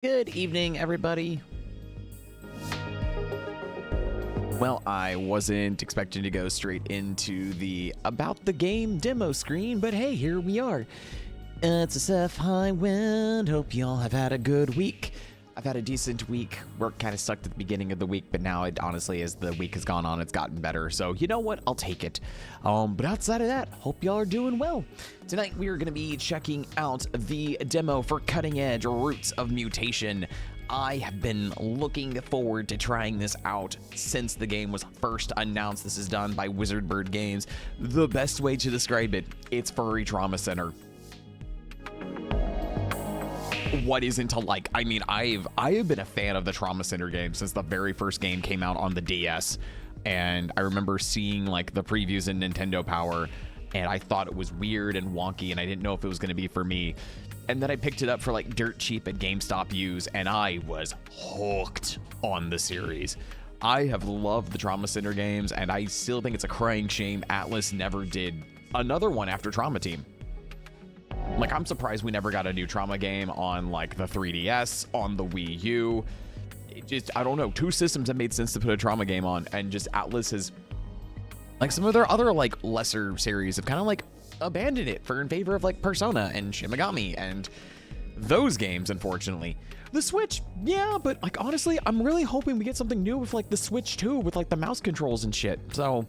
Good evening, everybody. Well, I wasn't expecting to go straight into the About the Game demo screen, but hey, here we are. It's a Sefhighwind. Hope y'all have had a good week. I've had a decent week. Work kind of sucked at the beginning of the week, but now it honestly, as the week has gone on, it's gotten better. So you know what? I'll take it. But outside of that, hope y'all are doing well. Tonight we are going to be checking out the demo for Cutting Edge Roots of Mutation. I have been looking forward to trying this out since the game was first announced. This is done by Wizard Bird Games. The best way to describe it, it's Furry Trauma Center. What isn't to like? I mean, I have been a fan of the Trauma Center game since the very first game came out on the DS, and I remember seeing like the previews in Nintendo Power, and I thought it was weird and wonky, and I didn't know if it was going to be for me. And then I picked it up for like dirt cheap at GameStop used, and I was hooked on the series. I have loved the Trauma Center games, and I still think it's a crying shame Atlas never did another one after Trauma Team. Like, I'm surprised we never got a new Trauma game on, like, the 3DS, on the Wii U. It just, I don't know, two systems that made sense to put a Trauma game on, and just Atlas has, like, some of their other, like, lesser series have kind of, like, abandoned it in favor of, like, Persona and Shin Megami and those games, unfortunately. The Switch, yeah, but, like, honestly, I'm really hoping we get something new with, like, the Switch, too, with, like, the mouse controls and shit. So,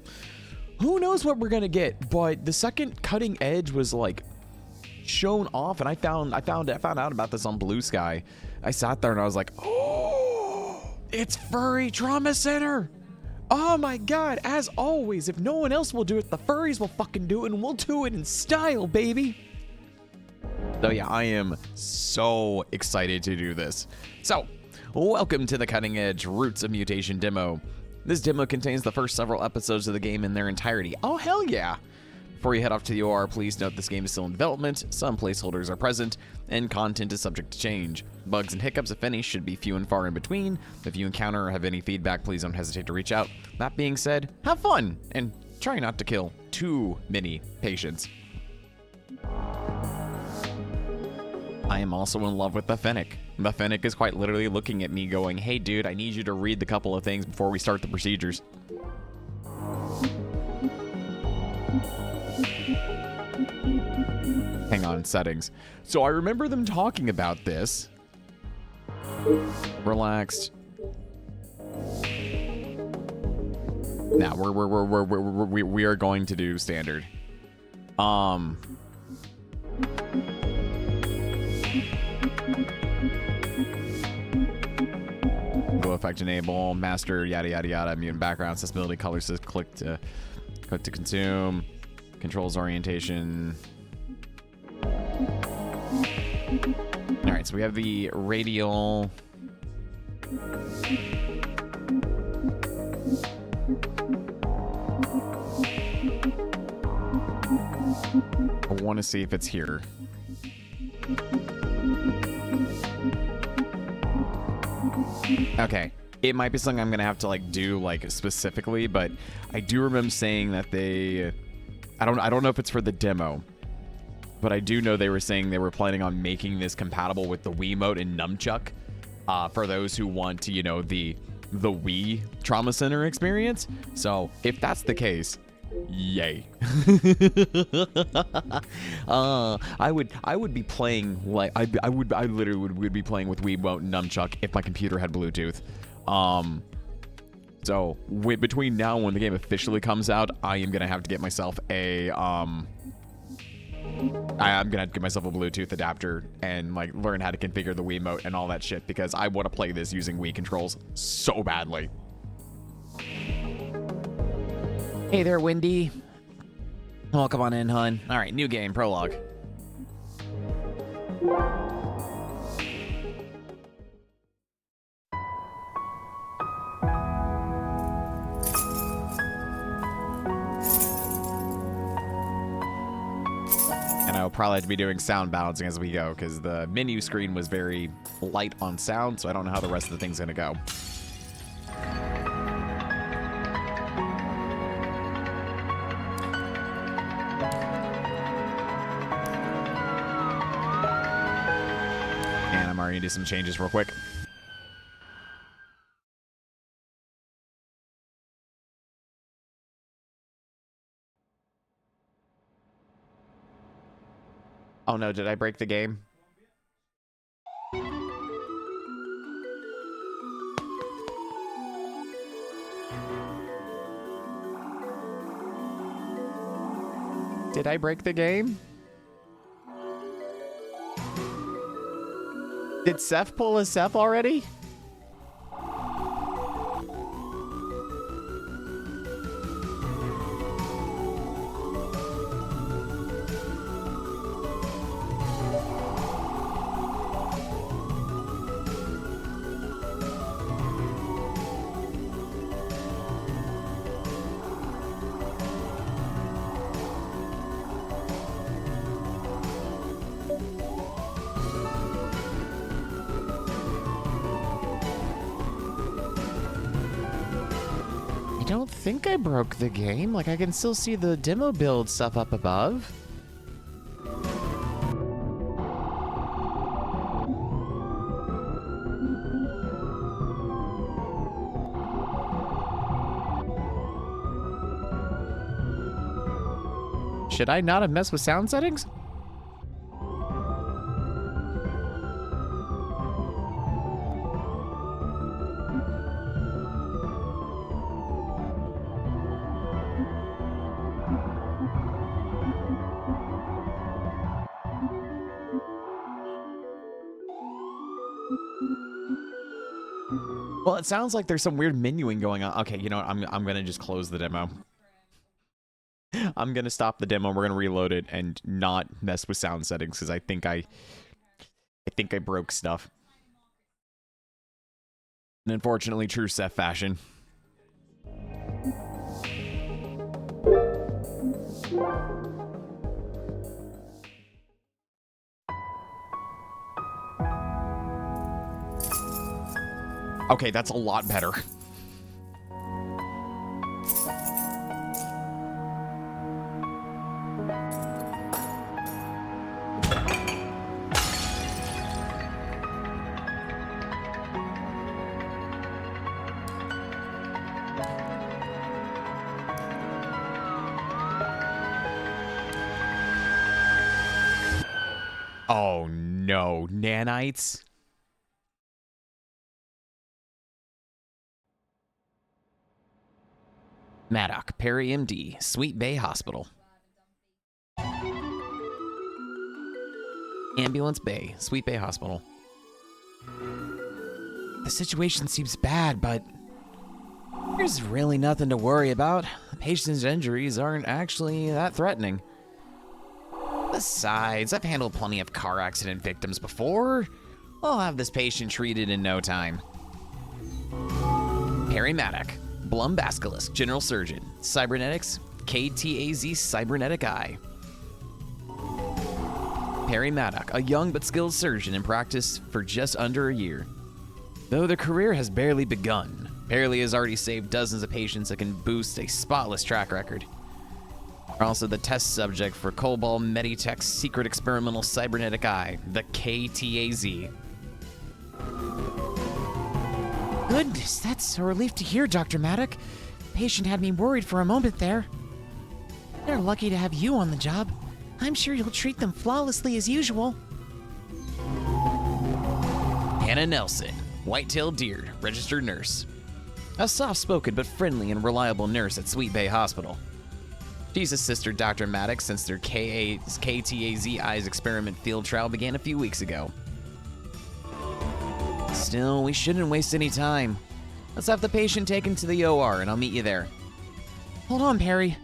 who knows what we're gonna get, but the second Cutting Edge was, like, shown off, and I found out about this on Blue Sky. I sat there and I was like, oh, it's Furry Trauma Center. Oh my god, as always, if no one else will do it, the furries will fucking do it, and we'll do it in style, baby. So yeah, I am so excited to do this. So, welcome to the Cutting Edge Roots of Mutation demo. This demo contains the first several episodes of the game in their entirety. Oh, hell yeah. Before you head off to the OR, please note this game is still in development, some placeholders are present, and content is subject to change. Bugs and hiccups, if any, should be few and far in between. If you encounter or have any feedback, please don't hesitate to reach out. That being said, have fun, and try not to kill too many patients. I am also in love with the Fennec. The Fennec is quite literally looking at me going, hey dude, I need you to read the couple of things before we start the procedures. Hang on, settings. So I remember them talking about this. Relaxed. Now we are going to do standard. Glow effect enable, master, yada yada yada, mutant background, accessibility, color assist, click to consume, controls orientation. All right, so we have the radial. I want to see if it's here. Okay, it might be something I'm gonna have to like do like specifically, but I do remember saying that they, I don't know if it's for the demo, but I do know they were saying they were planning on making this compatible with the Wiimote and Nunchuck, for those who want to, you know, the Wii Trauma Center experience. So if that's the case, yay. I would be playing like I literally would be playing with Wiimote and Nunchuck if my computer had Bluetooth. So between now and when the game officially comes out, I am gonna have to get myself a I'm gonna have to get myself a Bluetooth adapter and like learn how to configure the Wiimote and all that shit, because I want to play this using Wii controls so badly. Hey there, Wendy. Oh, come on in, hun. All right, new game, prologue. And I'll probably have to be doing sound balancing as we go, because the menu screen was very light on sound, so I don't know how the rest of the thing's gonna go. are going to do some changes real quick. Oh no, did I break the game? Did I break the game? Did Seth pull a Seth already? I don't think I broke the game. Like, I can still see the demo build stuff up above. Should I not have messed with sound settings? Well, it sounds like there's some weird menuing going on. Okay, you know what? I'm gonna just close the demo. I'm gonna stop the demo. We're gonna reload it and not mess with sound settings because I think I broke stuff. And unfortunately, true Seth fashion. Okay, that's a lot better. Oh no, nanites. Maddock, Perry MD, Sweet Bay Hospital. Ambulance Bay, Sweet Bay Hospital. The situation seems bad, but there's really nothing to worry about. The patient's injuries aren't actually that threatening. Besides, I've handled plenty of car accident victims before. I'll have this patient treated in no time. Perry Maddock, Blum Basilisk, General Surgeon, Cybernetics, KTAZ Cybernetic Eye. Perry Maddock, a young but skilled surgeon in practice for just under a year. Though their career has barely begun, Perry has already saved dozens of patients that can boost a spotless track record. They're also the test subject for Cobalt Meditech's secret experimental cybernetic eye, the KTAZ. Goodness, that's a relief to hear, Dr. Maddock. The patient had me worried for a moment there. They're lucky to have you on the job. I'm sure you'll treat them flawlessly as usual. Hannah Nelson, White-tailed Deer, registered nurse. A soft-spoken but friendly and reliable nurse at Sweet Bay Hospital. She's assisted Dr. Maddox since their KTAZ Eyes experiment field trial began a few weeks ago. Still, we shouldn't waste any time. Let's have the patient taken to the OR and I'll meet you there. Hold on, Perry.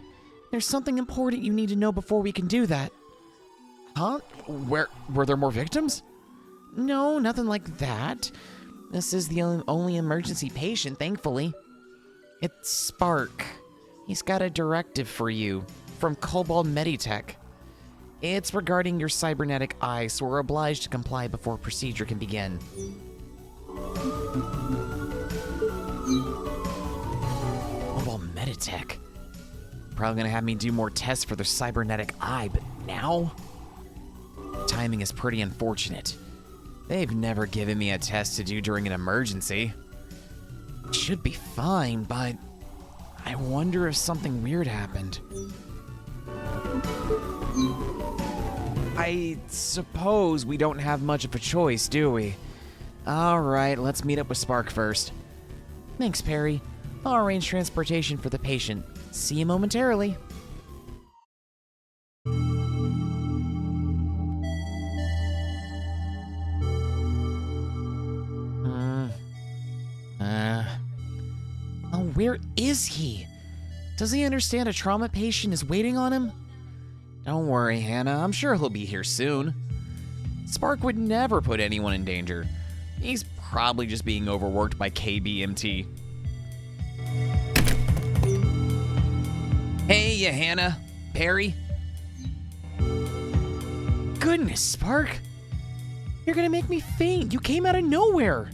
There's something important you need to know before we can do that. Huh? Were there more victims? No, nothing like that. This is the only emergency patient, thankfully. It's Spark. He's got a directive for you from Cobalt Meditech. It's regarding your cybernetic eye, so we're obliged to comply before procedure can begin. Cobalt Meditech. Probably gonna have me do more tests for their cybernetic eye, but now? Timing is pretty unfortunate. They've never given me a test to do during an emergency. It should be fine, but I wonder if something weird happened. I suppose we don't have much of a choice, do we? Alright, let's meet up with Spark first. Thanks, Perry. I'll arrange transportation for the patient. See you momentarily. Oh, where is he? Does he understand a trauma patient is waiting on him? Don't worry, Hannah. I'm sure he'll be here soon. Spark would never put anyone in danger. He's probably just being overworked by KBMT. Hey, ya, Hannah. Perry? Goodness, Spark. You're gonna make me faint. You came out of nowhere.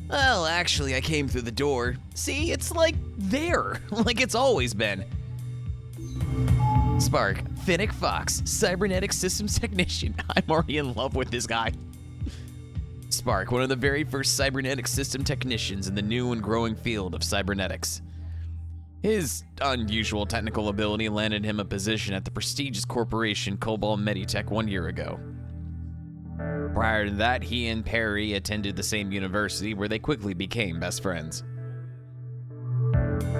Well, actually, I came through the door. See, it's like there, like it's always been. Spark, Finnick Fox, Cybernetic Systems Technician. I'm already in love with this guy. Spark, one of the very first cybernetic system technicians in the new and growing field of cybernetics. His unusual technical ability landed him a position at the prestigious corporation Cobalt Meditech 1 year ago. Prior to that, he and Perry attended the same university where they quickly became best friends.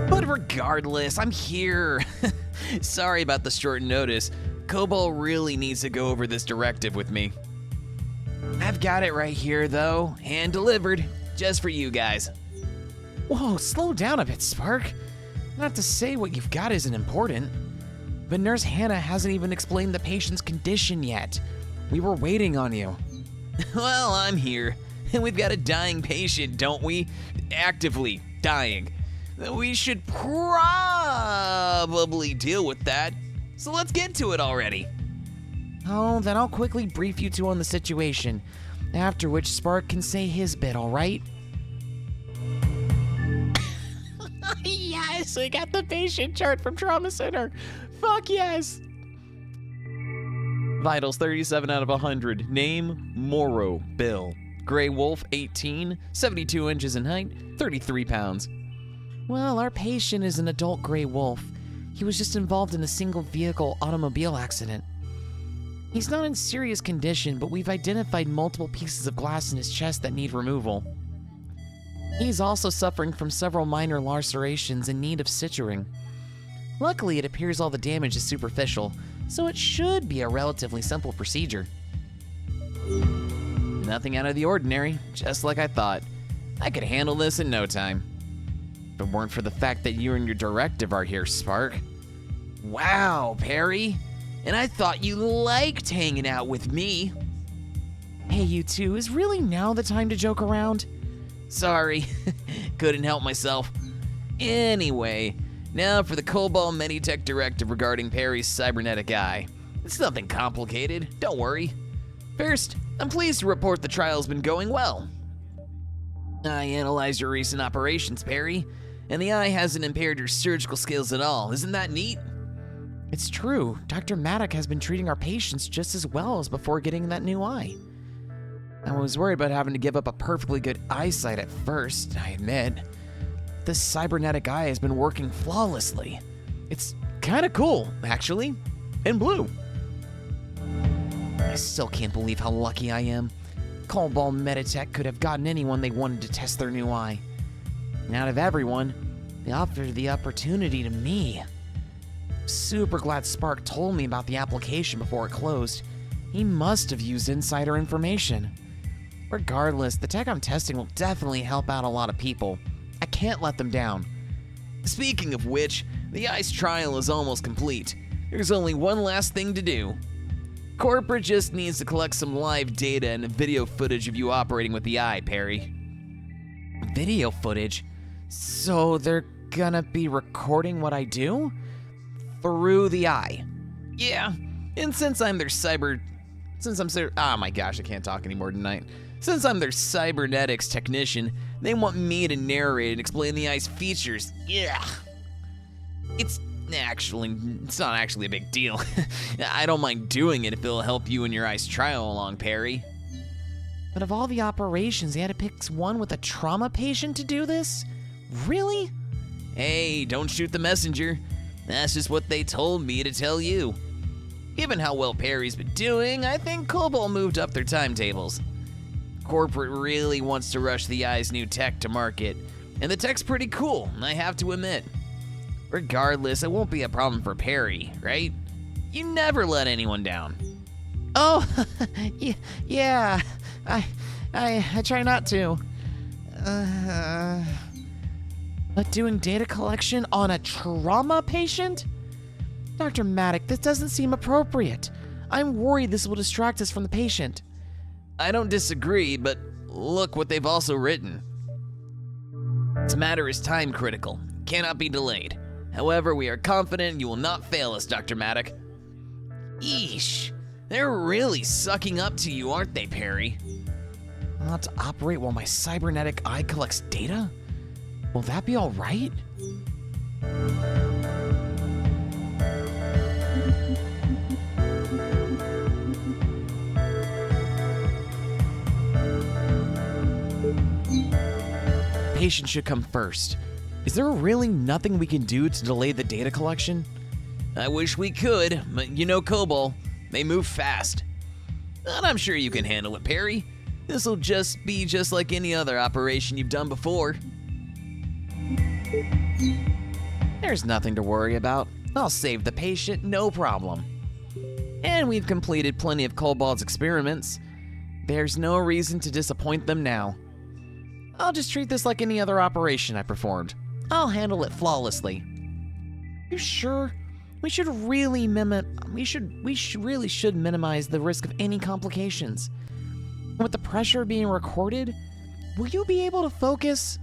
But regardless, I'm here. Sorry about the short notice. Cobalt really needs to go over this directive with me. I've got it right here, though, hand delivered, just for you guys. Whoa, slow down a bit, Spark. Not to say what you've got isn't important, but Nurse Hannah hasn't even explained the patient's condition yet. We were waiting on you. Well, I'm here, and we've got a dying patient, don't we? Actively dying. We should probably deal with that, so let's get to it already. Oh, then I'll quickly brief you two on the situation, after which Spark can say his bit, all right? Yes, we got the patient chart from Trauma Center. Fuck yes. Vitals 37 out of 100. Name, Morrow, Bill. Gray Wolf, 18, 72 inches in height, 33 pounds. Well, our patient is an adult gray wolf. He was just involved in a single vehicle automobile accident. He's not in serious condition, but we've identified multiple pieces of glass in his chest that need removal. He's also suffering from several minor lacerations in need of suturing. Luckily, it appears all the damage is superficial, so it should be a relatively simple procedure. Nothing out of the ordinary, just like I thought. I could handle this in no time. If it weren't for the fact that you and your directive are here, Spark. Wow, Perry. And I thought you liked hanging out with me. Hey, you two, is really now the time to joke around? Sorry, couldn't help myself. Anyway, now for the Cobalt Meditech directive regarding Perry's cybernetic eye. It's nothing complicated, don't worry. First, I'm pleased to report the trial's been going well. I analyzed your recent operations, Perry, and the eye hasn't impaired your surgical skills at all. Isn't that neat? It's true. Dr. Maddock has been treating our patients just as well as before getting that new eye. I was worried about having to give up a perfectly good eyesight at first, I admit. This cybernetic eye has been working flawlessly. It's kinda cool, actually, in blue. I still can't believe how lucky I am. Cobalt Meditech could have gotten anyone they wanted to test their new eye. And out of everyone, they offered the opportunity to me. Super glad Spark told me about the application before it closed. He must have used insider information. Regardless, the tech I'm testing will definitely help out a lot of people. I can't let them down. Speaking of which, the eye's trial is almost complete. There's only one last thing to do. Corporate just needs to collect some live data and video footage of you operating with the eye, Perry. Video footage? So they're gonna be recording what I do? Through the eye. Yeah, and since I'm their oh my gosh, I can't talk anymore tonight. Since I'm their cybernetics technician, they want me to narrate and explain the eye's features. Yeah. It's not actually a big deal. I don't mind doing it if it'll help you in your eye's trial along, Perry. But of all the operations, they had to pick one with a trauma patient to do this? Really? Hey, don't shoot the messenger. That's just what they told me to tell you. Given how well Perry's been doing, I think Cobalt moved up their timetables. Corporate really wants to rush the Eye's new tech to market, and the tech's pretty cool, I have to admit. Regardless, it won't be a problem for Perry, right? You never let anyone down. Oh, yeah. I try not to. But doing data collection on a trauma patient? Dr. Maddock, this doesn't seem appropriate. I'm worried this will distract us from the patient. I don't disagree, but look what they've also written. This matter is time critical, cannot be delayed. However, we are confident you will not fail us, Dr. Maddock. Eesh, they're really sucking up to you, aren't they, Perry? Not to operate while my cybernetic eye collects data? Will that be all right? Patient should come first. Is there really nothing we can do to delay the data collection? I wish we could, but you know Cobalt, they move fast. But I'm sure you can handle it, Perry. This'll just be just like any other operation you've done before. There's nothing to worry about. I'll save the patient, no problem. And we've completed plenty of Cobalt's experiments. There's no reason to disappoint them now. I'll just treat this like any other operation I performed. I'll handle it flawlessly. You sure? We really should minimize the risk of any complications. With the pressure being recorded, will you be able to focus?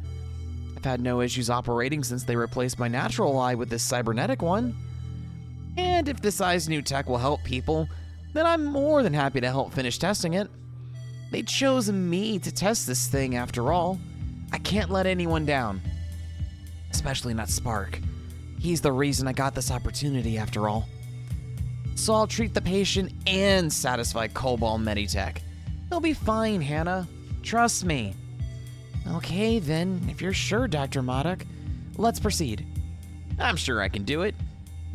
I've had no issues operating since they replaced my natural eye with this cybernetic one. And if this eye's new tech will help people, then I'm more than happy to help finish testing it. They chose me to test this thing after all. I can't let anyone down. Especially not Spark. He's the reason I got this opportunity after all. So I'll treat the patient and satisfy Cobalt Meditech. They'll be fine, Hannah. Trust me. Okay, then, if you're sure, Dr. Maddock, let's proceed. I'm sure I can do it.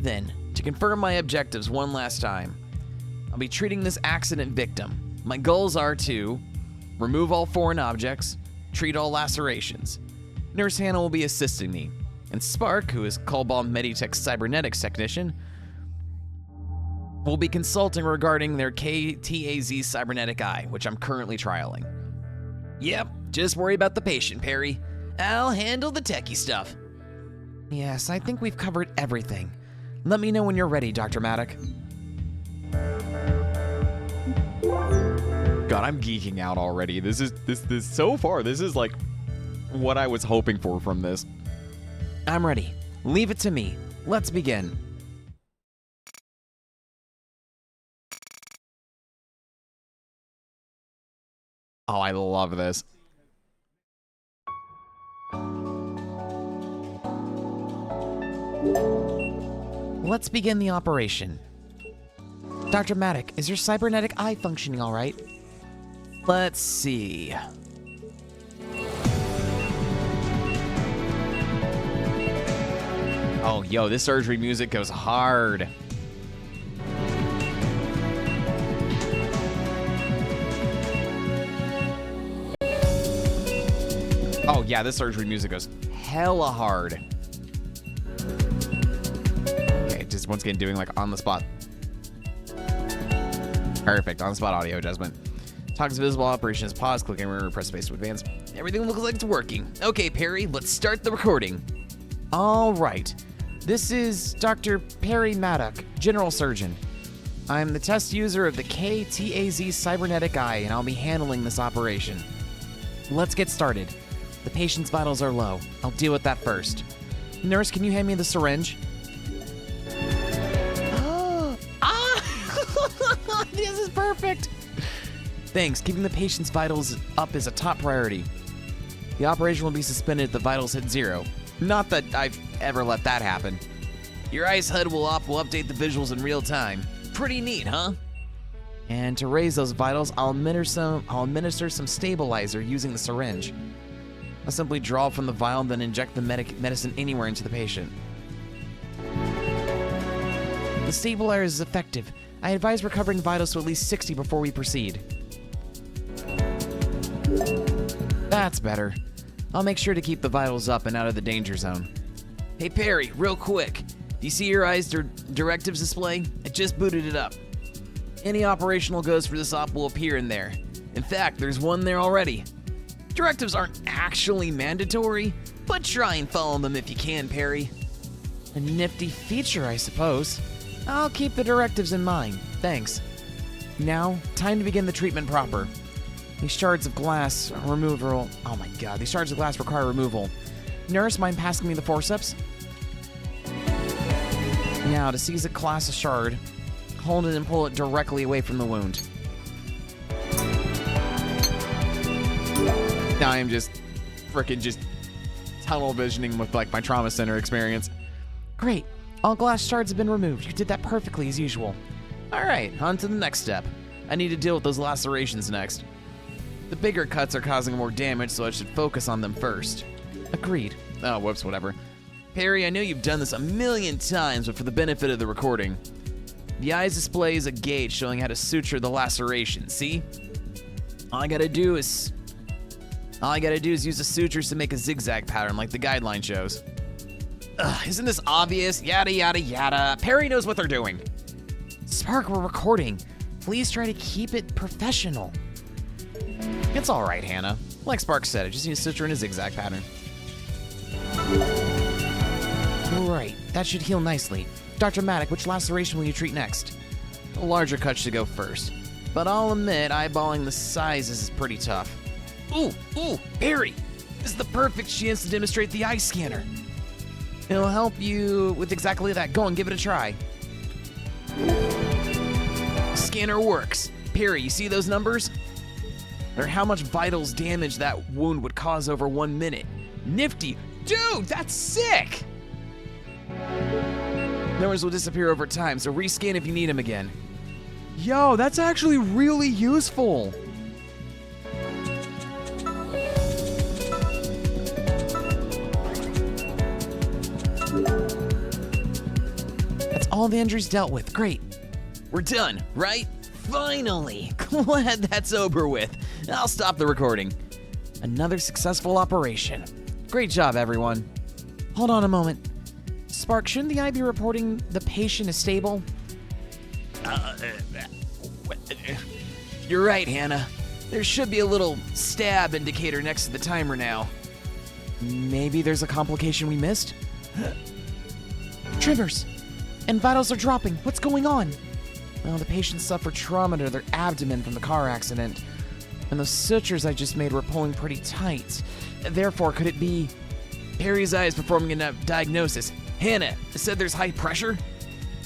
Then, to confirm my objectives one last time, I'll be treating this accident victim. My goals are to remove all foreign objects, treat all lacerations. Nurse Hannah will be assisting me, and Spark, who is Cobalt Meditech's cybernetics technician, will be consulting regarding their KTAZ cybernetic eye, which I'm currently trialing. Yep, just worry about the patient, Perry. I'll handle the techie stuff. Yes, I think we've covered everything. Let me know when you're ready, Dr. Maddock. God, I'm geeking out already. This so far, this is like what I was hoping for from this. I'm ready. Leave it to me. Let's begin. Oh, I love this. Let's begin the operation. Dr. Maddock, is your cybernetic eye functioning all right? Let's see. Oh, yo, this surgery music goes hard. Oh, yeah, this surgery music goes hella hard. Okay, just once again doing like on the spot. Perfect, on the spot audio adjustment. Talk is visible, operation is paused, click anywhere, press space to advance. Everything looks like it's working. Okay, Perry, let's start the recording. All right. This is Dr. Perry Maddock, General Surgeon. I'm the test user of the KTAZ cybernetic eye, and I'll be handling this operation. Let's get started. The patient's vitals are low. I'll deal with that first. Nurse, can you hand me the syringe? This is perfect. Thanks. Keeping the patient's vitals up is a top priority. The operation will be suspended if the vitals hit 0. Not that I've ever let that happen. Your eye's HUD will update the visuals in real time. Pretty neat, huh? And to raise those vitals, I'll administer some stabilizer using the syringe. I'll simply draw from the vial, then inject the medicine anywhere into the patient. The stabilizer is effective. I advise recovering vitals to at least 60 before we proceed. That's better. I'll make sure to keep the vitals up and out of the danger zone. Hey Perry, real quick. Do you see your eyes directives display? I just booted it up. Any operational goes for this op will appear in there. In fact, there's one there already. Directives aren't actually mandatory, but try and follow them if you can, Perry. A nifty feature, I suppose. I'll keep the directives in mind. Thanks. Now, time to begin the treatment proper. These shards of glass removal. Oh my god, these shards of glass require removal. Nurse, mind passing me the forceps? Now, to seize a glass shard, hold it and pull it directly away from the wound. Now I am just tunnel visioning with like my trauma center experience. Great. All glass shards have been removed. You did that perfectly as usual. All right, on to the next step. I need to deal with those lacerations next. The bigger cuts are causing more damage, so I should focus on them first. Agreed. Oh, whoops, whatever. Perry, I know you've done this a million times, but for the benefit of the recording. The eyes displays a gauge showing how to suture the laceration, see? All I gotta do is use the sutures to make a zigzag pattern like the guideline shows. Ugh, isn't this obvious? Yada, yada, yada. Perry knows what they're doing. Spark, we're recording. Please try to keep it professional. It's all right, Hannah. Like Spark said, I just need to suture in a zigzag pattern. Right, that should heal nicely. Dr. Maddock, which laceration will you treat next? The larger cut should go first. But I'll admit, eyeballing the sizes is pretty tough. Ooh, Perry! This is the perfect chance to demonstrate the eye scanner. It'll help you with exactly that. Go and give it a try. The scanner works. Perry, you see those numbers? They're how much vitals damage that wound would cause over 1 minute. Nifty! Dude, that's sick! Numbers will disappear over time, so rescan if you need them again. Yo, that's actually really useful. That's all the injuries dealt with. Great. We're done, right? Finally! Glad that's over with. I'll stop the recording. Another successful operation. Great job, everyone. Hold on a moment. Spark, shouldn't the eye be reporting the patient is stable? You're right, Hannah. There should be a little stab indicator next to the timer now. Maybe there's a complication we missed? Tremors! And vitals are dropping. What's going on? Well, the patient suffered trauma to their abdomen from the car accident. And the sutures I just made were pulling pretty tight. Therefore, could it be... Perry's eye is performing a diagnosis. Hannah, it said there's high pressure?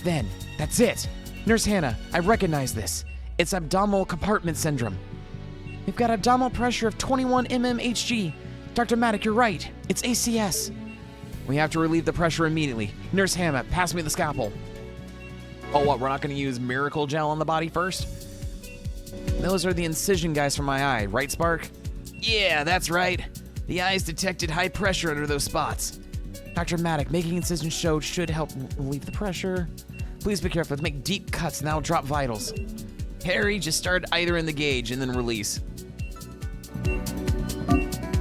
Then, that's it. Nurse Hannah, I recognize this. It's abdominal compartment syndrome. We've got abdominal pressure of 21 mmHg. Dr. Maddock, you're right. It's ACS. We have to relieve the pressure immediately. Nurse Hannah, pass me the scalpel. Oh, what? We're not going to use miracle gel on the body first? Those are the incision guys from my eye, right, Spark? Yeah, that's right. The eyes detected high pressure under those spots. Dr. Maddock, making incisions should help relieve the pressure. Please be careful. Let's make deep cuts and that'll drop vitals. Perry, just start either in the gauge and then release.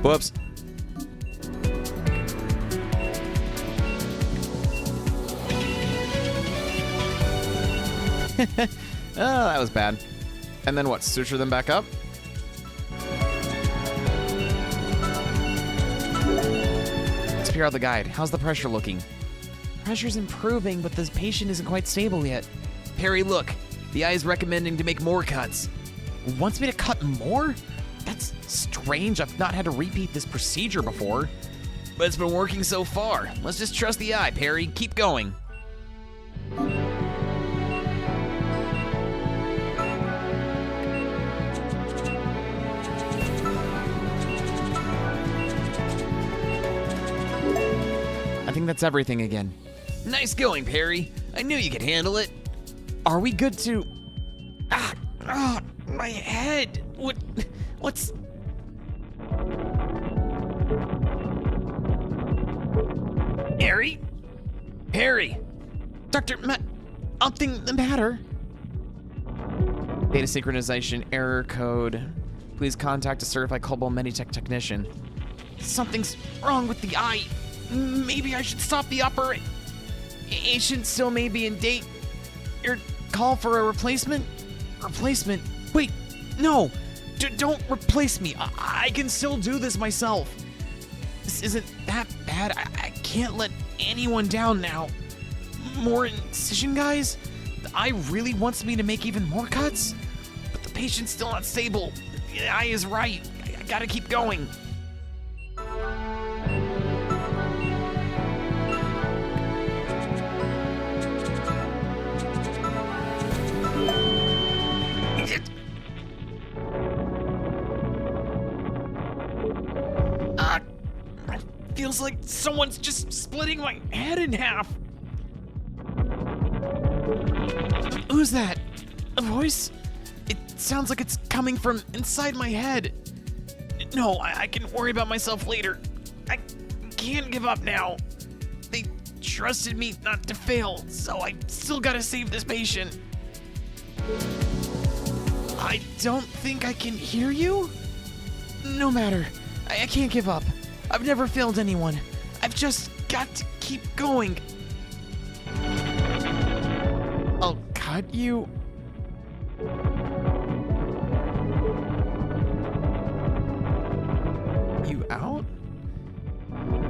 Whoops. Oh, that was bad. And then what, suture them back up? Let's peer out the guide. How's the pressure looking? Pressure's improving, but this patient isn't quite stable yet. Perry, look. The eye's recommending to make more cuts. Wants me to cut more? That's strange. I've not had to repeat this procedure before. But it's been working so far. Let's just trust the eye, Perry. Keep going. I think that's everything again. Nice going, Perry. I knew you could handle it. Are we good to... Ah, my head. What's... Harry? Harry! Dr. Something the matter? Data synchronization error code. Please contact a certified Cobalt Meditech technician. Something's wrong with the eye. Maybe I should stop the operation. Still may be in date. Your call for a replacement? Replacement? Wait, no. Don't replace me. I can still do this myself. This isn't that bad. I can't let anyone down now. More incision, guys? The eye really wants me to make even more cuts? But the patient's still not stable. The eye is right. I gotta keep going. Feels like someone's just splitting my head in half. Who's that? A voice? It sounds like it's coming from inside my head. No, I can worry about myself later. I can't give up now. They trusted me not to fail, so I still gotta save this patient. I don't think I can hear you? No matter. I can't give up. I've never failed anyone. I've just got to keep going. I'll cut you. You out?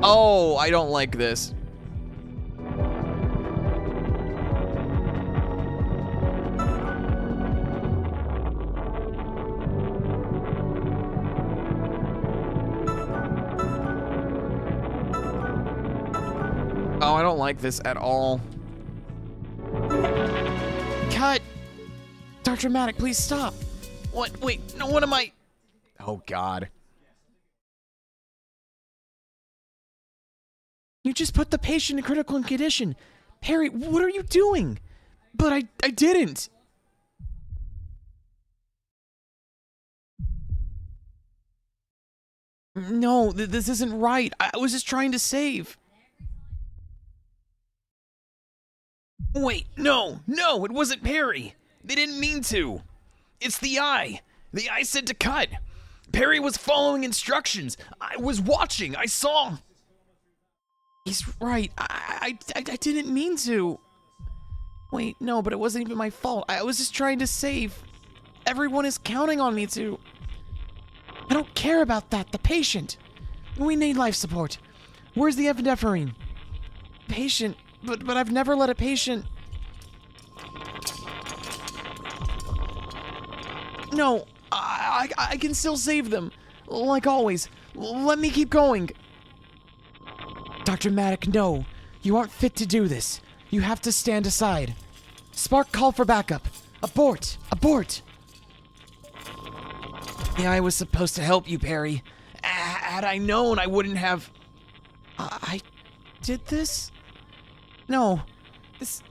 Oh, I don't like this. Oh, I don't like this at all. Cut! Dark Dramatic, please stop. What? Wait, no, what am I? Oh, God. You just put the patient in critical condition. Harry, what are you doing? But I didn't. No, this isn't right. I was just trying to save. Wait, no, it wasn't Perry. They didn't mean to. It's the eye. The eye said to cut. Perry was following instructions. I was watching. I saw. He's right. I didn't mean to. Wait, no, but it wasn't even my fault. I was just trying to save. Everyone is counting on me to. I don't care about that. The patient. We need life support. Where's the epinephrine? Patient. But I've never let a patient... No, I can still save them. Like always. Let me keep going. Dr. Maddock, no. You aren't fit to do this. You have to stand aside. Spark, call for backup. Abort! Abort! The eye was supposed to help you, Perry. Had I known, I wouldn't have... I did this? No, this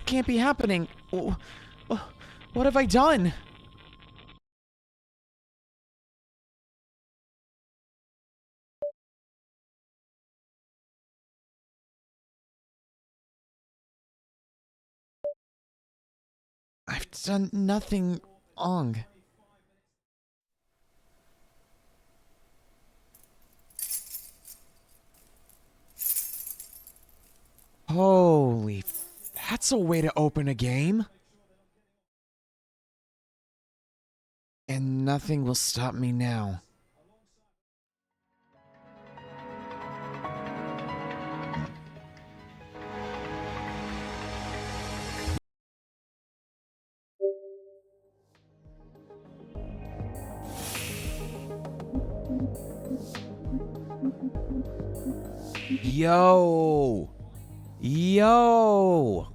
can't be happening. What have I done? I've done nothing wrong. Holy, that's a way to open a game. And nothing will stop me now. Yo!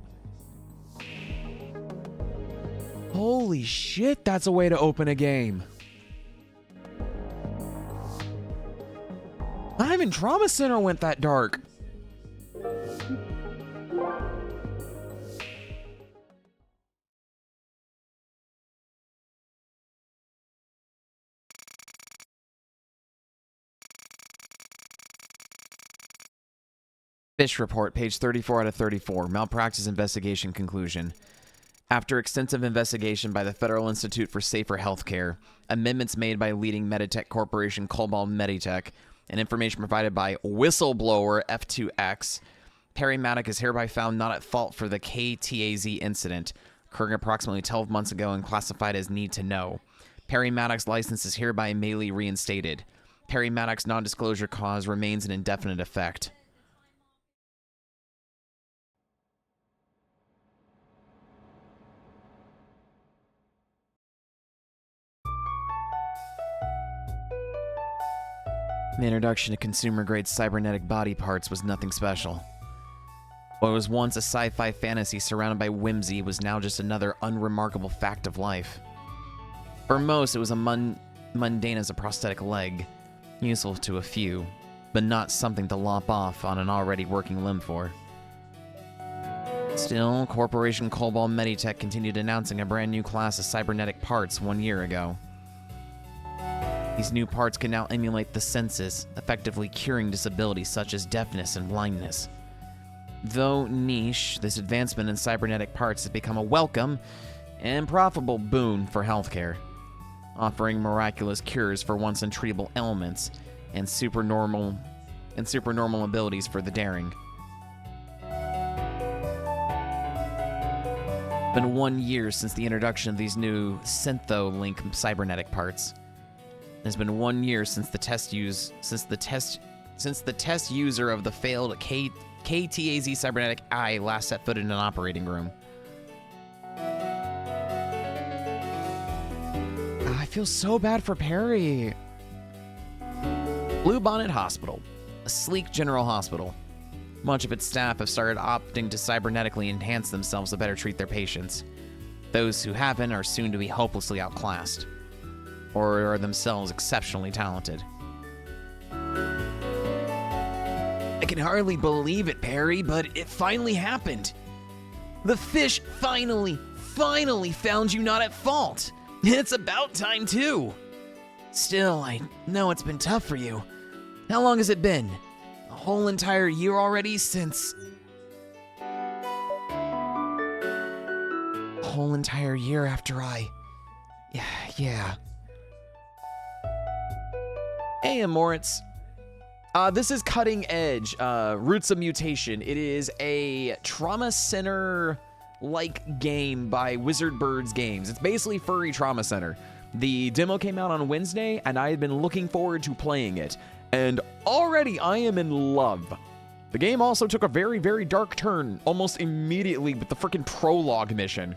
Holy shit, that's a way to open a game. Not even Trauma Center went that dark. Fish report, page 34 out of 34. Malpractice investigation conclusion. After extensive investigation by the Federal Institute for Safer Healthcare, amendments made by leading Meditech Corporation Cobalt Meditech, and information provided by whistleblower F2X, Perry Maddock is hereby found not at fault for the KTAZ incident, occurring approximately 12 months ago and classified as need to know. Perry Maddock's license is hereby immediately reinstated. Perry Maddock's non-disclosure clause remains in indefinite effect. The introduction to consumer-grade cybernetic body parts was nothing special. What was once a sci-fi fantasy surrounded by whimsy was now just another unremarkable fact of life. For most, it was mundane as a prosthetic leg, useful to a few, but not something to lop off on an already working limb for. Still, Corporation Cobalt Meditech continued announcing a brand new class of cybernetic parts 1 year ago. These new parts can now emulate the senses, effectively curing disabilities such as deafness and blindness. Though niche, this advancement in cybernetic parts has become a welcome and profitable boon for healthcare, offering miraculous cures for once untreatable ailments and supernormal abilities for the daring. It's been 1 year since the introduction of these new Syntho-Link cybernetic parts. It's been 1 year since the test user of the failed KTAZ cybernetic eye last set foot in an operating room. I feel so bad for Perry. Blue Bonnet Hospital, a sleek general hospital. Much of its staff have started opting to cybernetically enhance themselves to better treat their patients. Those who haven't are soon to be hopelessly outclassed, or are themselves exceptionally talented. I can hardly believe it, Perry, but it finally happened. The fish finally found you not at fault. It's about time, too. Still, I know it's been tough for you. How long has it been? A whole entire year already since... A whole entire year after I... Yeah. Hey, Moritz. This is Cutting Edge, Roots of Mutation. It is a Trauma Center-like game by Wizard Birds Games. It's basically Furry Trauma Center. The demo came out on Wednesday, and I had been looking forward to playing it. And already I am in love. The game also took a very, very dark turn almost immediately with the freaking prologue mission.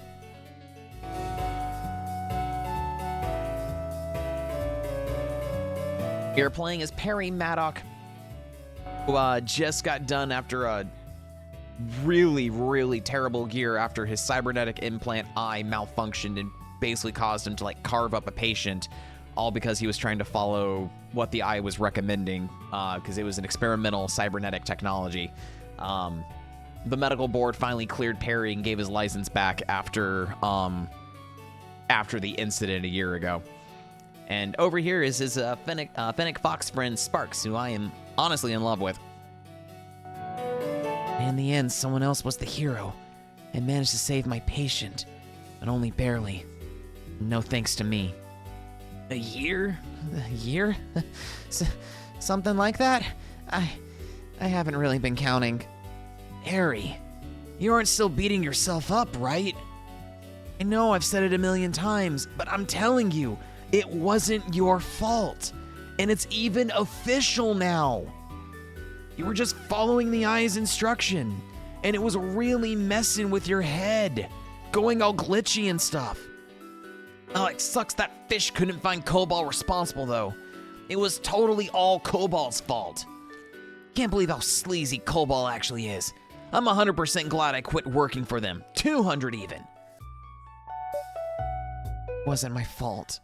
You're playing as Perry Maddock, who just got done after a really, really terrible year after his cybernetic implant eye malfunctioned and basically caused him to carve up a patient, all because he was trying to follow what the eye was recommending, because it was an experimental cybernetic technology. The medical board finally cleared Perry and gave his license back after the incident a year ago. And over here is his Fennec Fox friend Sparks, who I am honestly in love with. In the end, someone else was the hero. I managed to save my patient, but only barely. No thanks to me. A year? A year? Something like that? I haven't really been counting. Harry, you aren't still beating yourself up, right? I know I've said it a million times, but I'm telling you, it wasn't your fault. And it's even official now. You were just following the eye's instruction, and it was really messing with your head, going all glitchy and stuff. Oh, it sucks that fish couldn't find Cobalt responsible, though. It was totally all Cobalt's fault. Can't believe how sleazy Cobalt actually is. I'm 100% glad I quit working for them. 200 even. Wasn't my fault.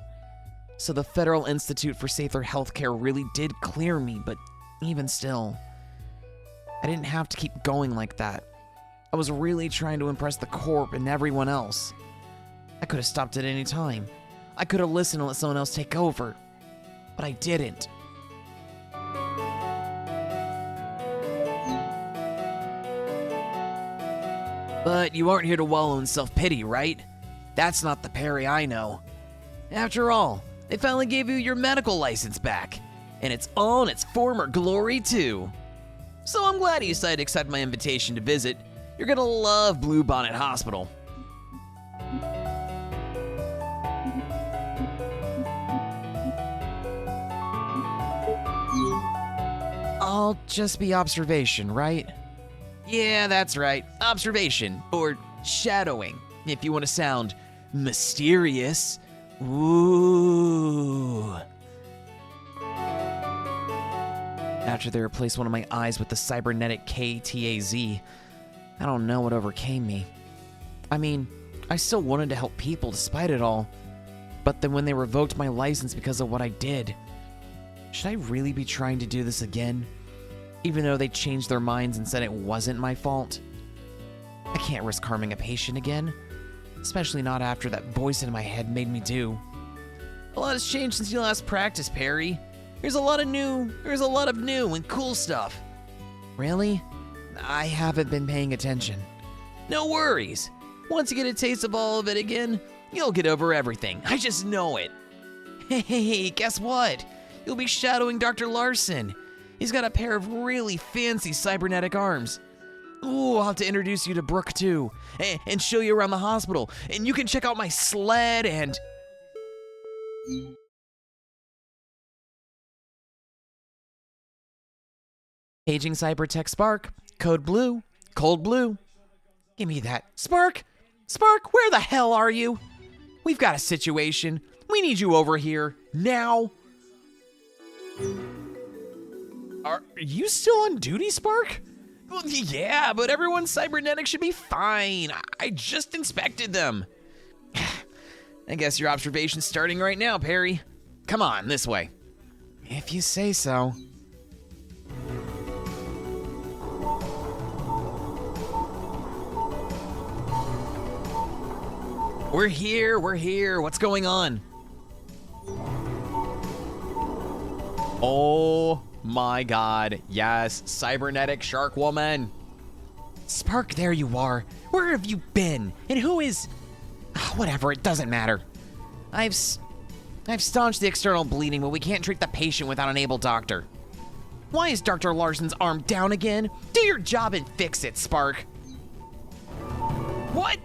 So the Federal Institute for Safer Healthcare really did clear me, but even still, I didn't have to keep going like that. I was really trying to impress the Corp and everyone else. I could have stopped at any time. I could have listened and let someone else take over, but I didn't. But you aren't here to wallow in self-pity, right? That's not the Perry I know. After all, they finally gave you your medical license back, and it's all in its former glory, too. So I'm glad you decided to accept my invitation to visit. You're gonna love Bluebonnet Hospital. I'll just be observation, right? Yeah, that's right. Observation, or shadowing, if you want to sound mysterious. Ooh. After they replaced one of my eyes with the cybernetic KTAZ, I don't know what overcame me. I mean, I still wanted to help people despite it all, but then when they revoked my license because of what I did, should I really be trying to do this again? Even though they changed their minds and said it wasn't my fault? I can't risk harming a patient again, especially not after that voice in my head made me do. A lot has changed since you last practiced, Perry. There's a lot of new and cool stuff. Really? I haven't been paying attention. No worries. Once you get a taste of all of it again, you'll get over everything. I just know it. Hey, guess what? You'll be shadowing Dr. Larson. He's got a pair of really fancy cybernetic arms. Ooh, I'll have to introduce you to Brooke too, and show you around the hospital. And you can check out my sled and... Paging Cybertech Spark, code blue, cold blue. Give me that. Spark, where the hell are you? We've got a situation. We need you over here, now. Are you still on duty, Spark? Well, yeah, but everyone's cybernetic should be fine. I just inspected them. I guess your observation's starting right now, Perry. Come on, this way. If you say so. We're here. What's going on? Oh my god, yes, cybernetic shark woman. Spark, there you are. Where have you been? And who is... Whatever, it doesn't matter. I've staunched the external bleeding, but we can't treat the patient without an able doctor. Why is Dr. Larson's arm down again? Do your job and fix it, Spark. What?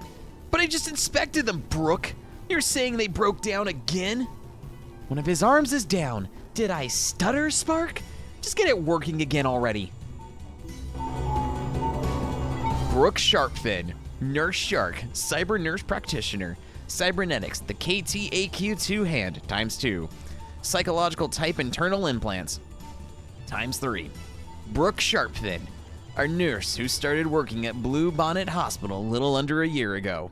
But I just inspected them, Brooke. You're saying they broke down again? One of his arms is down. Did I stutter, Spark? Just get it working again already. Brooke Sharpfin, Nurse Shark, Cyber Nurse Practitioner, Cybernetics, the KTAQ2 hand, ×2. Psychological type internal implants, ×3. Brooke Sharpfin, our nurse who started working at Bluebonnet Hospital a little under a year ago.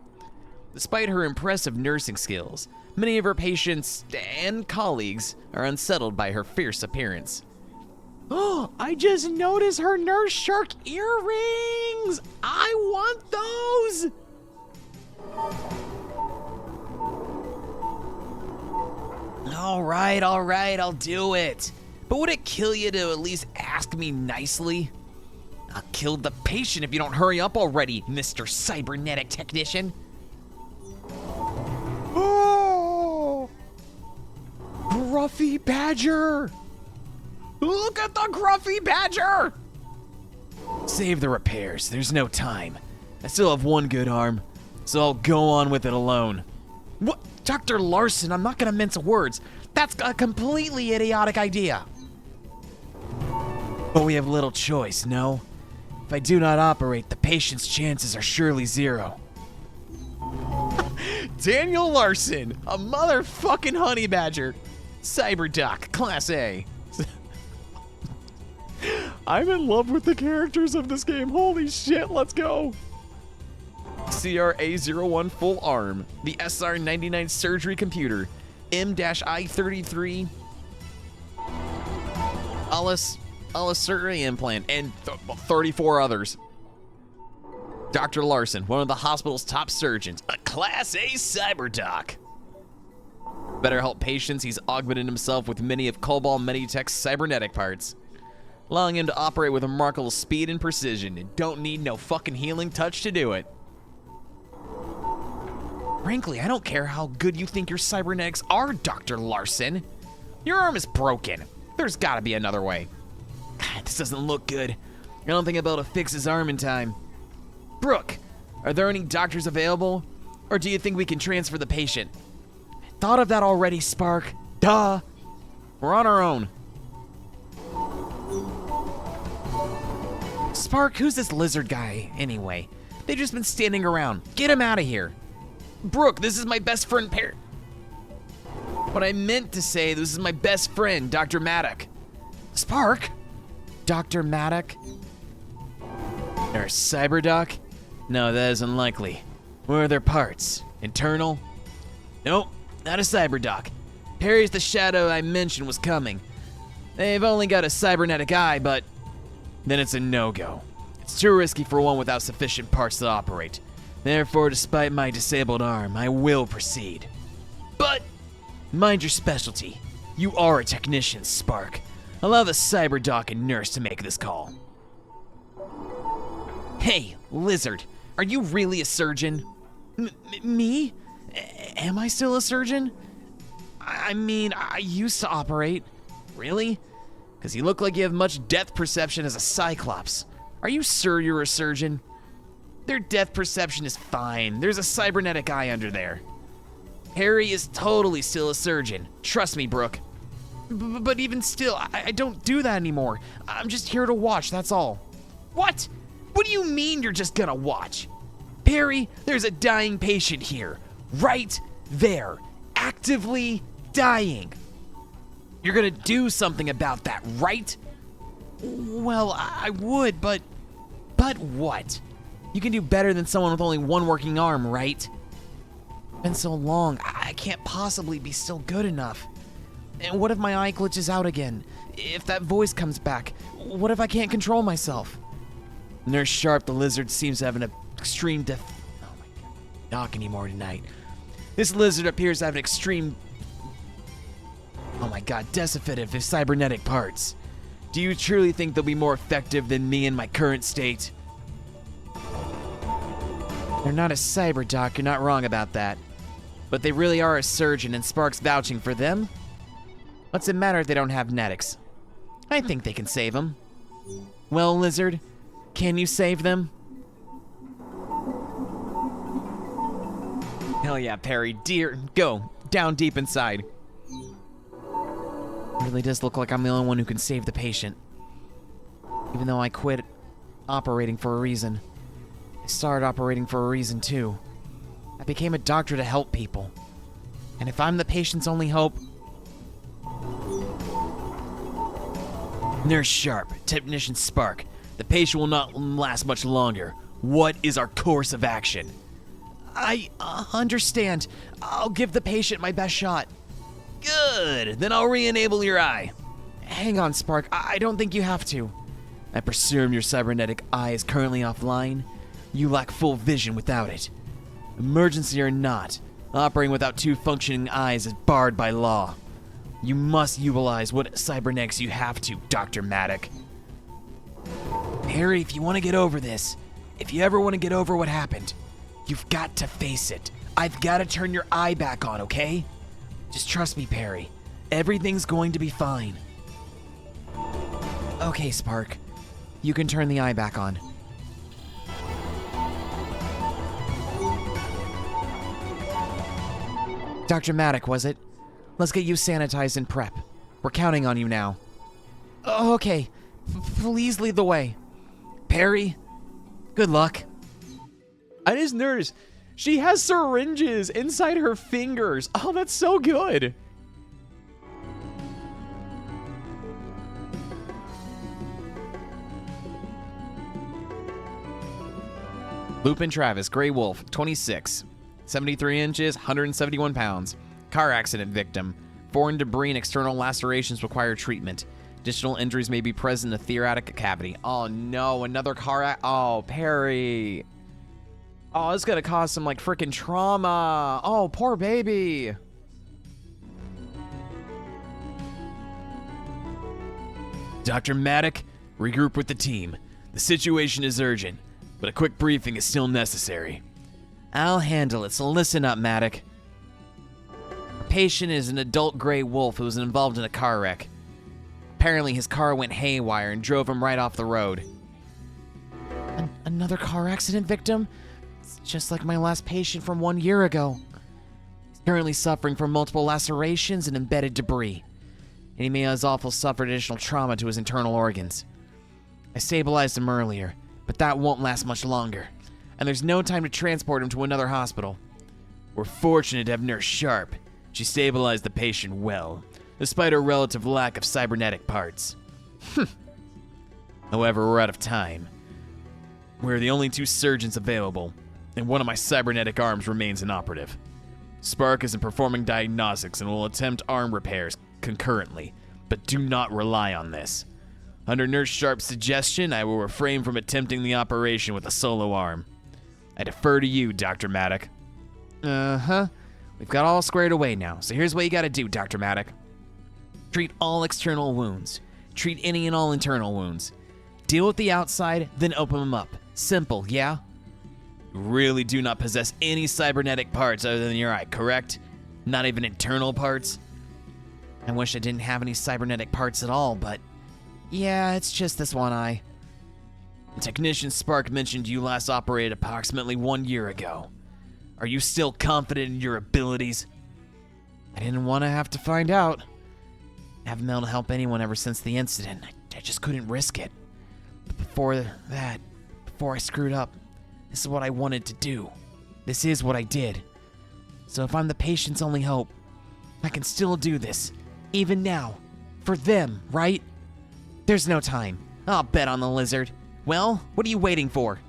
Despite her impressive nursing skills, many of her patients and colleagues are unsettled by her fierce appearance. Oh, I just noticed her Nurse Shark earrings! I want those! All right, I'll do it. But would it kill you to at least ask me nicely? I'll kill the patient if you don't hurry up already, Mr. Cybernetic Technician. Oh! Gruffy Badger! Look at the Gruffy Badger! Save the repairs, there's no time. I still have one good arm, so I'll go on with it alone. What? Dr. Larson, I'm not gonna mince words. That's a completely idiotic idea. But we have little choice, no? If I do not operate, the patient's chances are surely 0. Daniel Larson, a motherfucking honey badger. Cyberdoc, Class A. I'm in love with the characters of this game. Holy shit, let's go. CRA-01 full arm, the SR-99 surgery computer, M-I-33 Alicerti implant, and 34 others. Dr. Larson, one of the hospital's top surgeons, a Class A cyberdoc. Better help patients, he's augmented himself with many of Cobalt Meditech's cybernetic parts, allowing him to operate with remarkable speed and precision and don't need no fucking healing touch to do it. Frankly, I don't care how good you think your cybernetics are, Dr. Larson. Your arm is broken. There's gotta be another way. God, this doesn't look good. I don't think I'll be able to fix his arm in time. Brooke, are there any doctors available? Or do you think we can transfer the patient? Thought of that already, Spark. Duh. We're on our own. Spark, who's this lizard guy, anyway? They've just been standing around. Get him out of here. Brooke, this is my best friend, What I meant to say, this is my best friend, Dr. Maddock. Spark? Dr. Maddock? Or Cyberdoc? No, that is unlikely. Where are their parts? Internal? Nope, not a Cyberdoc. Perry's the shadow I mentioned was coming. They've only got a cybernetic eye, but then it's a no-go. It's too risky for one without sufficient parts to operate. Therefore, despite my disabled arm, I will proceed. But mind your specialty. You are a technician, Spark. Allow the cyberdoc and nurse to make this call. Hey, Lizard, are you really a surgeon? Me? Am I still a surgeon? I mean, I used to operate. Really? Because you look like you have much depth perception as a Cyclops. Are you sure you're a surgeon? Their depth perception is fine. There's a cybernetic eye under there. Harry is totally still a surgeon. Trust me, Brooke. But even still, I don't do that anymore. I'm just here to watch, that's all. What? What do you mean you're just gonna watch? Perry, there's a dying patient here. Right there. Actively dying. You're gonna do something about that, right? Well, I would, but what? You can do better than someone with only one working arm, right? Been so long, I can't possibly be still good enough. And what if my eye glitches out again? If that voice comes back, what if I can't control myself? Nurse Sharp, the lizard, seems to have an extreme oh my god, not anymore tonight. This lizard appears to have an extreme, oh my god, decipative of cybernetic parts. Do you truly think they'll be more effective than me in my current state? They're not a cyberdoc, you're not wrong about that. But they really are a surgeon and Spark's vouching for them? What's it matter if they don't have netics? I think they can save them. Well, Lizard, can you save them? Hell yeah, Perry, dear, go, down deep inside. It really does look like I'm the only one who can save the patient. Even though I quit operating for a reason. I started operating for a reason too. I became a doctor to help people. And if I'm the patient's only hope... Nurse Sharp, Technician Spark, the patient will not last much longer. What is our course of action? I understand. I'll give the patient my best shot. Good, then I'll re-enable your eye. Hang on, Spark, I don't think you have to. I presume your cybernetic eye is currently offline. You lack full vision without it. Emergency or not, operating without two functioning eyes is barred by law. You must utilize what cybernetics you have to, Dr. Maddock. Harry, if you want to get over this, if you ever want to get over what happened, you've got to face it. I've got to turn your eye back on, okay? Just trust me, Perry. Everything's going to be fine. Okay, Spark. You can turn the eye back on. Dr. Maddock, was it? Let's get you sanitized and prep. We're counting on you now. Okay. Please lead the way. Perry, good luck. I just noticed she has syringes inside her fingers. Oh, that's so good. Lupin Travis, Grey Wolf, 26, 73 inches, 171 pounds. Car accident victim. Foreign debris and external lacerations require treatment. Additional injuries may be present in the thoracic cavity. Oh no, another car oh, Perry. Oh, this is gonna cause some like freaking trauma. Oh, poor baby. Dr. Maddock, regroup with the team. The situation is urgent, but a quick briefing is still necessary. I'll handle it, so listen up, Maddock. Our patient is an adult gray wolf who was involved in a car wreck. Apparently his car went haywire and drove him right off the road. Another car accident victim? It's just like my last patient from 1 year ago. He's currently suffering from multiple lacerations and embedded debris. And he may has also suffered additional trauma to his internal organs. I stabilized him earlier, but that won't last much longer. And there's no time to transport him to another hospital. We're fortunate to have Nurse Sharp. She stabilized the patient well, despite her relative lack of cybernetic parts. However, we're out of time. We're the only 2 surgeons available, and one of my cybernetic arms remains inoperative. Spark isn't performing diagnostics and will attempt arm repairs concurrently, but do not rely on this. Under Nurse Sharp's suggestion, I will refrain from attempting the operation with a solo arm. I defer to you, Dr. Maddock. Uh-huh. We've got all squared away now, so here's what you gotta do, Dr. Maddock. Treat all external wounds. Treat any and all internal wounds. Deal with the outside, then open them up. Simple, yeah? You really do not possess any cybernetic parts other than your eye, correct? Not even internal parts? I wish I didn't have any cybernetic parts at all, but yeah, it's just this one eye. Technician Spark mentioned you last operated approximately 1 year ago. Are you still confident in your abilities? I didn't want to have to find out. I haven't been able to help anyone ever since the incident. I just couldn't risk it. But before I screwed up, this is what I wanted to do. This is what I did. So if I'm the patient's only hope, I can still do this, even now, for them, right? There's no time. I'll bet on the lizard. Well, what are you waiting for?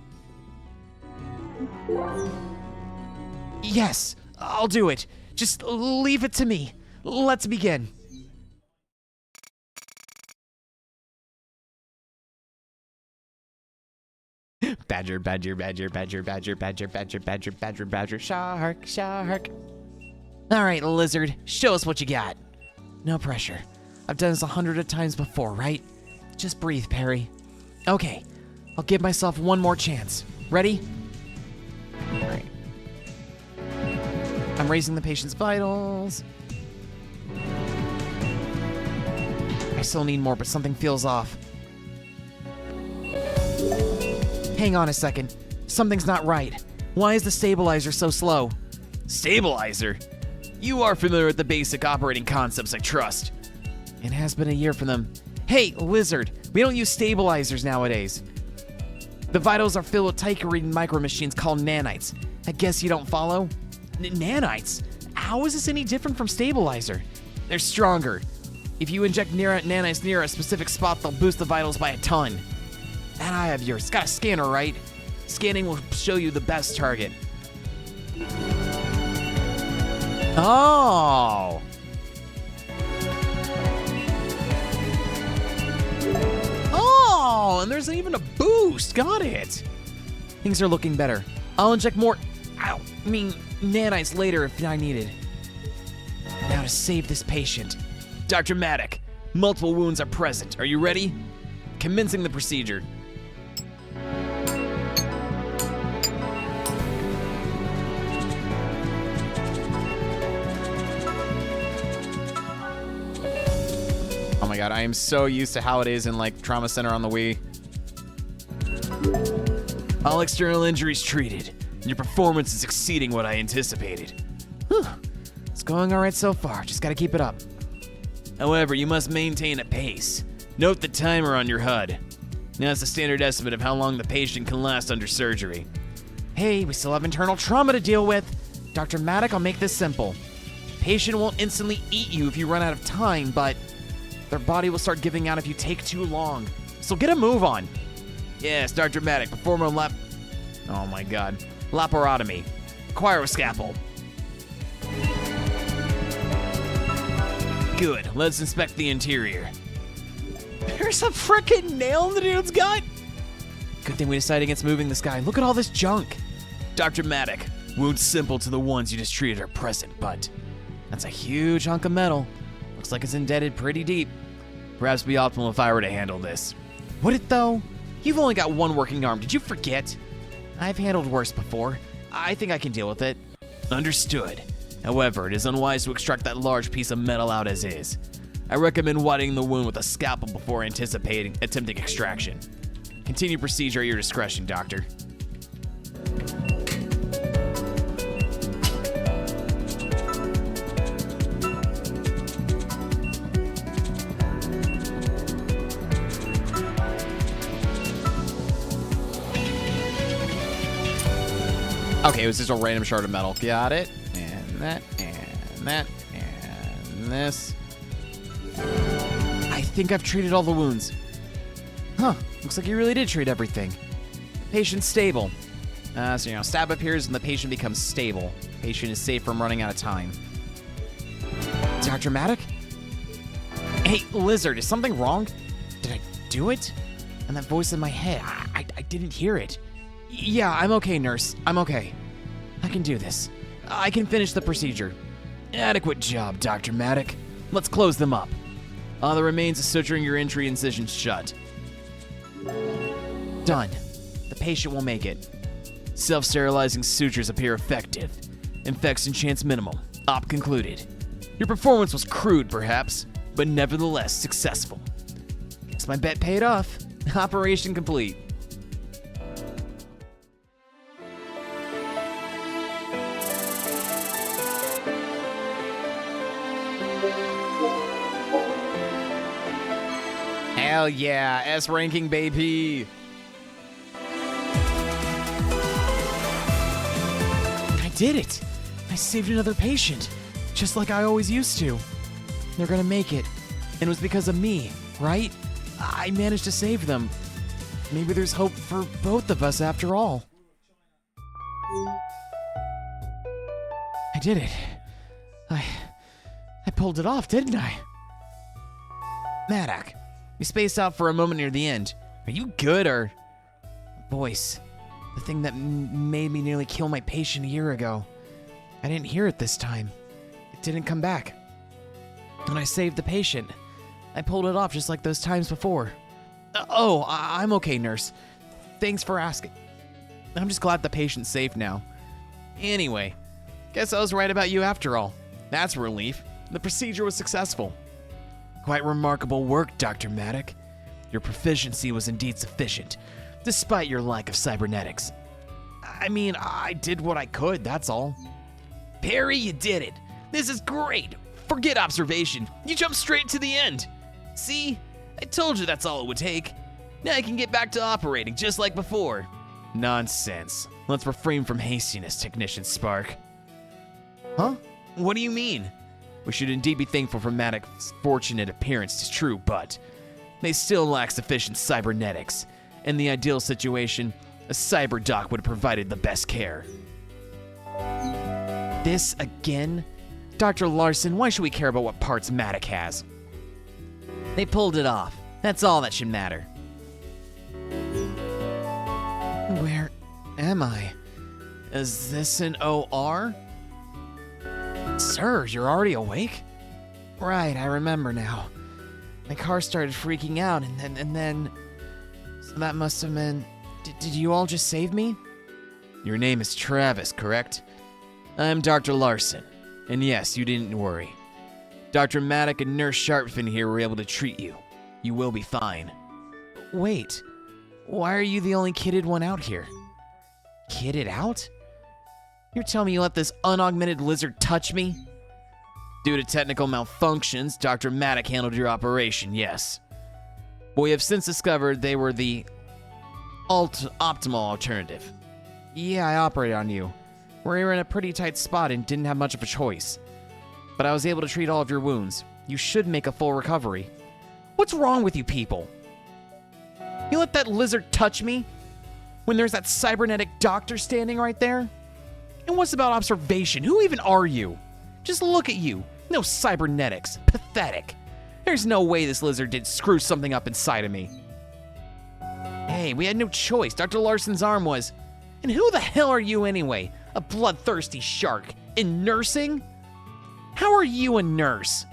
Yes, I'll do it. Just leave it to me. Let's begin. Badger, badger, badger, badger, badger, badger, badger, badger, badger, badger, shark, shark. All right, lizard, show us what you got. No pressure. I've done this 100 times before, right? Just breathe, Perry. Okay, I'll give myself one more chance. Ready? All right. I'm raising the patient's vitals. I still need more, but something feels off. Hang on a second. Something's not right. Why is the stabilizer so slow? Stabilizer? You are familiar with the basic operating concepts, I trust. It has been a year for them. Hey, lizard, we don't use stabilizers nowadays. The vitals are filled with tight-reading micro machines called nanites. I guess you don't follow? Nanites? How is this any different from stabilizer? They're stronger. If you inject nanites near a specific spot, they'll boost the vitals by a ton. That eye of yours, it's got a scanner, right? Scanning will show you the best target. Oh! Oh, and there's even a boost. Got it. Things are looking better. I'll inject more, nanites later if I needed. Now to save this patient. Dr. Maddock, multiple wounds are present. Are you ready? Commencing the procedure. Oh my god, I am so used to how it is in like Trauma Center on the Wii. All external injuries treated. Your performance is exceeding what I anticipated. Whew. It's going all right so far. Just gotta keep it up. However, you must maintain a pace. Note the timer on your HUD. Now it's a standard estimate of how long the patient can last under surgery. Hey, we still have internal trauma to deal with. Dr. Maddock, I'll make this simple. Patient won't instantly eat you if you run out of time, but their body will start giving out if you take too long. So get a move on. Yes, Dr. Maddock, perform a oh my god. Laparotomy. Acquire a scalpel. Good, let's inspect the interior. There's a frickin' nail in the dude's gut. Good thing we decided against moving this guy. Look at all this junk. Dr. Maddock, wounds simple to the ones you just treated are present, but that's a huge hunk of metal. Looks like it's indented pretty deep. Perhaps be optimal if I were to handle this. Would it though? You've only got one working arm. Did you forget? I've handled worse before. I think I can deal with it. Understood. However, it is unwise to extract that large piece of metal out as is. I recommend widening the wound with a scalpel before attempting extraction. Continue procedure at your discretion, Doctor. Okay, it was just a random shard of metal. Got it. And that, and that, and this. I think I've treated all the wounds. Huh, looks like you really did treat everything. Patient's stable. So, stab appears and the patient becomes stable. Patient is safe from running out of time. Dr. Maddock? Hey, Lizard, is something wrong? Did I do it? And that voice in my head, I didn't hear it. Yeah, I'm okay, nurse. I'm okay. I can do this. I can finish the procedure. Adequate job, Dr. Maddock. Let's close them up. All that remains is suturing your entry incisions shut. Done. The patient will make it. Self-sterilizing sutures appear effective. Infection chance minimal. Op concluded. Your performance was crude, perhaps, but nevertheless successful. Guess my bet paid off. Operation complete. Hell yeah, S ranking, baby. I did it. I saved another patient, just like I always used to. They're gonna make it, and it was because of me, right? I managed to save them. Maybe there's hope for both of us after all. I did it. I pulled it off, didn't I? Maddock, we spaced out for a moment near the end. Are you good, or... Voice. The thing that made me nearly kill my patient a year ago. I didn't hear it this time. It didn't come back. And I saved the patient. I pulled it off just like those times before. I'm okay, nurse. Thanks for asking. I'm just glad the patient's safe now. Anyway, guess I was right about you after all. That's a relief. The procedure was successful. Quite remarkable work, Dr. Maddock. Your proficiency was indeed sufficient, despite your lack of cybernetics. I mean, I did what I could, that's all. Perry, you did it. This is great. Forget observation. You jumped straight to the end. See? I told you that's all it would take. Now I can get back to operating just like before. Nonsense. Let's refrain from hastiness, Technician Spark. Huh? What do you mean? We should indeed be thankful for Maddox's fortunate appearance, 'tis true, but they still lack sufficient cybernetics. In the ideal situation, a cyber doc would have provided the best care. This again? Dr. Larson, why should we care about what parts Maddox has? They pulled it off. That's all that should matter. Where am I? Is this an OR? Sir, you're already awake? Right, I remember now. My car started freaking out and then... So that must have been... Did you all just save me? Your name is Travis, correct? I'm Dr. Larson. And yes, you didn't worry. Dr. Maddock and Nurse Sharpfin here were able to treat you. You will be fine. Wait, why are you the only kidded one out here? Kidded out? You're telling me you let this unaugmented lizard touch me? Due to technical malfunctions, Dr. Maddock handled your operation, yes. But we have since discovered they were the optimal alternative. Yeah, I operated on you. We were in a pretty tight spot and didn't have much of a choice. But I was able to treat all of your wounds. You should make a full recovery. What's wrong with you people? You let that lizard touch me? When there's that cybernetic doctor standing right there? And what's about observation? Who even are you? Just look at you. No cybernetics. Pathetic. There's no way this lizard did screw something up inside of me. Hey, we had no choice. Dr. Larson's arm was... And who the hell are you anyway? A bloodthirsty shark. In nursing? How are you a nurse?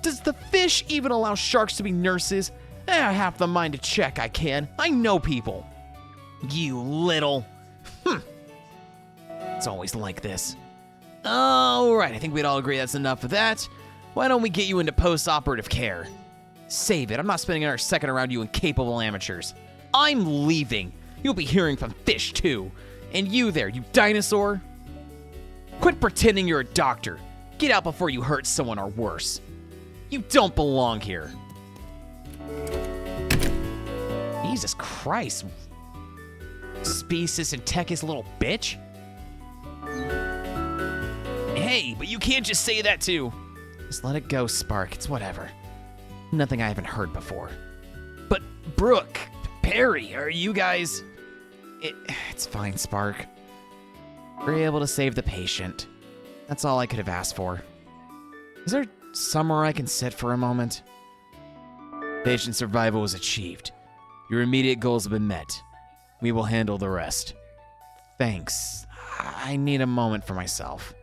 Does the fish even allow sharks to be nurses? I have the mind to check, I can. I know people. You little... It's always like this. All right, I think we'd all agree that's enough of that. Why don't we get you into post-operative care? Save it. I'm not spending another second around you incapable amateurs. I'm leaving. You'll be hearing from Fish, too. And you there, you dinosaur. Quit pretending you're a doctor. Get out before you hurt someone or worse. You don't belong here. Jesus Christ. Species and Tech's little bitch. Hey, but you can't just say that too. Just let it go, Spark. It's whatever. Nothing I haven't heard before. But Brooke, Perry, are you guys... It's fine, Spark. We're able to save the patient. That's all I could have asked for. Is there somewhere I can sit for a moment? Patient survival was achieved. Your immediate goals have been met. We will handle the rest. Thanks. I need a moment for myself.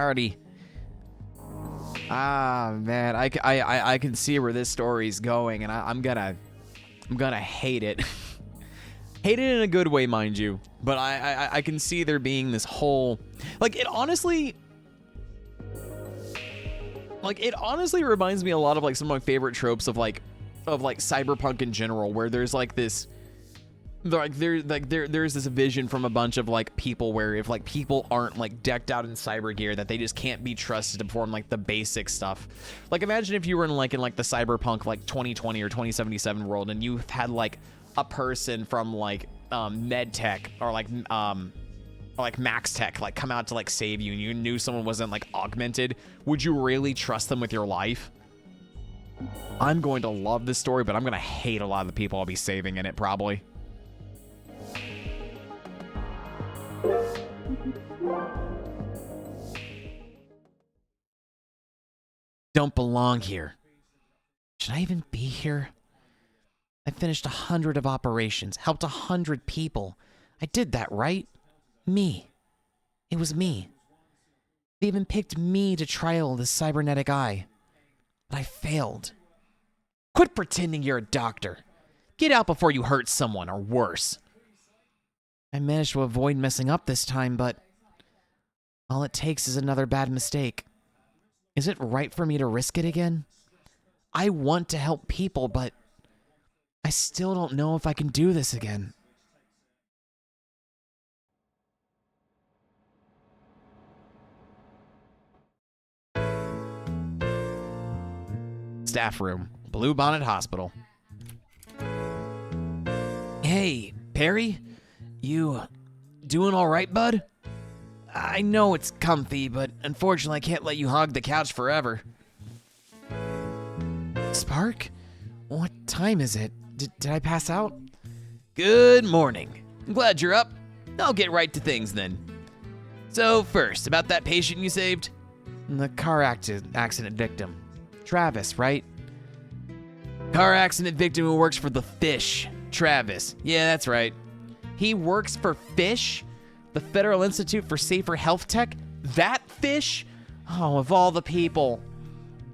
Already. Man, I can see where this story's going, and I'm gonna hate it. Hate it in a good way, mind you. But I can see there being this whole, like, it honestly reminds me a lot of like some of my favorite tropes of like cyberpunk in general, where there's like this. There's this vision from a bunch of like people where if like people aren't like decked out in cyber gear, that they just can't be trusted to perform like the basic stuff. Like imagine if you were in the cyberpunk like 2020 or 2077 world, and you had like a person from like med tech or like max tech like come out to like save you, and you knew someone wasn't like augmented. Would you really trust them with your life? I'm going to love this story, but I'm gonna hate a lot of the people I'll be saving in it probably. Don't belong here. Should I even be here? I finished 100 of operations, helped 100 people. I did that, right? Me. It was me. They even picked me to trial the cybernetic eye. But I failed. Quit pretending you're a doctor. Get out before you hurt someone, or worse. I managed to avoid messing up this time, but all it takes is another bad mistake. Is it right for me to risk it again? I want to help people, but I still don't know if I can do this again. Staff room, Blue Bonnet Hospital. Hey, Perry? You doing all right, bud? I know it's comfy, but unfortunately I can't let you hog the couch forever. Spark? What time is it? Did I pass out? Good morning. I'm glad you're up. I'll get right to things then. So first, about that patient you saved? The car accident victim. Travis, right? Car accident victim who works for the Fish. Travis. Yeah, that's right. He works for Fish? The Federal Institute for Safer Health Tech? That Fish? Oh, of all the people.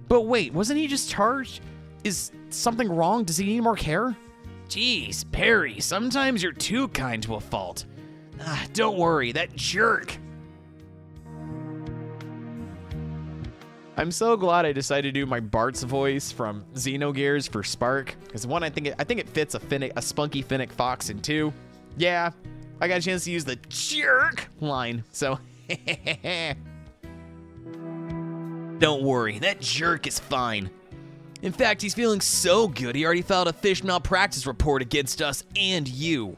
But wait, wasn't he just charged? Is something wrong? Does he need more care? Jeez, Perry, sometimes you're too kind to a fault. Don't worry, that jerk. I'm so glad I decided to do my Bart's voice from Xenogears for Spark. Because one, I think it fits a spunky Finnick Fox, and two, yeah, I got a chance to use the jerk line, so don't worry, that jerk is fine. In fact, he's feeling so good, he already filed a fish malpractice report against us and you.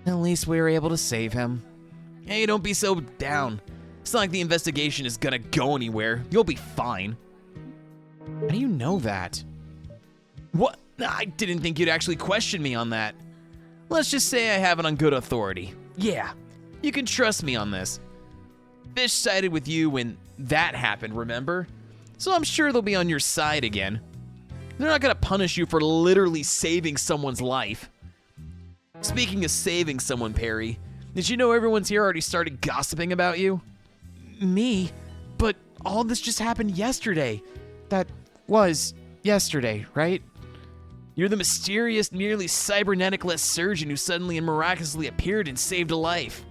At least we were able to save him. Hey, don't be so down. It's not like the investigation is gonna go anywhere. You'll be fine. How do you know that? What? I didn't think you'd actually question me on that. Let's just say I have it on good authority. Yeah, you can trust me on this. Fish sided with you when that happened, remember? So I'm sure they'll be on your side again. They're not gonna punish you for literally saving someone's life. Speaking of saving someone, Perry, did you know everyone's here already started gossiping about you? Me? But all this just happened yesterday. That was yesterday, right? You're the mysterious, nearly cybernetic-less surgeon who suddenly and miraculously appeared and saved a life.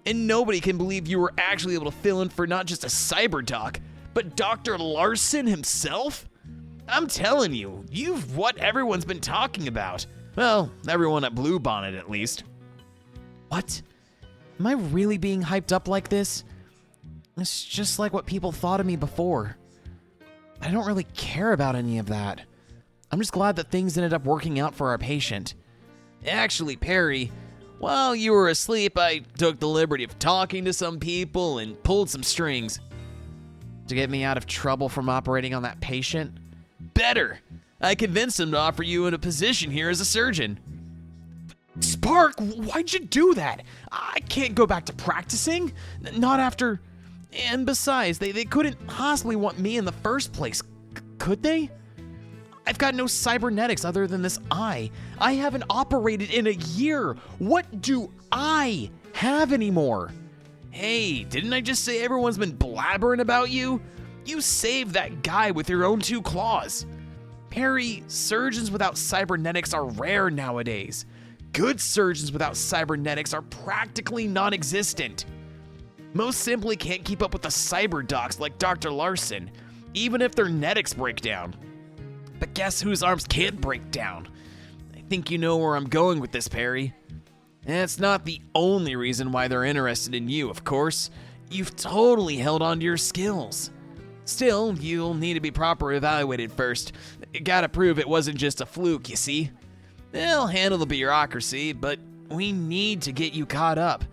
And nobody can believe you were actually able to fill in for not just a cyberdoc, but Dr. Larson himself? I'm telling you, you've what everyone's been talking about. Well, everyone at Bluebonnet at least. What? Am I really being hyped up like this? It's just like what people thought of me before. I don't really care about any of that. I'm just glad that things ended up working out for our patient. Actually, Perry, while you were asleep, I took the liberty of talking to some people and pulled some strings. To get me out of trouble from operating on that patient? Better! I convinced him to offer you a position here as a surgeon. Spark, why'd you do that? I can't go back to practicing. Not after... And besides, they couldn't possibly want me in the first place, could they? I've got no cybernetics other than this eye. I haven't operated in a year. What do I have anymore? Hey, didn't I just say everyone's been blabbering about you? You saved that guy with your own 2 claws. Perry, surgeons without cybernetics are rare nowadays. Good surgeons without cybernetics are practically non-existent. Most simply can't keep up with the cyberdocs like Dr. Larson, even if their netics break down. But guess whose arms can't break down? I think you know where I'm going with this, Perry. That's not the only reason why they're interested in you, of course. You've totally held on to your skills. Still, you'll need to be properly evaluated first. You gotta prove it wasn't just a fluke, you see. They'll handle the bureaucracy, but we need to get you caught up.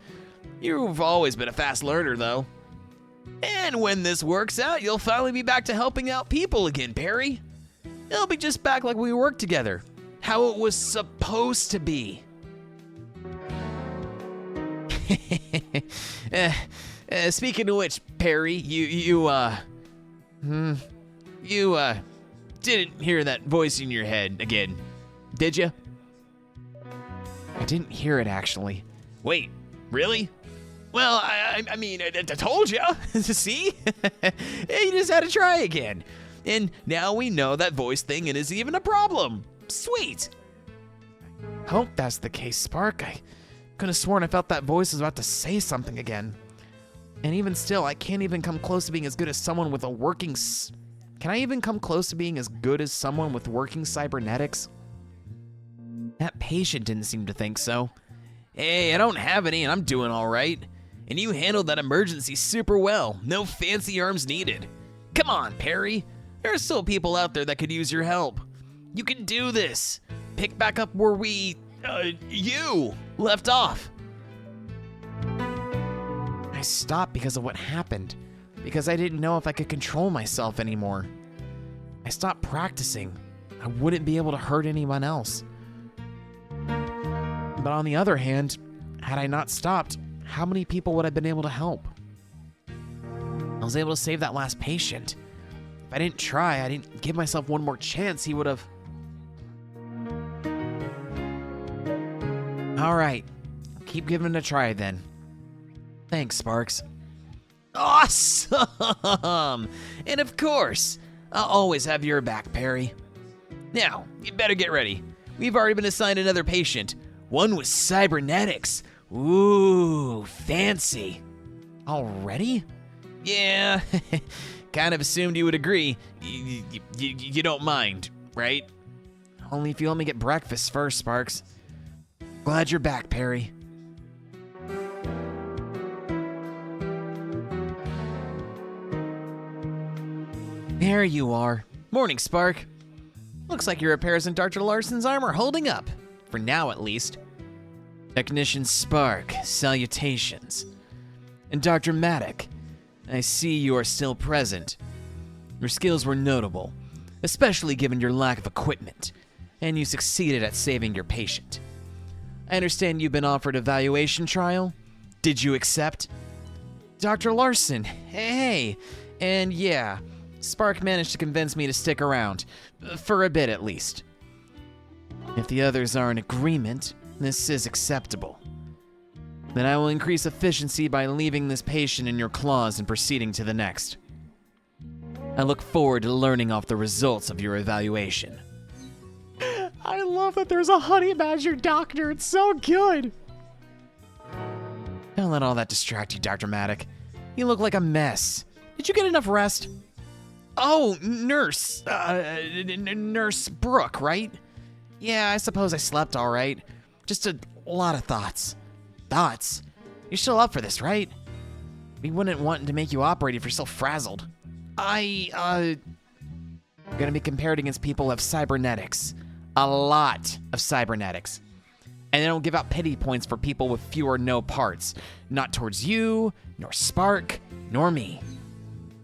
You've always been a fast learner, though. And when this works out, you'll finally be back to helping out people again, Perry. It'll be just back like we worked together. How it was supposed to be. Speaking of which, Perry, you didn't hear that voice in your head again, did you? I didn't hear it, actually. Wait, really? Well, I mean, I told you. See? You just had to try again. And now we know that voice thing isn't even a problem. Sweet. Hope that's the case, Spark. I could have sworn I felt that voice was about to say something again. And even still, I can't even come close to being as good as someone with a working... Can I even come close to being as good as someone with working cybernetics? That patient didn't seem to think so. Hey, I don't have any and I'm doing all right. And you handled that emergency super well. No fancy arms needed. Come on, Perry. There are still people out there that could use your help. You can do this. Pick back up where you left off. I stopped because of what happened. Because I didn't know if I could control myself anymore. I stopped practicing. I wouldn't be able to hurt anyone else. But on the other hand, had I not stopped, how many people would I have been able to help? I was able to save that last patient. If I didn't try, I didn't give myself one more chance, he would have... All right, keep giving it a try then. Thanks, Sparks. Awesome! And of course, I'll always have your back, Perry. Now, you better get ready. We've already been assigned another patient. One with cybernetics. Ooh, fancy. Already? Yeah, kind of assumed you would agree. You don't mind, right? Only if you let me get breakfast first, Sparks. Glad you're back, Perry. There you are. Morning, Spark. Looks like your repairs in Dr. Larson's arm are holding up. For now, at least. Technician Spark, salutations. And Dr. Maddock, I see you are still present. Your skills were notable, especially given your lack of equipment, and you succeeded at saving your patient. I understand you've been offered a valuation trial. Did you accept? Dr. Larson, hey! And yeah, Spark managed to convince me to stick around, for a bit at least. If the others are in agreement, this is acceptable. Then I will increase efficiency by leaving this patient in your claws and proceeding to the next. I look forward to learning off the results of your evaluation. I love that there's a honey badger doctor. It's so good. Don't let all that distract you, Dr. Maddock. You look like a mess. Did you get enough rest? Oh, nurse. Nurse Brooke, right? Yeah, I suppose I slept all right. Just a lot of thoughts. Thoughts? You're still up for this, right? We wouldn't want to make you operate if you're still frazzled. I'm gonna be compared against people who have cybernetics. A lot of cybernetics. And they don't give out pity points for people with few or no parts. Not towards you, nor Spark, nor me.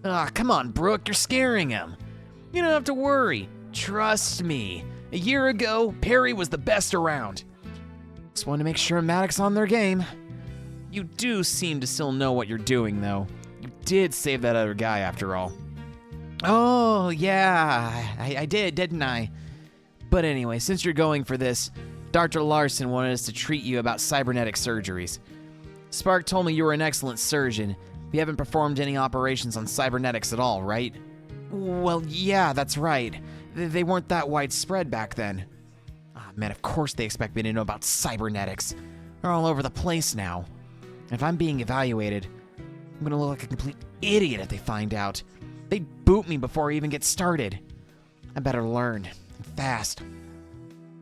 Come on, Brooke, you're scaring him. You don't have to worry. Trust me. A year ago, Perry was the best around. Just wanted to make sure Maddox's on their game. You do seem to still know what you're doing, though. You did save that other guy, after all. Oh, yeah, I did, didn't I? But anyway, since you're going for this, Dr. Larson wanted us to treat you about cybernetic surgeries. Spark told me you were an excellent surgeon. You haven't performed any operations on cybernetics at all, right? Well, yeah, that's right. They weren't that widespread back then. Man, of course they expect me to know about cybernetics. They're all over the place now. If I'm being evaluated, I'm gonna look like a complete idiot if they find out. They boot me before I even get started. I better learn, fast.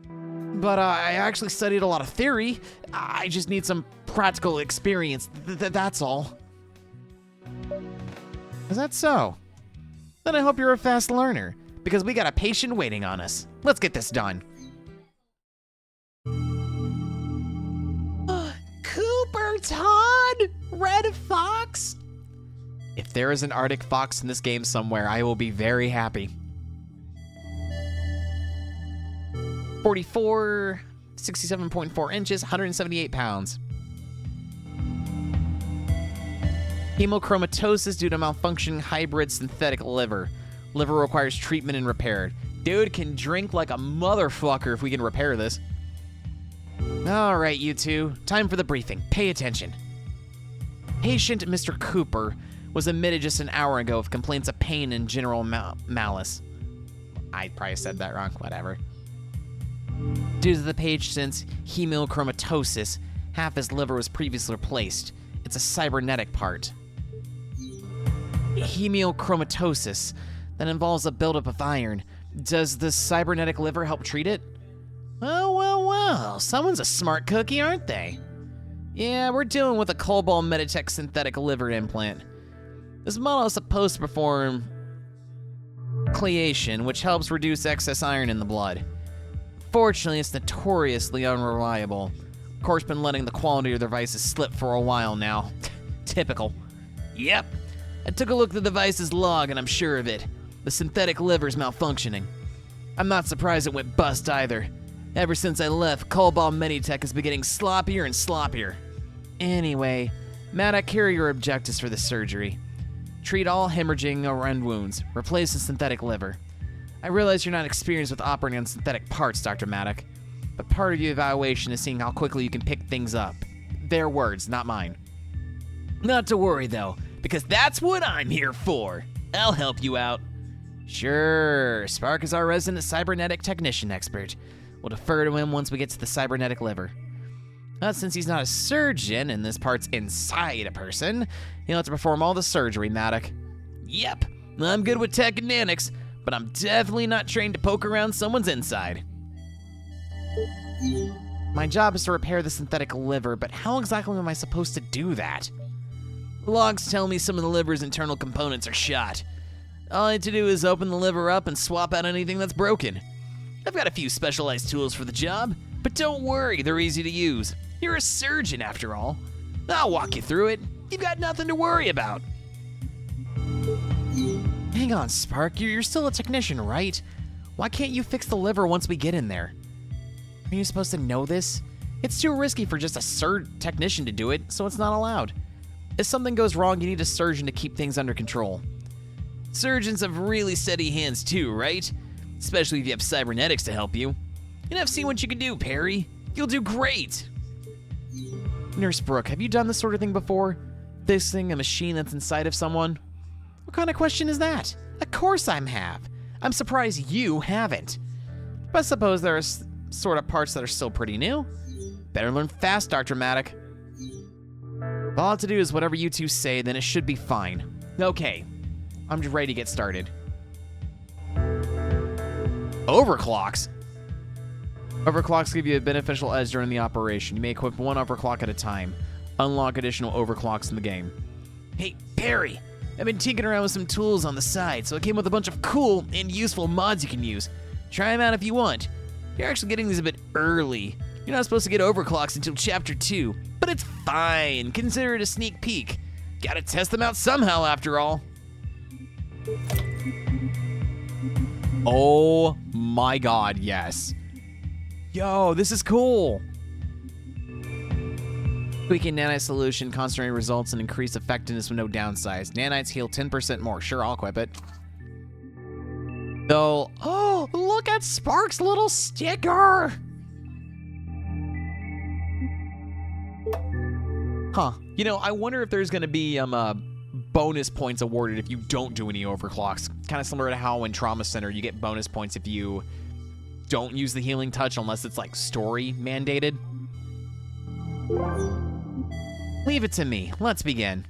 But I actually studied a lot of theory. I just need some practical experience. That's all. Is that so? Then I hope you're a fast learner, because we got a patient waiting on us. Let's get this done. Cooper Todd! Red Fox? If there is an Arctic fox in this game somewhere, I will be very happy. 44, 67.4 inches, 178 pounds. Hemochromatosis due to malfunctioning hybrid synthetic liver. Liver requires treatment and repair. Dude can drink like a motherfucker if we can repair this. All right, you two. Time for the briefing. Pay attention. Patient Mr. Cooper was admitted just an hour ago with complaints of pain and general malice. I probably said that wrong. Whatever. Due to the patient's hemochromatosis, half his liver was previously replaced. It's a cybernetic part. Hemochromatosis that involves a buildup of iron. Does the cybernetic liver help treat it? Well, someone's a smart cookie, aren't they? Yeah, we're dealing with a Cobalt Meditech synthetic liver implant. This model is supposed to perform chelation, which helps reduce excess iron in the blood. Fortunately, it's notoriously unreliable. Of course, been letting the quality of their devices slip for a while now. Typical. Yep. I took a look at the device's log and I'm sure of it. The synthetic liver's malfunctioning. I'm not surprised it went bust either. Ever since I left, Cobalt Meditech has been getting sloppier and sloppier. Anyway, Maddock, here are your objectives for the surgery. Treat all hemorrhaging or end wounds. Replace the synthetic liver. I realize you're not experienced with operating on synthetic parts, Dr. Maddock, but part of your evaluation is seeing how quickly you can pick things up. Their words, not mine. Not to worry, though, because that's what I'm here for. I'll help you out. Sure, Spark is our resident cybernetic technician expert. We'll defer to him once we get to the cybernetic liver. But since he's not a surgeon and this part's inside a person, he'll have to perform all the surgery, Maddock. Yep, I'm good with technetics, but I'm definitely not trained to poke around someone's inside. My job is to repair the synthetic liver, but how exactly am I supposed to do that? The logs tell me some of the liver's internal components are shot. All I need to do is open the liver up and swap out anything that's broken. I've got a few specialized tools for the job, but don't worry, they're easy to use. You're a surgeon, after all. I'll walk you through it. You've got nothing to worry about. Hang on, Spark, you're still a technician, right? Why can't you fix the liver once we get in there? Are you supposed to know this? It's too risky for just a technician to do it, so it's not allowed. If something goes wrong, you need a surgeon to keep things under control. Surgeons have really steady hands too, right? Especially if you have cybernetics to help you. And I've seen what you can do, Perry. You'll do great. Nurse Brooke, have you done this sort of thing before? Fixing a machine that's inside of someone? What kind of question is that? Of course I have. I'm surprised you haven't. But I suppose there are sort of parts that are still pretty new. Better learn fast, Dr. Matic. All I have to do is whatever you two say, then it should be fine. Okay, I'm just ready to get started. Overclocks? Overclocks give you a beneficial edge during the operation. You may equip one overclock at a time. Unlock additional overclocks in the game. Hey, Perry, I've been tinkering around with some tools on the side, so I came with a bunch of cool and useful mods you can use. Try them out if you want. You're actually getting these a bit early. You're not supposed to get overclocks until Chapter 2, but it's fine. Consider it a sneak peek. Gotta test them out somehow, after all. Oh my god, yes. Yo, this is cool. Tweaking nanite solution concentrating results in increased effectiveness with no downsides. Nanites heal 10% more. Sure, I'll equip it. Though, Oh, look at Spark's little sticker. Huh. You know, I wonder if there's gonna be bonus points awarded if you don't do any overclocks. Kind of similar to how in Trauma Center you get bonus points if you don't use the healing touch unless it's like story mandated. leave it to me. Let's begin.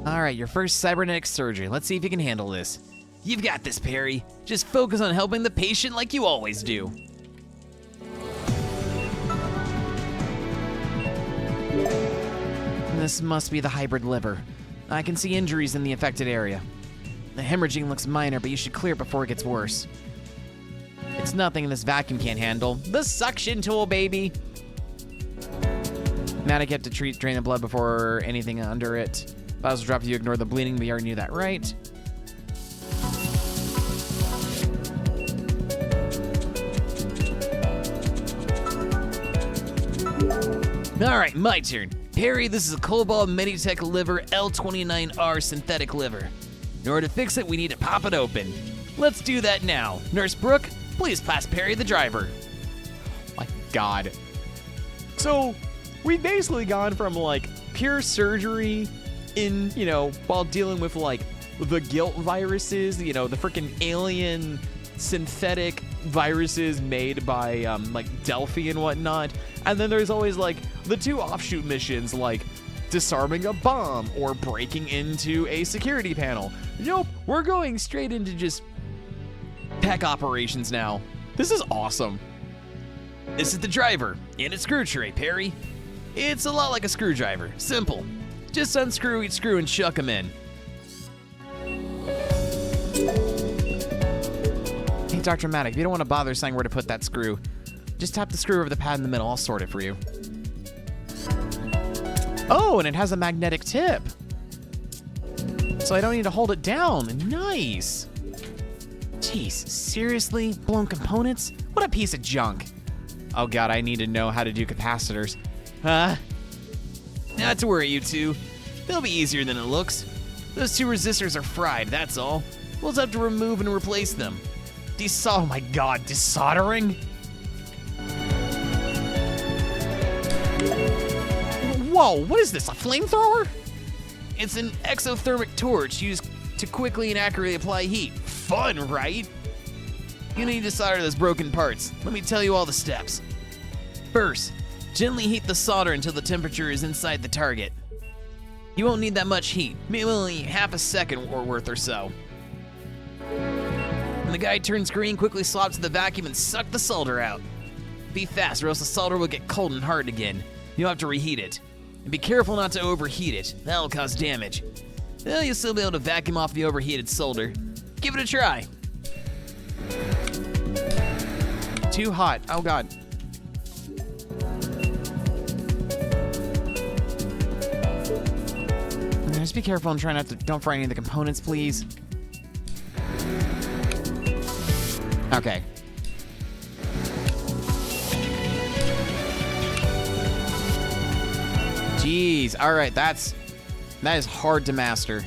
Alright, your first cybernetic surgery. Let's see if you can handle this. You've got this, Perry. Just focus on helping the patient like you always do. This must be the hybrid liver. I can see injuries in the affected area. The hemorrhaging looks minor, but you should clear it before it gets worse. It's nothing this vacuum can't handle. The suction tool, baby! Matic, you have to drain the blood before anything under it. Vitals will drop if you ignore the bleeding, but you already knew that, right? Alright, my turn. Perry, this is a Cobalt Meditech liver L29R synthetic liver. In order to fix it, we need to pop it open. Let's do that now. Nurse Brooke, please pass Perry the driver. My God. So, we've basically gone from like pure surgery in, you know, while dealing with like the guilt viruses, you know, the freaking alien synthetic viruses made by like Delphi and whatnot. And then there's always like the two offshoot missions like disarming a bomb or breaking into a security panel. Nope, we're going straight into just tech operations now. This is awesome. This is the driver and a screw tray, Perry. It's a lot like a screwdriver. Simple. Just unscrew each screw and chuck them in. Hey, Dr. Matic, if you don't want to bother saying where to put that screw, just tap the screw over the pad in the middle. I'll sort it for you. Oh, and it has a magnetic tip. So I don't need to hold it down. Nice. Jeez, seriously? Blown components? What a piece of junk. Oh god, I need to know how to do capacitors. Not to worry, you two. They'll be easier than it looks. Those two resistors are fried, that's all. We'll just have to remove and replace them. Oh my god, desoldering? Whoa, what is this, a flamethrower? It's an exothermic torch used to quickly and accurately apply heat. Fun, right? You need to solder those broken parts. Let me tell you all the steps. First, gently heat the solder until the temperature is inside the target. You won't need that much heat, maybe only half a second or worth or so. When the guide turns green, quickly slop to the vacuum and suck the solder out. Be fast or else the solder will get cold and hard again. You'll have to reheat it. And be careful not to overheat it, that'll cause damage. Well, you'll still be able to vacuum off the overheated solder. Give it a try. Too hot, oh god. Just be careful and try not to, don't fry any of the components, please. Okay. Jeez, all right, that is hard to master.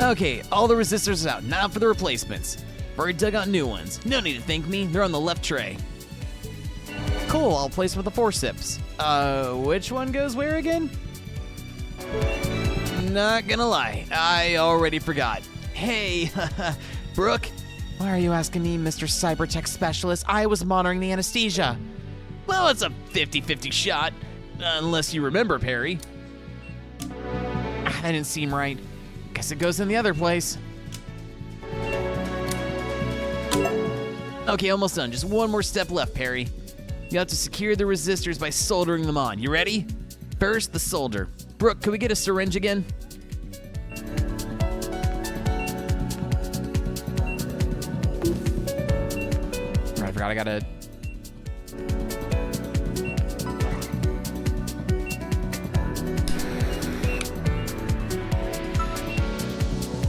Okay, all the resistors are out. Now for the replacements. I've already dug out new ones. No need to thank me. They're on the left tray. Cool, I'll place them with the forceps. Which one goes where again? Not gonna lie, I already forgot. Hey, Brooke. Why are you asking me, Mr. Cybertech Specialist? I was monitoring the anesthesia. Well, it's a 50-50 shot. Unless you remember, Perry. That didn't seem right. Guess it goes in the other place. Okay, almost done. Just one more step left, Perry. You have to secure the resistors by soldering them on. You ready? First, the solder. Brooke, can we get a syringe again? I forgot I gotta...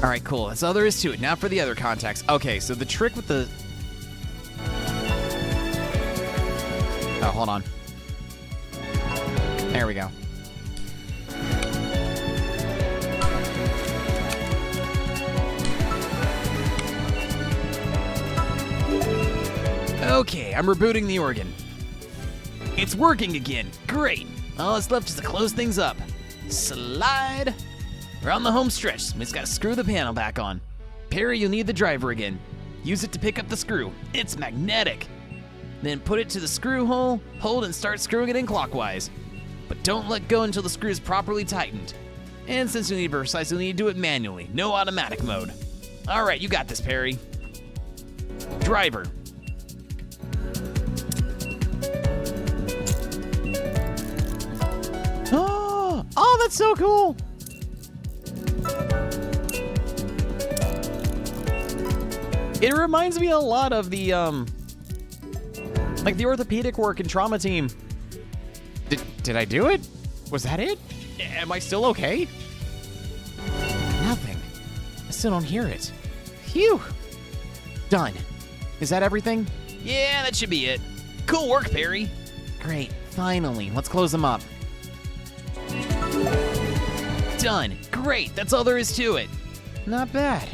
All right, cool. That's all there is to it. Now for the other contacts. Okay, so the trick with the... Oh, hold on. There we go. Okay, I'm rebooting the organ. It's working again. Great. All that's left is to close things up. Slide. We're on the home stretch. We just gotta screw the panel back on. Perry, you'll need the driver again. Use it to pick up the screw. It's magnetic. Then put it to the screw hole, hold and start screwing it in clockwise. But don't let go until the screw is properly tightened. And since you need precise, you'll need to do it manually, no automatic mode. All right, you got this, Perry. Driver. Oh, that's so cool. It reminds me a lot of the, like the orthopedic work and trauma team. Did I do it? Was that it? Am I still okay? Nothing. I still don't hear it. Phew. Done. Is that everything? Yeah, that should be it. Cool work, Perry. Great. Finally. Let's close them up. Done. Great. That's all there is to it. Not bad.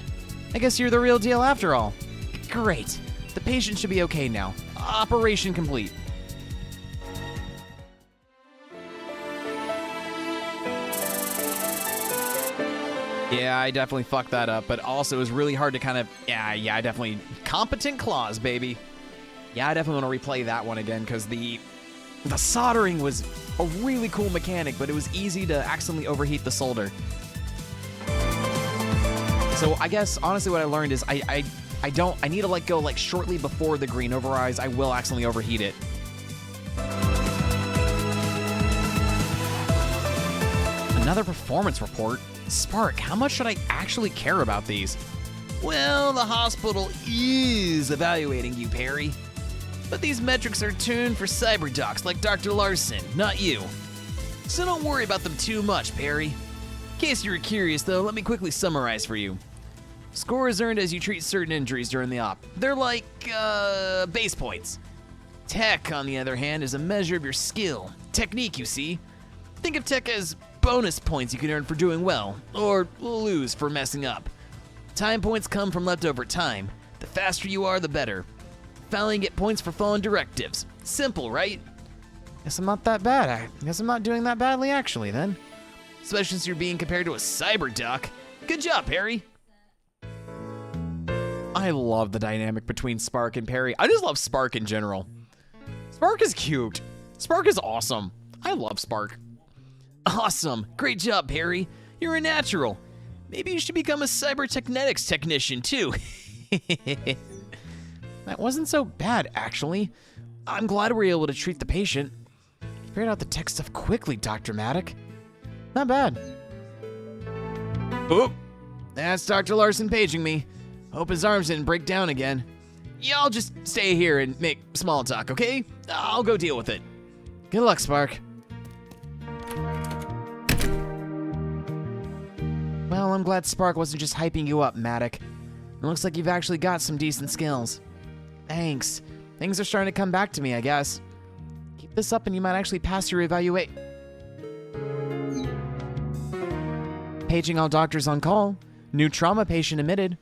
I guess you're the real deal after all. Great. The patient should be okay now. Operation complete. Yeah, I definitely fucked that up, but also it was really hard to kind of, yeah, I definitely, competent claws, baby. Yeah, I definitely want to replay that one again, because the soldering was a really cool mechanic, but it was easy to accidentally overheat the solder. So I guess, honestly, what I learned is I need to let go, like, shortly before the green overrides. I will accidentally overheat it. Another performance report? Spark, how much should I actually care about these? Well, the hospital is evaluating you, Perry. But these metrics are tuned for cyberdocs like Dr. Larson, not you. So don't worry about them too much, Perry. In case you were curious, though, let me quickly summarize for you. Score is earned as you treat certain injuries during the op. They're like, base points. Tech, on the other hand, is a measure of your skill. Technique, you see. Think of tech as bonus points you can earn for doing well, or lose for messing up. Time points come from leftover time. The faster you are, the better. Finally, get points for following directives. Simple, right? Guess I'm not that bad. I guess I'm not doing that badly, actually, then. Especially since you're being compared to a cyberduck. Good job, Perry. I love the dynamic between Spark and Perry. I just love Spark in general. Spark is cute. Spark is awesome. I love Spark. Awesome. Great job, Perry. You're a natural. Maybe you should become a cybertechnetics technician, too. That wasn't so bad, actually. I'm glad we were able to treat the patient. You figured out the tech stuff quickly, Dr. Maddock. Not bad. Oop. That's Dr. Larson paging me. Hope his arms didn't break down again. Y'all just stay here and make small talk, okay? I'll go deal with it. Good luck, Spark. Well, I'm glad Spark wasn't just hyping you up, Maddock. It looks like you've actually got some decent skills. Thanks. Things are starting to come back to me, I guess. Keep this up and you might actually pass your evaluate. Paging all doctors on call. New trauma patient admitted.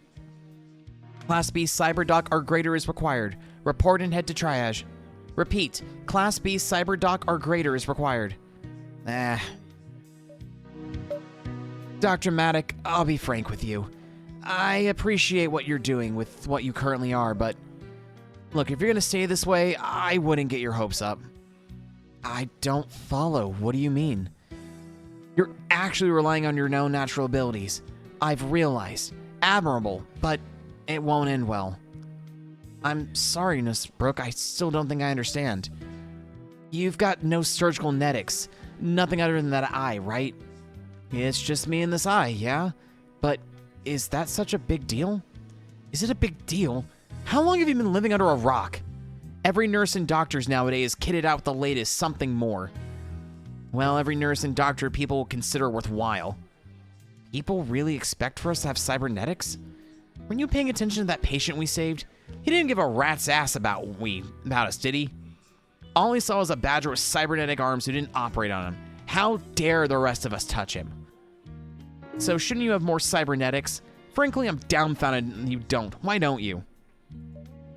Class B cyberdoc or greater is required. Report and head to triage. Repeat, Class B cyberdoc or greater is required. Dr. Maddock, I'll be frank with you. I appreciate what you're doing with what you currently are, but look, if you're gonna stay this way, I wouldn't get your hopes up. I don't follow. What do you mean? You're actually relying on your known natural abilities. I've realized. Admirable, but it won't end well. I'm sorry, Miss Brooke. I still don't think I understand. You've got no surgical netics. Nothing other than that eye, right? It's just me and this eye, yeah? But is that such a big deal? Is it a big deal? How long have you been living under a rock? Every nurse and doctors nowadays kitted out with the latest something more. Well, every nurse and doctor people will consider worthwhile. People really expect for us to have cybernetics? Weren't you paying attention to that patient we saved? He didn't give a rat's ass about us, did he? All he saw was a badger with cybernetic arms who didn't operate on him. How dare the rest of us touch him? So shouldn't you have more cybernetics? Frankly, I'm dumbfounded you don't. Why don't you?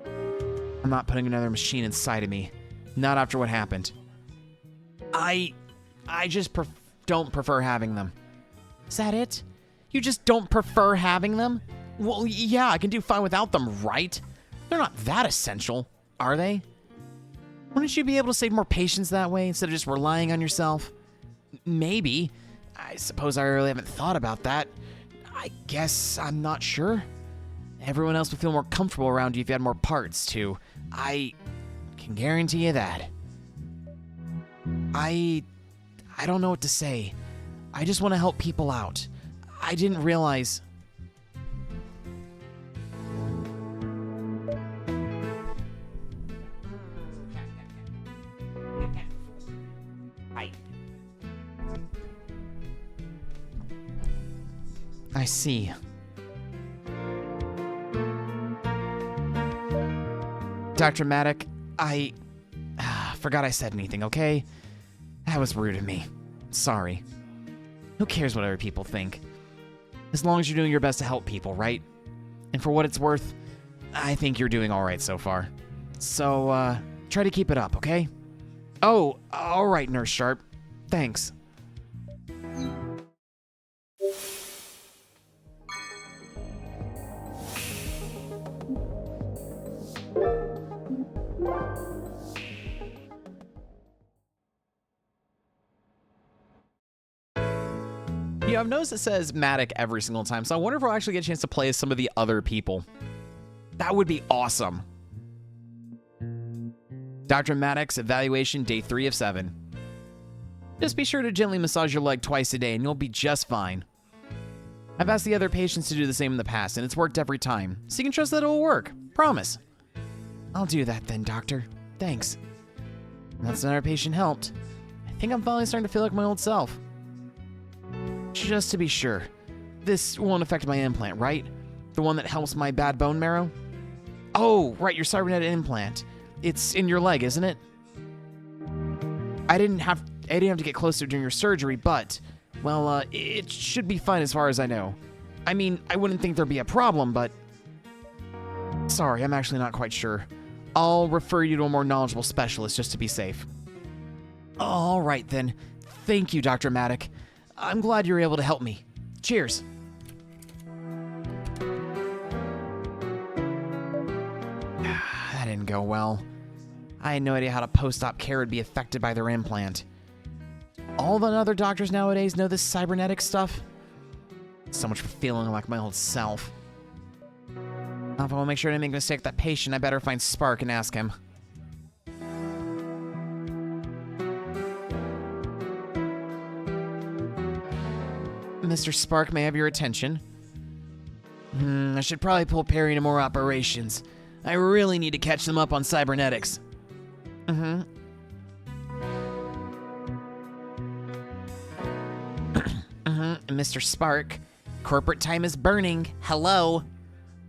I'm not putting another machine inside of me. Not after what happened. I just don't prefer having them. Is that it? You just don't prefer having them? Well, yeah, I can do fine without them, right? They're not that essential, are they? Wouldn't you be able to save more patients that way instead of just relying on yourself? Maybe. I suppose I really haven't thought about that. I guess I'm not sure. Everyone else would feel more comfortable around you if you had more parts, too. I can guarantee you that. I don't know what to say. I just want to help people out. I didn't realize... I see. Dr. Maddock, I forgot I said anything, okay? That was rude of me. Sorry. Who cares what other people think? As long as you're doing your best to help people, right? And for what it's worth, I think you're doing all right so far. So, try to keep it up, okay? Oh, all right, Nurse Sharp. Thanks. Yeah, I've noticed it says Maddock every single time, so I wonder if I'll actually get a chance to play as some of the other people. That would be awesome. Dr. Maddock's evaluation, day 3 of 7. Just be sure to gently massage your leg twice a day and you'll be just fine. I've asked the other patients to do the same in the past and it's worked every time, so you can trust that it'll work. Promise. I'll do that then, Doctor. Thanks. That's another patient helped. I think I'm finally starting to feel like my old self. Just to be sure, this won't affect my implant, right? The one that helps my bad bone marrow? Oh, right, your cybernetic implant. It's in your leg, isn't it? I didn't have to get closer during your surgery, but, well, it should be fine as far as I know. I mean, I wouldn't think there'd be a problem, but... Sorry, I'm actually not quite sure. I'll refer you to a more knowledgeable specialist just to be safe. All right, then. Thank you, Dr. Maddock. I'm glad you were able to help me. Cheers. That didn't go well. I had no idea how a post-op care would be affected by their implant. All the other doctors nowadays know this cybernetic stuff. So much for feeling like my old self. Now, if I want to make sure I didn't make a mistake with that patient, I better find Spark and ask him. Mr. Spark, may I have your attention? I should probably pull Perry into more operations. I really need to catch them up on cybernetics. Mr. Spark, corporate time is burning. Hello?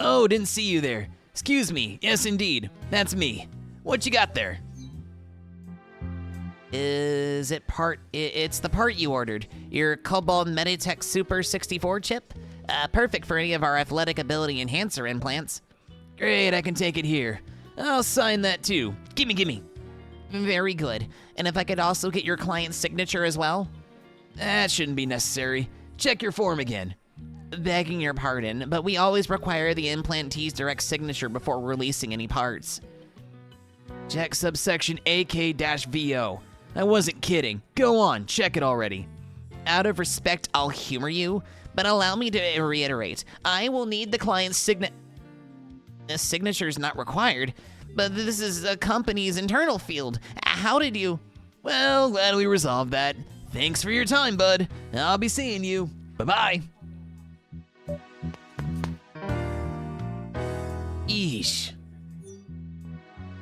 Oh, didn't see you there. Excuse me. Yes, indeed. That's me. What you got there? It's the part you ordered. Your Cobalt Meditech Super 64 chip? Perfect for any of our athletic ability enhancer implants. Great, I can take it here. I'll sign that too. Gimme. Very good. And if I could also get your client's signature as well? That shouldn't be necessary. Check your form again. Begging your pardon, but we always require the implantee's direct signature before releasing any parts. Check subsection AK-VO. I wasn't kidding. Go on, check it already. Out of respect, I'll humor you, but allow me to reiterate. I will need the client's signature is not required, but this is a company's internal field. How did you... Well, glad we resolved that. Thanks for your time, bud. I'll be seeing you. Bye-bye. Eesh.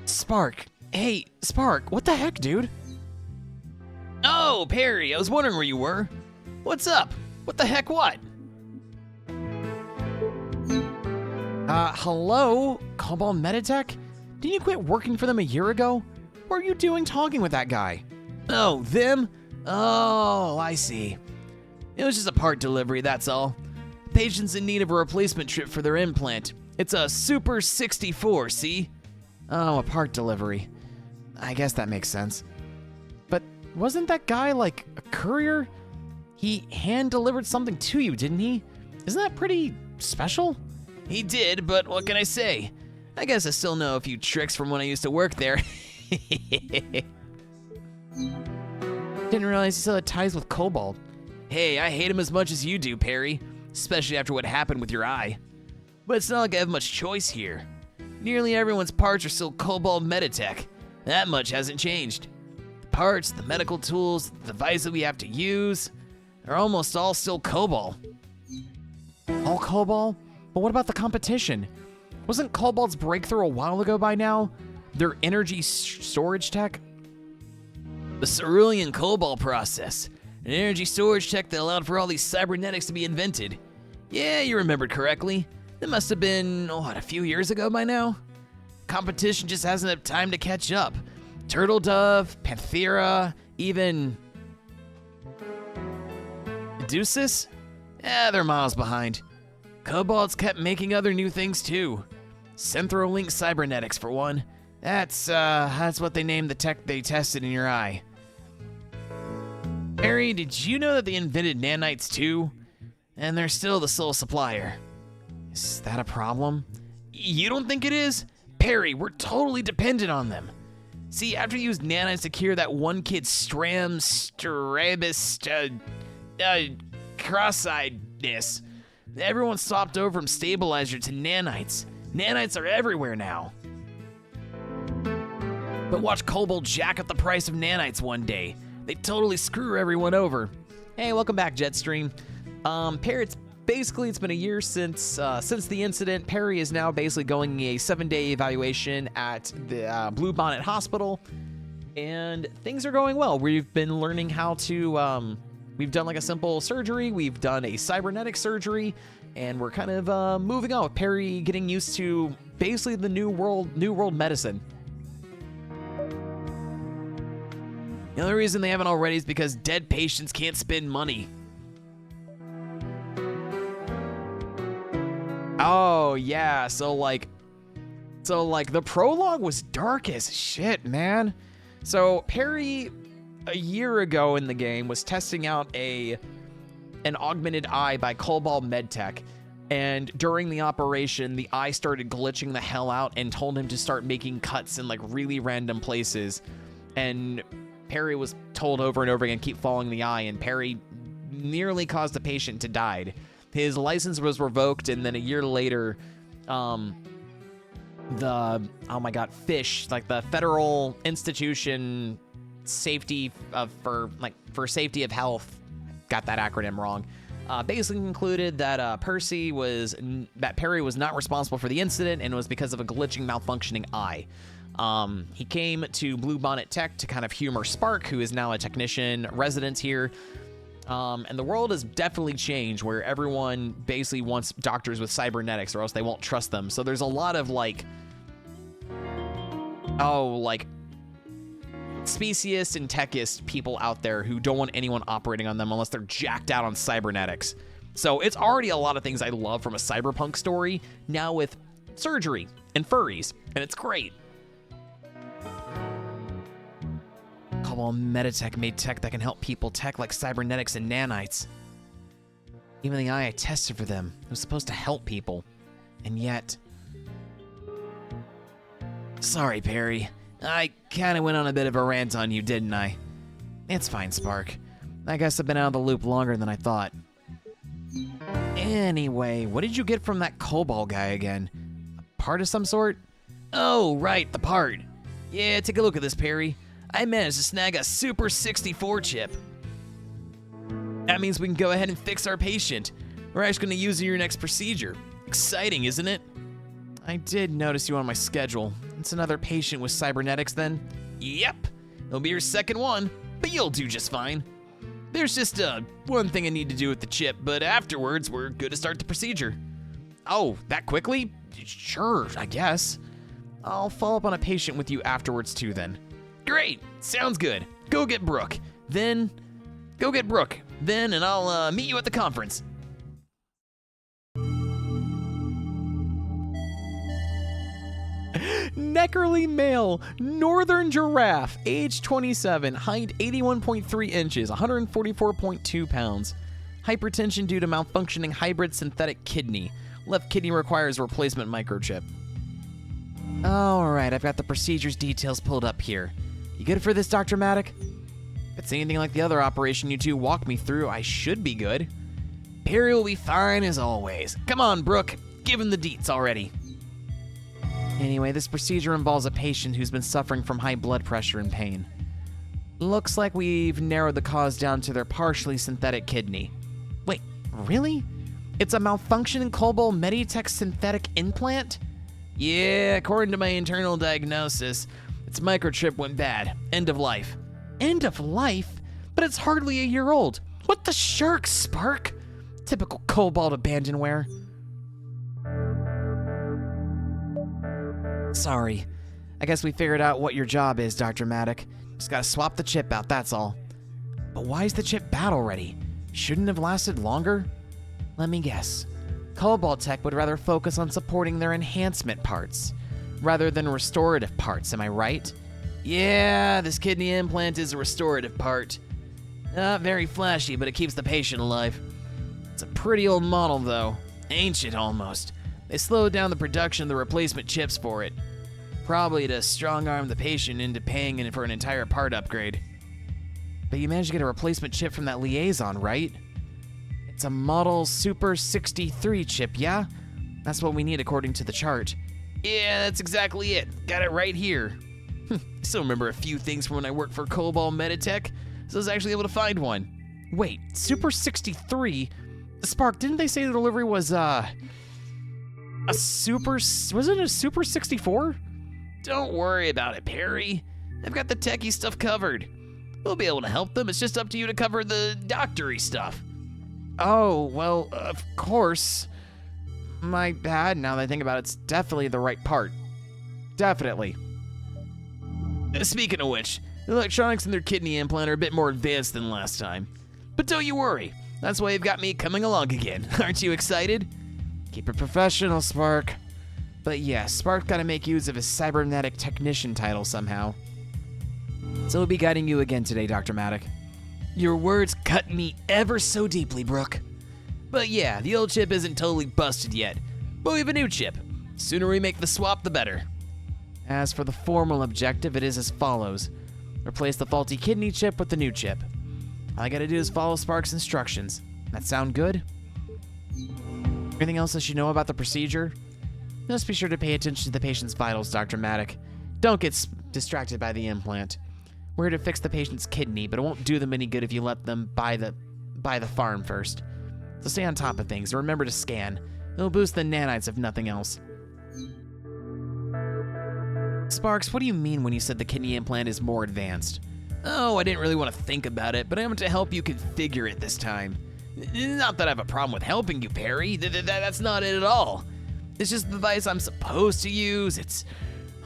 Spark. Hey, Spark, what the heck, dude? Oh, Perry, I was wondering where you were. What's up? What the heck, what? Hello? Cobalt Meditech? Didn't you quit working for them a year ago? What are you doing talking with that guy? Oh, them? Oh, I see. It was just a part delivery, that's all. Patient's in need of a replacement trip for their implant. It's a Super 64, see? Oh, a part delivery. I guess that makes sense. But wasn't that guy like a courier? He hand-delivered something to you, didn't he? Isn't that pretty special? He did, but what can I say? I guess I still know a few tricks from when I used to work there. Didn't realize he still had ties with Cobalt. Hey, I hate him as much as you do, Perry. Especially after what happened with your eye. But it's not like I have much choice here. Nearly everyone's parts are still Cobalt Meditech. That much hasn't changed. The parts, the medical tools, the device that we have to use, are almost all still Cobalt. All Cobalt? But what about the competition? Wasn't Cobalt's breakthrough a while ago by now? Their energy storage tech? The cerulean Cobalt process. An energy storage tech that allowed for all these cybernetics to be invented. Yeah, you remembered correctly. It must have been, a few years ago by now? Competition just hasn't had time to catch up. Turtle Dove, Panthera, even... Medusis? They're miles behind. Cobalt's kept making other new things too. Synthrolink cybernetics for one. That's what they named the tech they tested in your eye. Harry, did you know that they invented nanites too? And they're still the sole supplier. Is that a problem? You don't think it is? Perry, we're totally dependent on them. See, after you used nanites to cure that one kid's cross-eyedness, everyone swapped over from stabilizer to nanites. Nanites are everywhere now. But watch Cobalt jack up the price of nanites one day. They totally screw everyone over. Hey, welcome back, Jetstream. Perry, it's been a year since the incident. Perry is now basically going a 7-day evaluation at the Blue Bonnet Hospital, and things are going well. We've been learning how to, we've done like a simple surgery, we've done a cybernetic surgery, and we're kind of moving on with Perry getting used to basically the new world medicine. The only reason they haven't already is because dead patients can't spend money. Oh, yeah, so like the prologue was dark as shit, man. So Perry, a year ago in the game, was testing out an augmented eye by Cobalt Medtech, and during the operation, the eye started glitching the hell out and told him to start making cuts in like really random places, and Perry was told over and over again, keep following the eye, and Perry nearly caused the patient to die. His license was revoked, and then a year later, FISH, like the Federal Institution Safety for Safety of Health, got that acronym wrong, basically concluded that Perry was not responsible for the incident, and it was because of a glitching, malfunctioning eye. He came to Blue Bonnet Tech to kind of humor Spark, who is now a technician resident here. And the world has definitely changed, where everyone basically wants doctors with cybernetics, or else they won't trust them. So there's a lot of speciest and techist people out there who don't want anyone operating on them unless they're jacked out on cybernetics. So it's already a lot of things I love from a cyberpunk story, now with surgery and furries, and it's great. Cobalt Meditech made tech that can help people, tech like cybernetics and nanites. Even the eye I tested for them, it was supposed to help people. And yet... Sorry, Perry. I kinda went on a bit of a rant on you, didn't I? It's fine, Spark. I guess I've been out of the loop longer than I thought. Anyway, what did you get from that Cobalt guy again? A part of some sort? Oh, right, the part. Yeah, take a look at this, Perry. I managed to snag a Super 64 chip. That means we can go ahead and fix our patient. We're actually going to use it in your next procedure. Exciting, isn't it? I did notice you on my schedule. It's another patient with cybernetics then? Yep. It'll be your second one, but you'll do just fine. There's just one thing I need to do with the chip, but afterwards we're good to start the procedure. Oh, that quickly? Sure, I guess. I'll follow up on a patient with you afterwards too then. Great, sounds good. Go get Brooke. Then, and I'll meet you at the conference. Neckerly male, northern giraffe, age 27, height 81.3 inches, 144.2 pounds. Hypertension due to malfunctioning hybrid synthetic kidney. Left kidney requires replacement microchip. Alright, I've got the procedure's details pulled up here. You good for this, Dr. Maddock? If it's anything like the other operation you two walked me through, I should be good. Perry will be fine as always. Come on, Brooke, give him the deets already. Anyway, this procedure involves a patient who's been suffering from high blood pressure and pain. Looks like we've narrowed the cause down to their partially synthetic kidney. Wait, really? It's a malfunctioning Cobalt Meditech synthetic implant? Yeah, according to my internal diagnosis, its microchip went bad. End of life. End of life? But it's hardly a year old. What the shark, Spark? Typical Cobalt abandonware. Sorry. I guess we figured out what your job is, Dr. Maddock. Just gotta swap the chip out, that's all. But why is the chip bad already? Shouldn't have lasted longer? Let me guess. Cobalt Tech would rather focus on supporting their enhancement parts, rather than restorative parts, am I right? Yeah, this kidney implant is a restorative part. Not very flashy, but it keeps the patient alive. It's a pretty old model, though. Ancient, almost. They slowed down the production of the replacement chips for it. Probably to strong-arm the patient into paying for an entire part upgrade. But you managed to get a replacement chip from that liaison, right? It's a model Super 63 chip, yeah? That's what we need according to the chart. Yeah, that's exactly it. Got it right here. Still remember a few things from when I worked for Cobalt Meditech, so I was actually able to find one. Wait, Super 63? Spark, didn't they say the delivery was, was it a Super 64? Don't worry about it, Perry. I've got the techie stuff covered. We'll be able to help them. It's just up to you to cover the doctory stuff. Oh, well, of course. My bad, now that I think about it, it's definitely the right part. Definitely. Speaking of which, the electronics in their kidney implant are a bit more advanced than last time. But don't you worry, that's why you've got me coming along again. Aren't you excited? Keep it professional, Spark. But yeah, Spark's gotta make use of his cybernetic technician title somehow. So we'll be guiding you again today, Dr. Maddock. Your words cut me ever so deeply, Brooke. But yeah, the old chip isn't totally busted yet. But we have a new chip. Sooner we make the swap, the better. As for the formal objective, it is as follows. Replace the faulty kidney chip with the new chip. All I gotta do is follow Spark's instructions. That sound good? Anything else I should know about the procedure? Just be sure to pay attention to the patient's vitals, Dr. Maddock. Don't get distracted by the implant. We're here to fix the patient's kidney, but it won't do them any good if you let them buy the farm first. So stay on top of things and remember to scan. It'll boost the nanites if nothing else. Sparks, what do you mean when you said the kidney implant is more advanced? Oh, I didn't really want to think about it, but I want to help you configure it this time. Not that I have a problem with helping you, Perry. That's not it at all. It's just the device I'm supposed to use. It's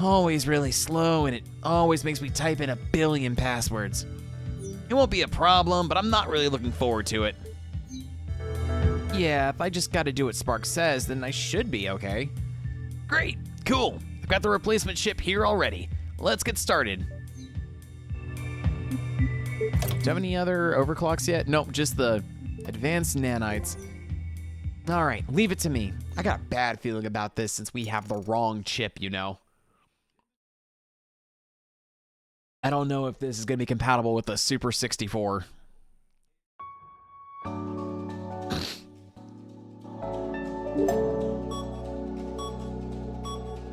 always really slow, and it always makes me type in 1 billion passwords. It won't be a problem, but I'm not really looking forward to it. Yeah, if I just gotta do what Spark says, then I should be okay. Great, cool. I've got the replacement chip here already. Let's get started. Do you have any other overclocks yet? Nope, just the advanced nanites. All right, leave it to me. I got a bad feeling about this since we have the wrong chip, you know. I don't know if this is gonna be compatible with the Super 64.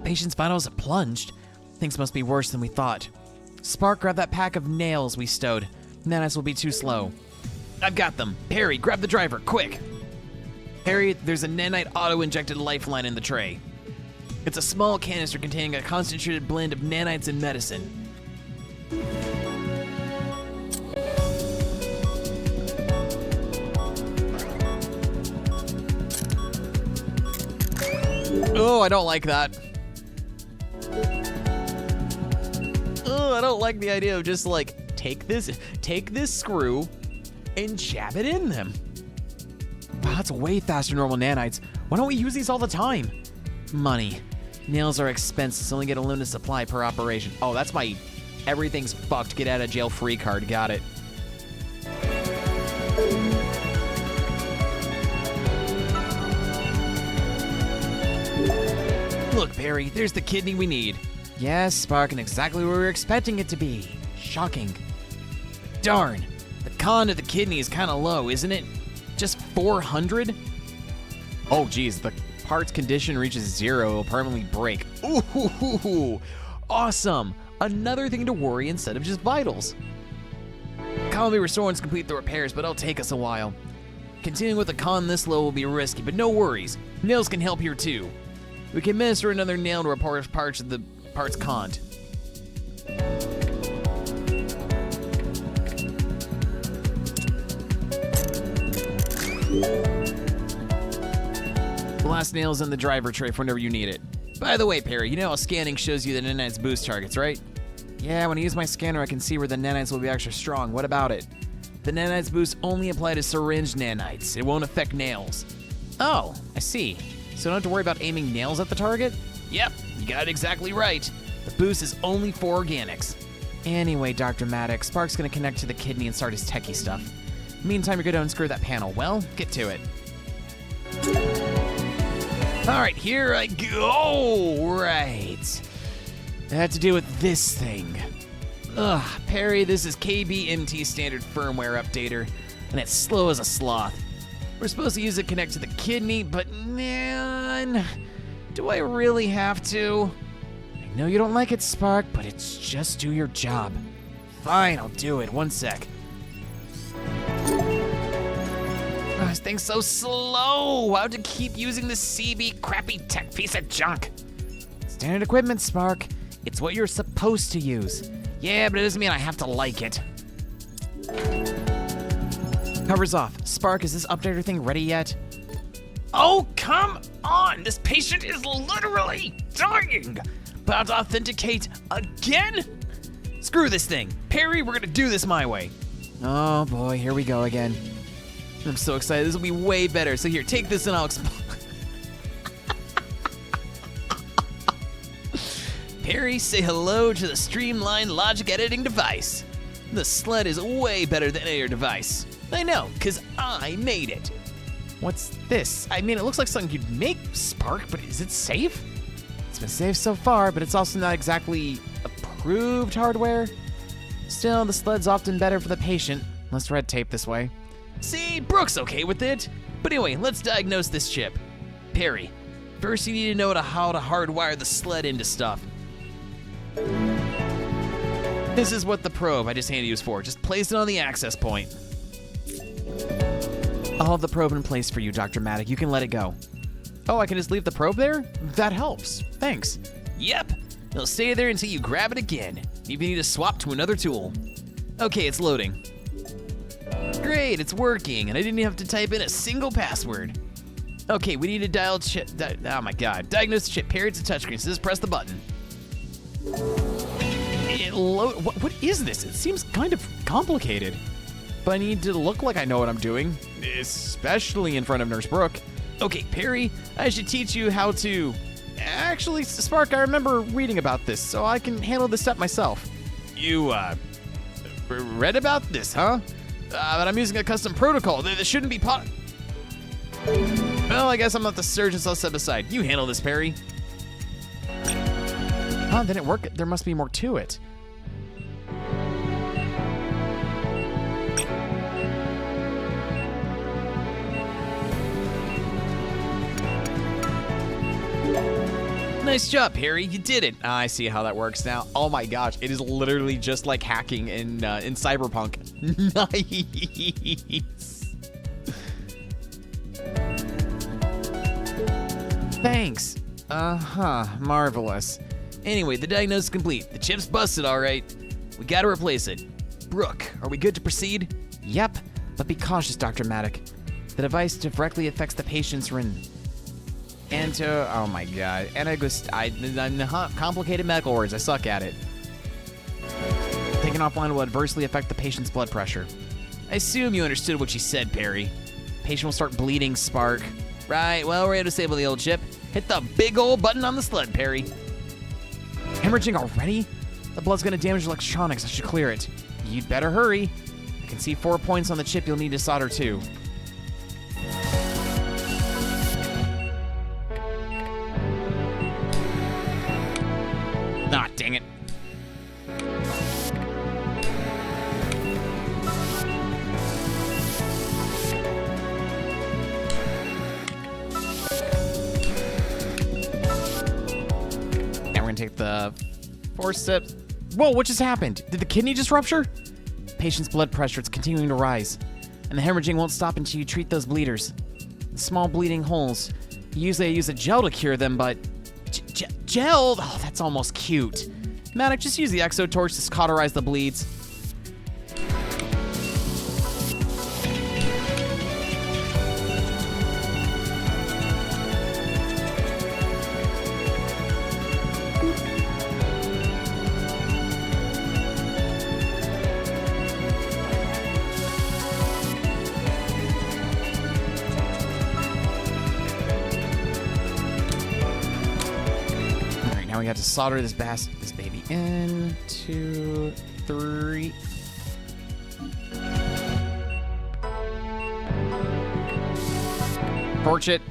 Patient's vitals have plunged. Things must be worse than we thought. Spark, grab that pack of nails we stowed. Nanites will be too slow. I've got them. Perry, grab the driver, quick. Perry, there's a nanite auto-injected lifeline in the tray. It's a small canister containing a concentrated blend of nanites and medicine. Oh, I don't like that. Oh, I don't like the idea of just like, take this screw and jab it in them. Wow, that's way faster than normal nanites. Why don't we use these all the time? Money. Nails are expensive, so only get a limited supply per operation. Oh, that's my everything's fucked, get out of jail free card. Got it. Look, Perry, there's the kidney we need. Yes, Spark, and exactly where we were expecting it to be. Shocking. Darn, the con of the kidney is kind of low, isn't it? Just 400? Oh, geez, the part's condition reaches 0, it'll permanently break. Ooh, awesome. Another thing to worry instead of just vitals. Con will be restored once complete the repairs, but it'll take us a while. Continuing with the con this low will be risky, but no worries. Nails can help here too. We can administer another nail to repair parts of the part's cont. The last nail's in the driver tray for whenever you need it. By the way, Perry, you know how scanning shows you the nanites boost targets, right? Yeah, when I use my scanner, I can see where the nanites will be extra strong. What about it? The nanites boost only apply to syringe nanites. It won't affect nails. Oh, I see. So don't have to worry about aiming nails at the target? Yep, you got it exactly right. The boost is only for organics. Anyway, Dr. Maddox, Spark's gonna connect to the kidney and start his techie stuff. Meantime, you're gonna unscrew that panel. Well, get to it. All right, here I go. Right. I have to deal with this thing. Ugh, Perry, this is KBMT standard firmware updater, and it's slow as a sloth. We're supposed to use it to connect to the kidney, but man, do I really have to? I know you don't like it, Spark, but it's just do your job. Fine, I'll do it. One sec. Oh, this thing's so slow. Why would you keep using this CB crappy tech piece of junk? Standard equipment, Spark. It's what you're supposed to use. Yeah, but it doesn't mean I have to like it. Cover's off. Spark, is this updater thing ready yet? Oh, come on! This patient is literally dying! About to authenticate again? Screw this thing. Perry, we're gonna do this my way. Oh boy, here we go again. I'm so excited. This will be way better. So here, take this and I'll explain. Perry, say hello to the streamlined logic editing device. The sled is way better than any other device. I know, because I made it. What's this? I mean, it looks like something you'd make, Spark, but is it safe? It's been safe so far, but it's also not exactly approved hardware. Still, the sled's often better for the patient. Less red tape this way. See, Brooke's okay with it. But anyway, let's diagnose this chip. Perry, first you need to know how to hardwire the sled into stuff. This is what the probe I just handed you is for. Just place it on the access point. I'll have the probe in place for you, Dr. Maddox. You can let it go. Oh, I can just leave the probe there? That helps. Thanks. Yep. It'll stay there until you grab it again. If you need to swap to another tool. Okay, it's loading. Great, it's working, and I didn't have to type in a single password. Okay, we need to dial chip. Oh my god. Diagnose the chip. Perry, it's a touchscreen, so just press the button. What is this? It seems kind of complicated. But I need to look like I know what I'm doing. especially in front of Nurse Brooke. Okay, Perry, I should teach you how to... Actually, Spark, I remember reading about this, so I can handle this step myself. You, read about this, huh? But I'm using a custom protocol. This shouldn't be Well, I guess I'm not the surgeon, so I'll step aside. You handle this, Perry. Huh, didn't work. There must be more to it. Nice job, Perry. You did it. I see how that works now. Oh my gosh, it is literally just like hacking in Cyberpunk. Nice. Thanks. Marvelous. Anyway, the diagnosis is complete. The chip's busted, all right. We gotta replace it. Brooke, are we good to proceed? Yep, but be cautious, Dr. Maddock. The device directly affects the patient's Oh my god. Complicated medical words. I suck at it. Taking offline will adversely affect the patient's blood pressure. I assume you understood what she said, Perry. Patient will start bleeding, Spark. Right, well, we're gonna disable the old chip. Hit the big old button on the sled, Perry. Hemorrhaging already? The blood's gonna damage electronics. I should clear it. You'd better hurry. I can see 4 points on the chip you'll need to solder too. Ah, dang it. Now we're gonna take the forceps. Whoa, what just happened? Did the kidney just rupture? Patient's blood pressure is continuing to rise, and the hemorrhaging won't stop until you treat those bleeders. The small bleeding holes. Usually I use a gel to cure them, but gel? Oh, that's almost cute. Maddox, just use the exotorch to cauterize the bleeds. We got to solder this baby in. 2, 3. Torch it.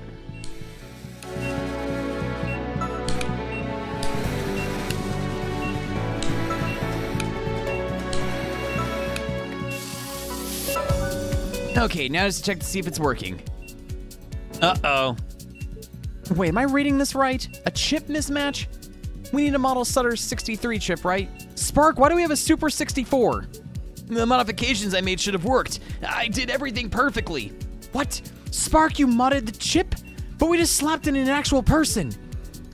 Okay, now just check to see if it's working. Uh-oh. Wait, am I reading this right? A chip mismatch? We need a Model Sutter 63 chip, right? Spark, why do we have a Super 64? The modifications I made should have worked. I did everything perfectly. What? Spark, you modded the chip? But we just slapped it in an actual person.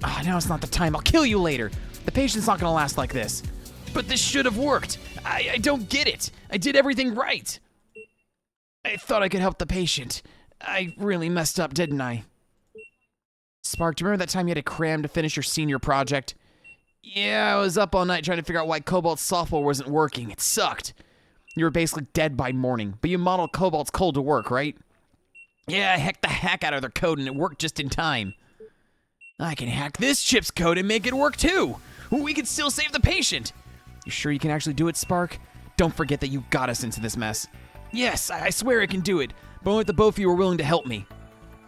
Ah, now it's not the time. I'll kill you later. The patient's not gonna last like this. But this should have worked. I don't get it. I did everything right. I thought I could help the patient. I really messed up, didn't I? Spark, do you remember that time you had to cram to finish your senior project? Yeah, I was up all night trying to figure out why Cobalt's software wasn't working. It sucked. You were basically dead by morning, but you modeled Cobalt's code to work, right? Yeah, I hacked the heck out of their code and it worked just in time. I can hack this chip's code and make it work too. We can still save the patient. You sure you can actually do it, Spark? Don't forget that you got us into this mess. Yes, I swear I can do it, but only if the both of you are willing to help me.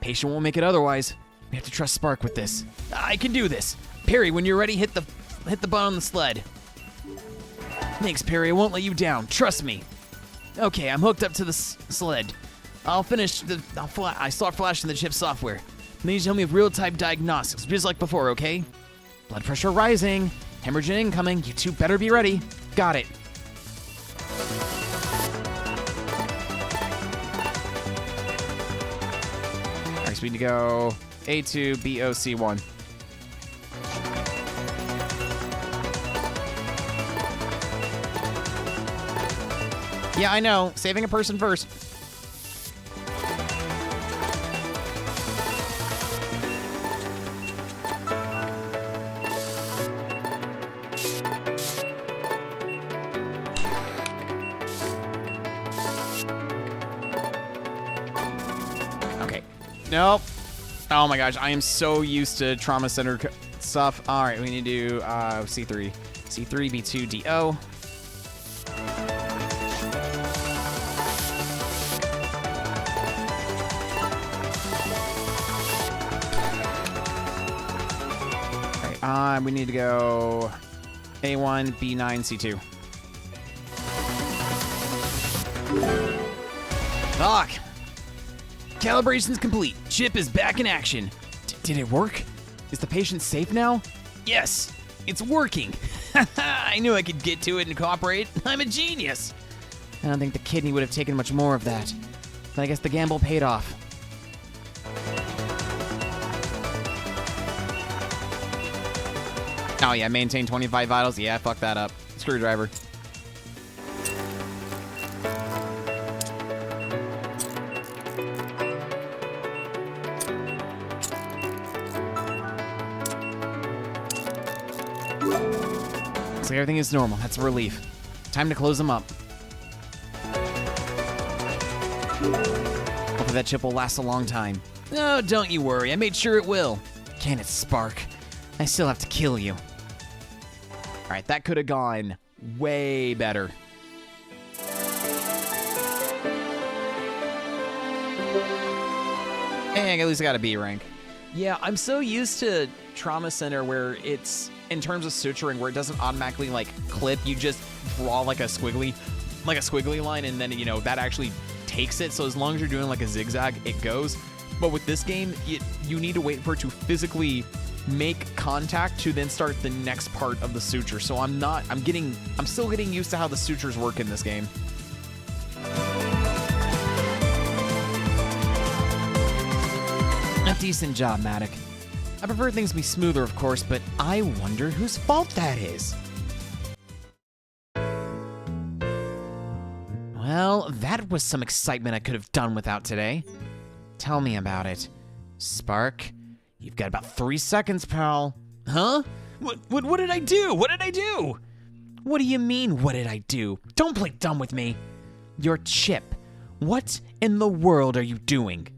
Patient won't make it otherwise. We have to trust Spark with this. I can do this. Perry, when you're ready, hit the button on the sled. Thanks, Perry. I won't let you down. Trust me. Okay, I'm hooked up to the sled. I start flashing the chip software. Then you tell me with real-time diagnostics, just like before, okay? Blood pressure rising. Hemorrhaging incoming. You two better be ready. Got it. All right, so we need to go A2, BOC1. Yeah, I know. Saving a person first. Nope. Oh my gosh, I am so used to Trauma Center stuff. All right, we need to do C3. C3, B2, DO. All right, we need to go A1, B9, C2. Doc! Calibration's complete. Chip is back in action. Did it work? Is the patient safe now? Yes, it's working. I knew I could get to it and cooperate. I'm a genius. I don't think the kidney would have taken much more of that. But I guess the gamble paid off. Oh yeah, maintain 25 vitals. Yeah, fuck that up. Screwdriver. Looks like everything is normal. That's a relief. Time to close them up. Hopefully that chip will last a long time. No, don't you worry. I made sure it will. Can it, Spark? I still have to kill you. All right, that could have gone way better. And at least I got a B rank. Yeah, I'm so used to Trauma Center where it's, in terms of suturing, where it doesn't automatically like clip. You just draw like a squiggly line, and then, you know, that actually takes it. So as long as you're doing like a zigzag, it goes. But with this game, you need to wait for it to physically make contact to then start the next part of the suture. So I'm still getting used to how the sutures work in this game. A decent job, Matic. I prefer things to be smoother, of course, but I wonder whose fault that is. Well, that was some excitement I could have done without today. Tell me about it. Spark, you've got about 3 seconds, pal. Huh? What did I do? What did I do? What do you mean, what did I do? Don't play dumb with me. Your chip. What in the world are you doing?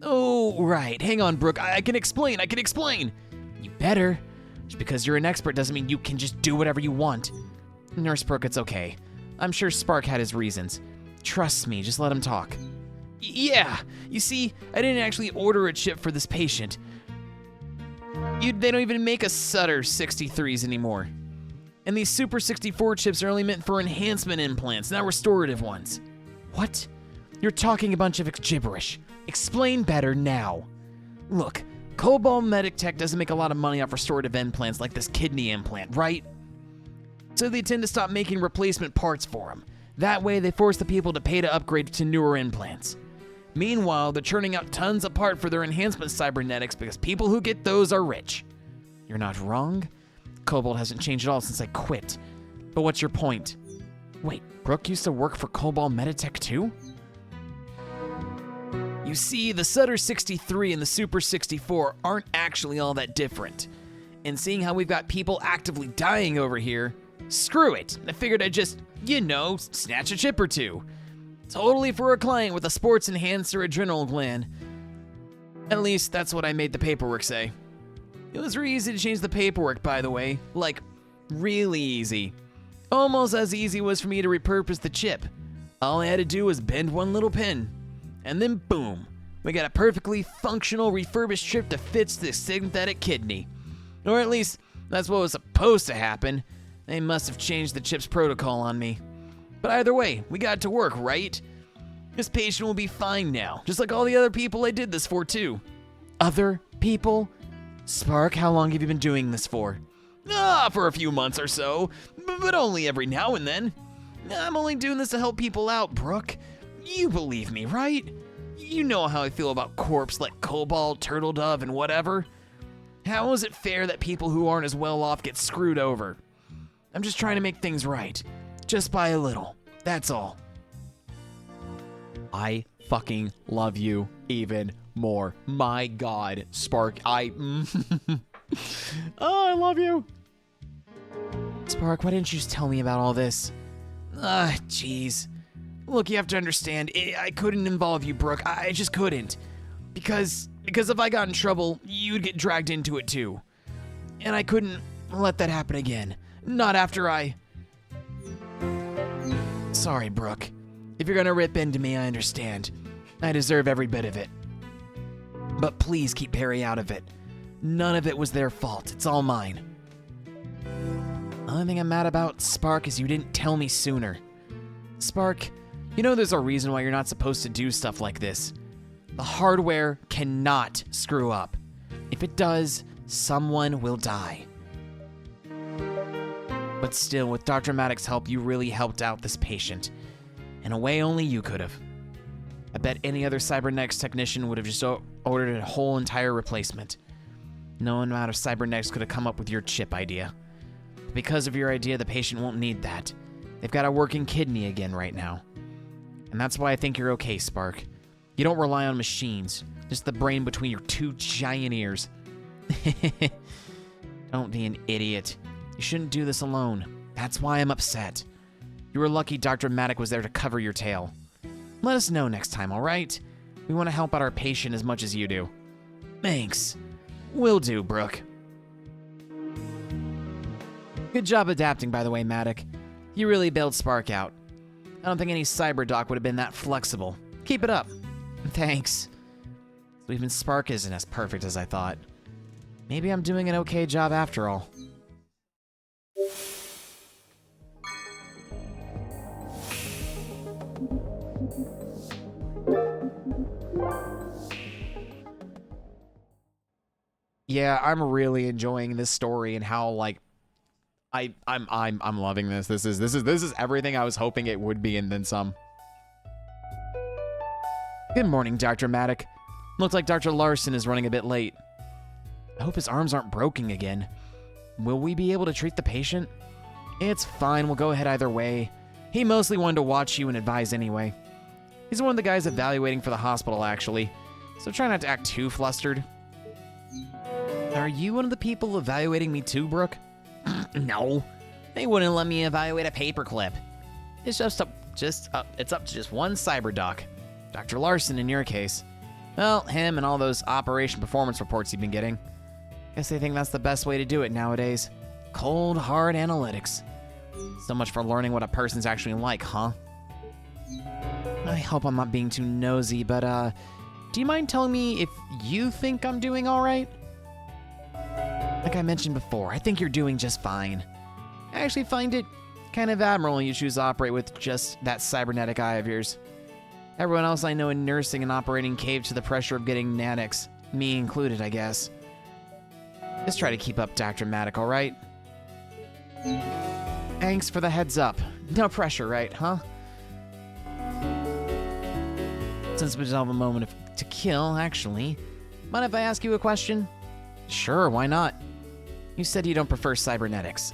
Oh, right. Hang on, Brooke. I can explain. You better. Just because you're an expert doesn't mean you can just do whatever you want. Nurse Brooke, it's okay. I'm sure Spark had his reasons. Trust me, just let him talk. Yeah. You see, I didn't actually order a chip for this patient. They don't even make a Sutter 63s anymore. And these Super 64 chips are only meant for enhancement implants, not restorative ones. What? You're talking a bunch of gibberish. Explain better now. Look, Cobalt Medic Tech doesn't make a lot of money off restorative implants like this kidney implant, right? So they tend to stop making replacement parts for them. That way, they force the people to pay to upgrade to newer implants. Meanwhile, they're churning out tons of parts for their enhancement cybernetics because people who get those are rich. You're not wrong. Cobalt hasn't changed at all since I quit. But what's your point? Wait, Brooke used to work for Cobalt Meditech too? You see, the Sutter 63 and the Super 64 aren't actually all that different. And seeing how we've got people actively dying over here, screw it. I figured I'd just, snatch a chip or two. Totally for a client with a sports enhancer adrenal gland. At least that's what I made the paperwork say. It was really easy to change the paperwork, by the way. Like, really easy. Almost as easy was for me to repurpose the chip. All I had to do was bend one little pin. And then boom, we got a perfectly functional refurbished chip to fit this synthetic kidney. Or at least, that's what was supposed to happen. They must have changed the chip's protocol on me. But either way, we got to work, right? This patient will be fine now, just like all the other people I did this for too. Other people? Spark, how long have you been doing this for? For a few months or so, but only every now and then. I'm only doing this to help people out, Brooke. You believe me, right? You know how I feel about corpse like Cobalt, Turtle Dove, and whatever. How is it fair that people who aren't as well off get screwed over? I'm just trying to make things right. Just by a little. That's all. I fucking love you even more. My God, Spark, oh, I love you. Spark, why didn't you just tell me about all this? Jeez. Look, you have to understand, I couldn't involve you, Brooke. I just couldn't. Because Because if I got in trouble, you'd get dragged into it too. And I couldn't let that happen again. Not after I... Sorry, Brooke. If you're gonna rip into me, I understand. I deserve every bit of it. But please keep Perry out of it. None of it was their fault. It's all mine. The only thing I'm mad about, Spark, is you didn't tell me sooner. Spark, you know there's a reason why you're not supposed to do stuff like this. The hardware cannot screw up. If it does, someone will die. But still, with Dr. Maddox's help, you really helped out this patient. In a way only you could have. I bet any other cybernetics technician would have just ordered a whole entire replacement. No amount of cybernetics could have come up with your chip idea. But because of your idea, the patient won't need that. They've got a working kidney again right now. And that's why I think you're okay, Spark. You don't rely on machines, just the brain between your two giant ears. Don't be an idiot. You shouldn't do this alone. That's why I'm upset. You were lucky Dr. Maddox was there to cover your tail. Let us know next time, all right? We want to help out our patient as much as you do. Thanks. Will do, Brooke. Good job adapting, by the way, Maddox. You really bailed Spark out. I don't think any cyberdoc would have been that flexible. Keep it up. Thanks. So even Spark isn't as perfect as I thought. Maybe I'm doing an okay job after all. Yeah, I'm really enjoying this story and how like I'm loving this. This is everything I was hoping it would be and then some. Good morning, Dr. Maddox. Looks like Dr. Larson is running a bit late. I hope his arms aren't broken again. Will we be able to treat the patient? It's fine, we'll go ahead either way. He mostly wanted to watch you and advise anyway. He's one of the guys evaluating for the hospital, actually, so try not to act too flustered. Are you one of the people evaluating me too, Brooke? No, they wouldn't let me evaluate a paperclip. It's it's up to just one cyberdoc. Dr. Larson in your case. Well, him and all those operation performance reports you've been getting. Guess they think that's the best way to do it nowadays. Cold, hard analytics. So much for learning what a person's actually like, huh? I hope I'm not being too nosy, but do you mind telling me if you think I'm doing all right? Like I mentioned before, I think you're doing just fine. I actually find it kind of admirable you choose to operate with just that cybernetic eye of yours. Everyone else I know in nursing and operating caved to the pressure of getting nanics, me included, I guess. Just try to keep up, Dr. Maddox, all right? Thanks for the heads up. No pressure, right, huh? Since we have a moment to kill, actually, mind if I ask you a question? Sure, why not? You said you don't prefer cybernetics.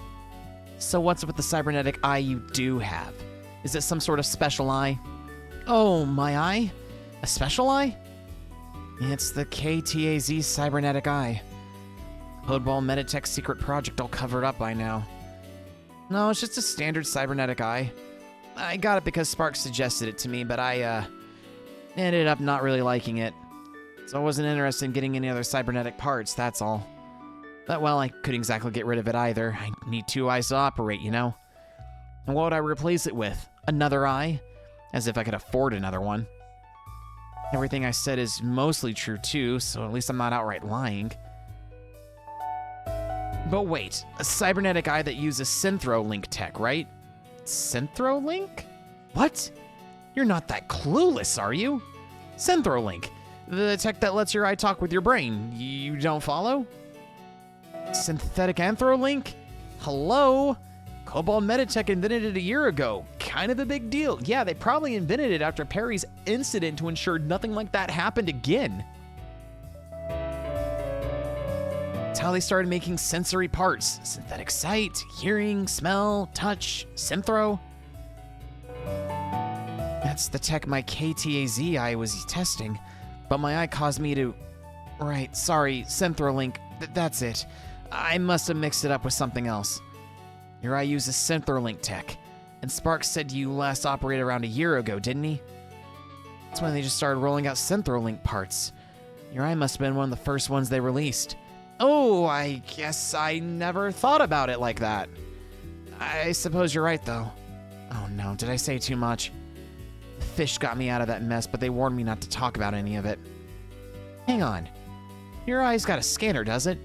So what's with the cybernetic eye you do have? Is it some sort of special eye? Oh, my eye? A special eye? It's the KTAZ cybernetic eye. Codeball Meditech's secret project all covered up by now. No, it's just a standard cybernetic eye. I got it because Spark suggested it to me, but I ended up not really liking it. So I wasn't interested in getting any other cybernetic parts, that's all. But well, I couldn't exactly get rid of it either. I need two eyes to operate, you know? And what would I replace it with? Another eye? As if I could afford another one. Everything I said is mostly true too, so at least I'm not outright lying. But wait, a cybernetic eye that uses Synthro-Link tech, right? Synthro-Link? What? You're not that clueless, are you? Synthro-Link, the tech that lets your eye talk with your brain. You don't follow? Synthetic Anthrolink? Hello? Cobalt Meditech invented it a year ago. Kind of a big deal. Yeah, they probably invented it after Perry's incident to ensure nothing like that happened again. It's how they started making sensory parts. Synthetic sight, hearing, smell, touch, synthro. That's the tech my KTAZ eye was testing, but my eye caused me to... Right, sorry, Synthrolink, that's it. I must have mixed it up with something else. Your eye uses Synthrolink tech, and Sparks said you last operated around a year ago, didn't he? That's when they just started rolling out Synthrolink parts. Your eye must have been one of the first ones they released. Oh, I guess I never thought about it like that. I suppose you're right, though. Oh no, did I say too much? The fish got me out of that mess, but they warned me not to talk about any of it. Hang on. Your eye's got a scanner, does it?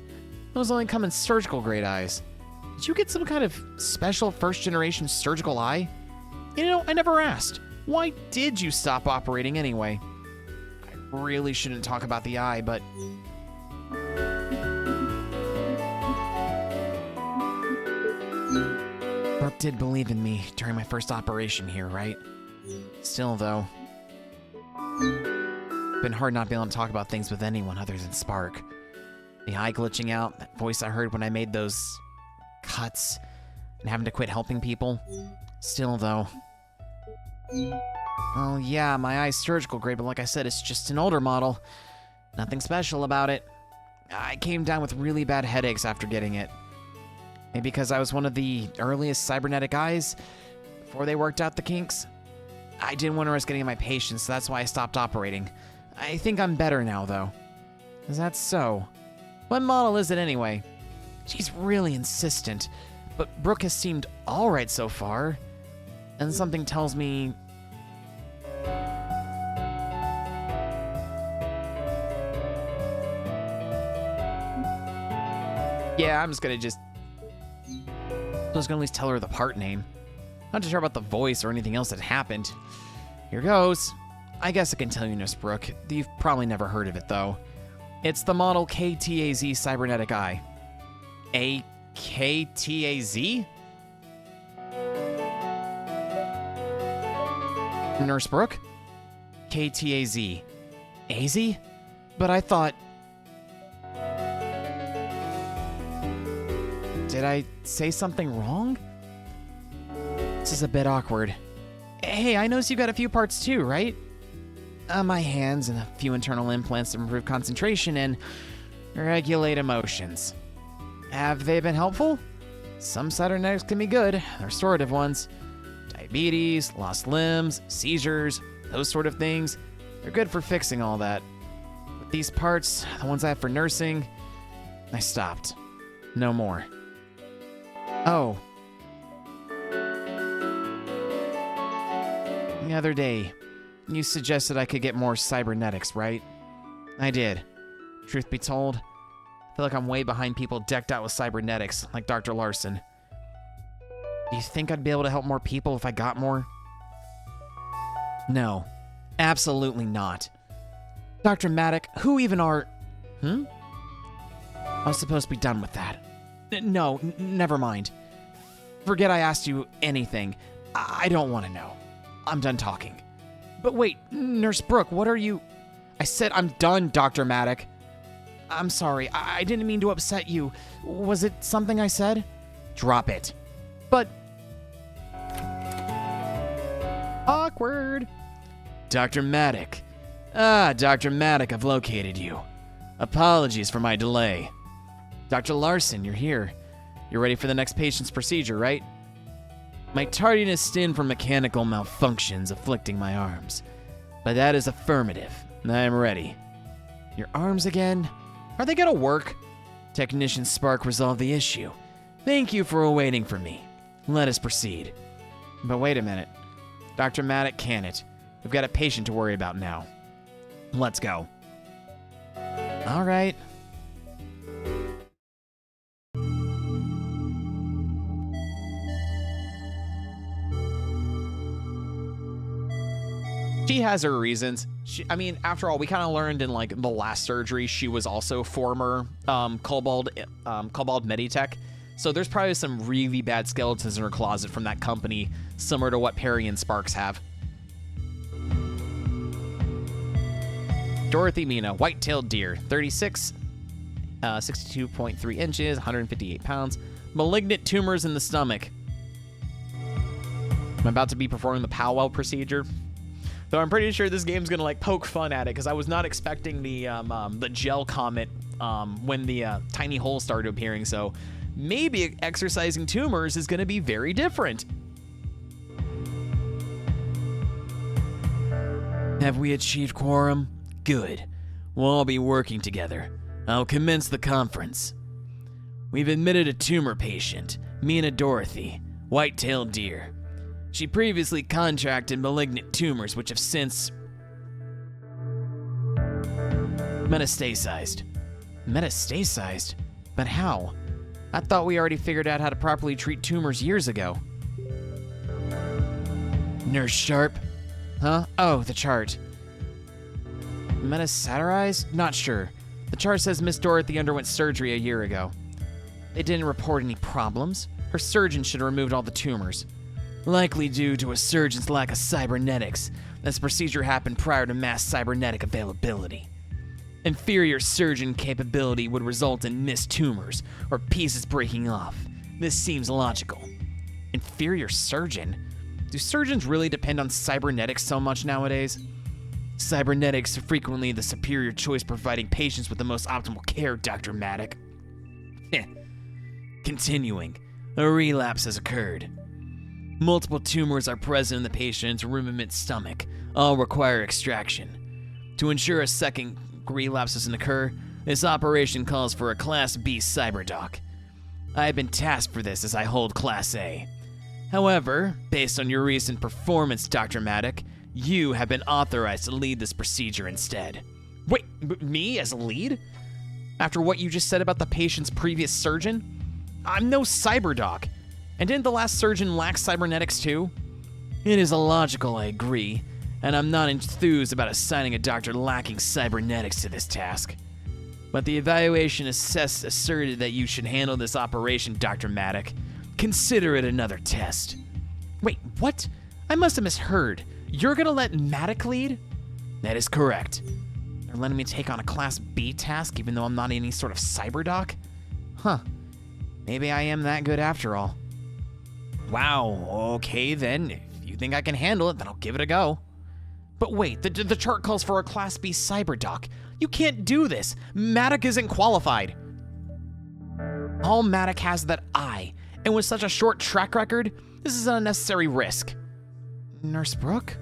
Those only come in surgical grade eyes. Did you get some kind of special first-generation surgical eye? You know, I never asked. Why did you stop operating anyway? I really shouldn't talk about the eye, but... Brooke did believe in me during my first operation here, right? Still, though, been hard not being able to talk about things with anyone other than Spark. The eye glitching out, that voice I heard when I made those cuts, and having to quit helping people. Still, though. Oh yeah, my eye's surgical grade, but like I said, it's just an older model. Nothing special about it. I came down with really bad headaches after getting it. Maybe because I was one of the earliest cybernetic eyes before they worked out the kinks. I didn't want to risk getting my patients, so that's why I stopped operating. I think I'm better now, though. Is that so? What model is it anyway? She's really insistent, but Brooke has seemed alright so far. And something tells me... Yeah, I'm just gonna at least tell her the part name. Not too sure about the voice or anything else that happened. Here goes. I guess I can tell you, Miss Brooke. You've probably never heard of it, though. It's the model KTAZ Cybernetic Eye. A KTAZ? Nurse Brooke? KTAZ. AZ? But I thought... Did I say something wrong? This is a bit awkward. Hey, I noticed you got a few parts too, right? My hands and a few internal implants to improve concentration and regulate emotions. Have they been helpful? Some cybernetics can be good, the restorative ones. Diabetes, lost limbs, seizures, those sort of things. They're good for fixing all that. But these parts, the ones I have for nursing, I stopped. No more. Oh. The other day, you suggested I could get more cybernetics, right? I did. Truth be told, I feel like I'm way behind people decked out with cybernetics, like Dr. Larson. Do you think I'd be able to help more people if I got more? No. Absolutely not. Dr. Maddock, who even are... I was supposed to be done with that. No, never mind. Forget I asked you anything. I don't want to know. I'm done talking. But wait, Nurse Brooke, what are you... I said I'm done, Dr. Maddock. I'm sorry, I didn't mean to upset you. Was it something I said? Drop it. But... Awkward. Dr. Maddock. Dr. Maddock, I've located you. Apologies for my delay. Dr. Larson, you're here. You're ready for the next patient's procedure, right? My tardiness stemmed from mechanical malfunctions afflicting my arms. But that is affirmative. I'm ready. Your arms again? Are they gonna work? Technician Spark resolved the issue. Thank you for waiting for me. Let us proceed. But wait a minute. Dr. Maddock, can it? We've got a patient to worry about now. Let's go. All right. She has her reasons. I mean, after all, we kind of learned in like the last surgery, she was also former Cobalt Meditech. So there's probably some really bad skeletons in her closet from that company, similar to what Perry and Sparks have. Dorothy Mina, white-tailed deer, 36, 62.3 inches, 158 pounds, malignant tumors in the stomach. I'm about to be performing the powwow procedure. Though I'm pretty sure this game's gonna like poke fun at it because I was not expecting the gel comment when the tiny holes started appearing. So maybe exercising tumors is gonna be very different. Have we achieved quorum? Good. we'll all be working together. I'll commence the conference. We've admitted a tumor patient, Mina Dorothy, white-tailed deer. She previously contracted malignant tumors which have since metastasized. Metastasized? But how? I thought we already figured out how to properly treat tumors years ago. Nurse Sharp? Huh? Oh, the chart. Metasatarized? Not sure. The chart says Miss Dorothy underwent surgery a year ago. They didn't report any problems. Her surgeon should have removed all the tumors. Likely due to a surgeon's lack of cybernetics. This procedure happened prior to mass cybernetic availability. Inferior surgeon capability would result in missed tumors or pieces breaking off. This seems logical. Inferior surgeon? Do surgeons really depend on cybernetics so much nowadays? Cybernetics are frequently the superior choice, providing patients with the most optimal care, Dr. Maddock. Continuing, a relapse has occurred. Multiple tumors are present in the patient's ruminant stomach, all require extraction. To ensure a second relapse doesn't occur, this operation calls for a Class B Cyberdoc. I have been tasked for this as I hold Class A. However, based on your recent performance, Dr. Maddock, you have been authorized to lead this procedure instead. Wait, me as a lead? After what you just said about the patient's previous surgeon? I'm no cyberdoc. And didn't the last surgeon lack cybernetics too? It is illogical, I agree, and I'm not enthused about assigning a doctor lacking cybernetics to this task. But the evaluation asserted that you should handle this operation, Dr. Maddock. Consider it another test. Wait, what? I must have misheard. You're gonna let Maddock lead? That is correct. They're letting me take on a Class B task even though I'm not any sort of cyberdoc? Huh. Maybe I am that good after all. Wow, okay then. If you think I can handle it, then I'll give it a go. But wait, the chart calls for a Class B cyberdoc. You can't do this. Maddock isn't qualified. All Maddock has is that eye, and with such a short track record, this is an unnecessary risk. Nurse Brooke?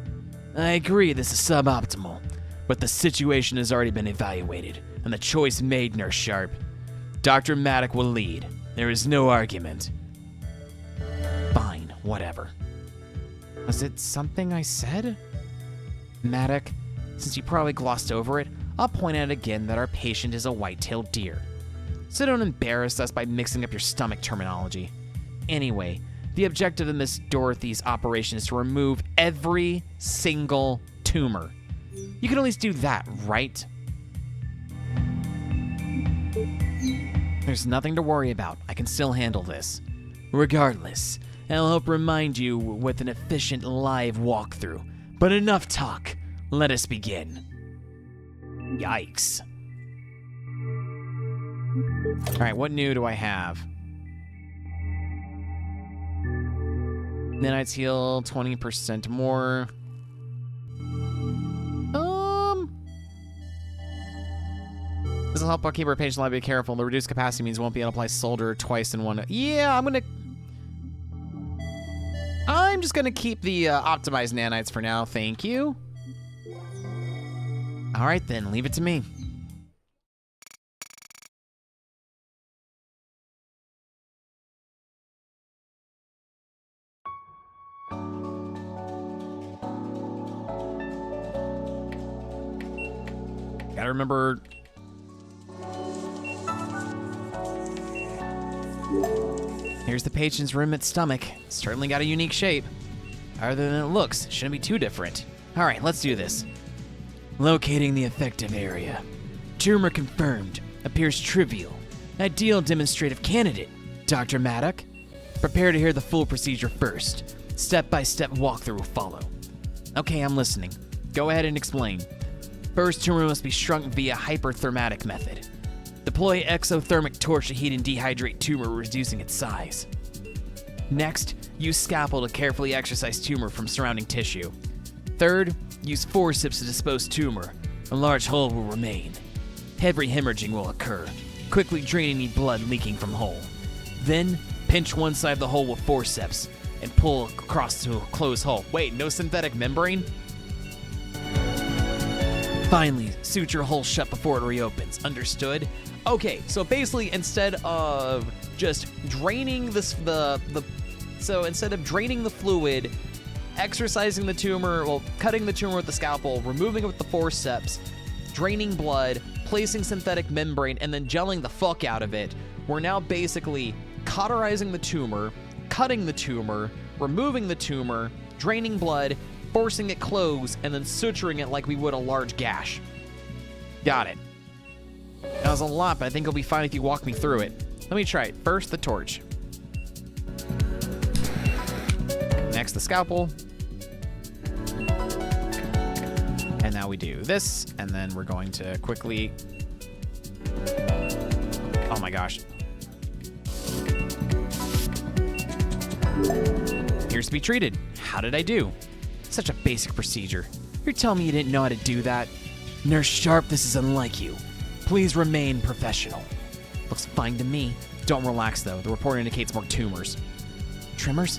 I agree this is suboptimal, but the situation has already been evaluated, and the choice made, Nurse Sharp. Dr. Maddock will lead. There is no argument. Fine, whatever. Was it something I said? Maddock, since you probably glossed over it, I'll point out again that our patient is a white-tailed deer. So don't embarrass us by mixing up your stomach terminology. Anyway, the objective of Miss Dorothy's operation is to remove every single tumor. You can at least do that, right? There's nothing to worry about. I can still handle this. Regardless, I'll help remind you with an efficient live walkthrough. But enough talk. Let us begin. Yikes. Alright, what new do I have? Nanites heal 20% more. This will help our keeper patient live. Be careful. The reduced capacity means won't be able to apply solder twice in one. Yeah, I'm just gonna keep the optimized nanites for now. Thank you. All right then, leave it to me. Gotta remember. Here's the patient's ruminant stomach. Certainly got a unique shape. Other than it looks, shouldn't be too different. All right, let's do this. Locating the effective area. Tumor confirmed. Appears trivial. Ideal demonstrative candidate. Dr. Maddock, prepare to hear the full procedure first. Step-by-step walkthrough will follow. Okay, I'm listening. Go ahead and explain. First, tumor must be shrunk via hyperthermatic method. Deploy exothermic torch to heat and dehydrate tumor, reducing its size. Next, use scalpel to carefully exercise tumor from surrounding tissue. Third, use forceps to dispose tumor. A large hole will remain. Heavy hemorrhaging will occur, quickly draining any blood leaking from hole. Then, pinch one side of the hole with forceps and pull across to a closed hole. Wait, no synthetic membrane? Finally, suture hole shut before it reopens. Understood? Okay, so basically instead of just draining so instead of draining the fluid, exercising the tumor, well, cutting the tumor with the scalpel, removing it with the forceps, draining blood, placing synthetic membrane, and then gelling the fuck out of it, we're now basically cauterizing the tumor, cutting the tumor, removing the tumor, draining blood, forcing it closed, and then suturing it like we would a large gash. Got it. That was a lot, but I think it'll be fine if you walk me through it. Let me try it. First, the torch. Next, the scalpel. And now we do this, and then we're going to quickly... Oh my gosh. Here's to be treated. How did I do? Such a basic procedure. You're telling me you didn't know how to do that? Nurse Sharp, this is unlike you. Please remain professional. Looks fine to me. Don't relax, though. The report indicates more tumors. Tremors?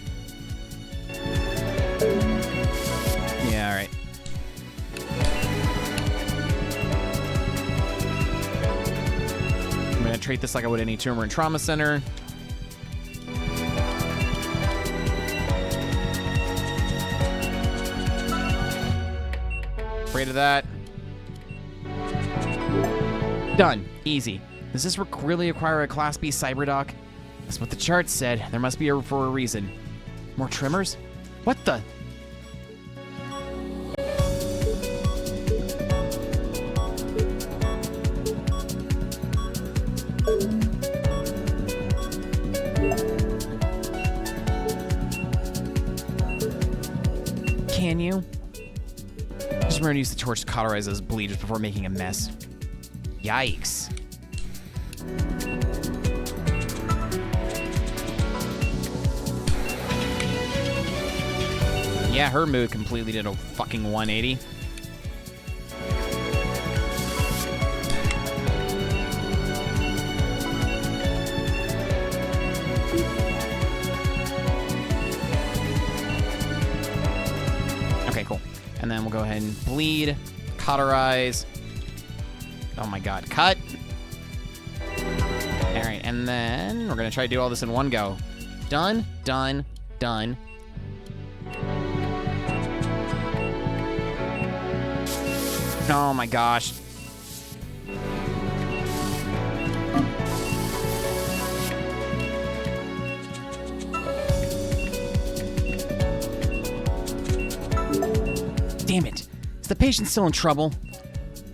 Yeah, all right. I'm going to treat this like I would any tumor in Trauma Center. Afraid of that. Done. Easy. Does this really require a Class B Cyberdoc? That's what the chart said. There must be for a reason. More tremors? What the? Can you? Just remember to use the torch to cauterize those bleeders before making a mess. Yikes. Yeah, her mood completely did a fucking 180. Okay, cool. And then we'll go ahead and bleed, cauterize. Oh my god, cut. All right, and then we're gonna try to do all this in one go. Done, done, done. Oh my gosh. Damn it. Is the patient still in trouble?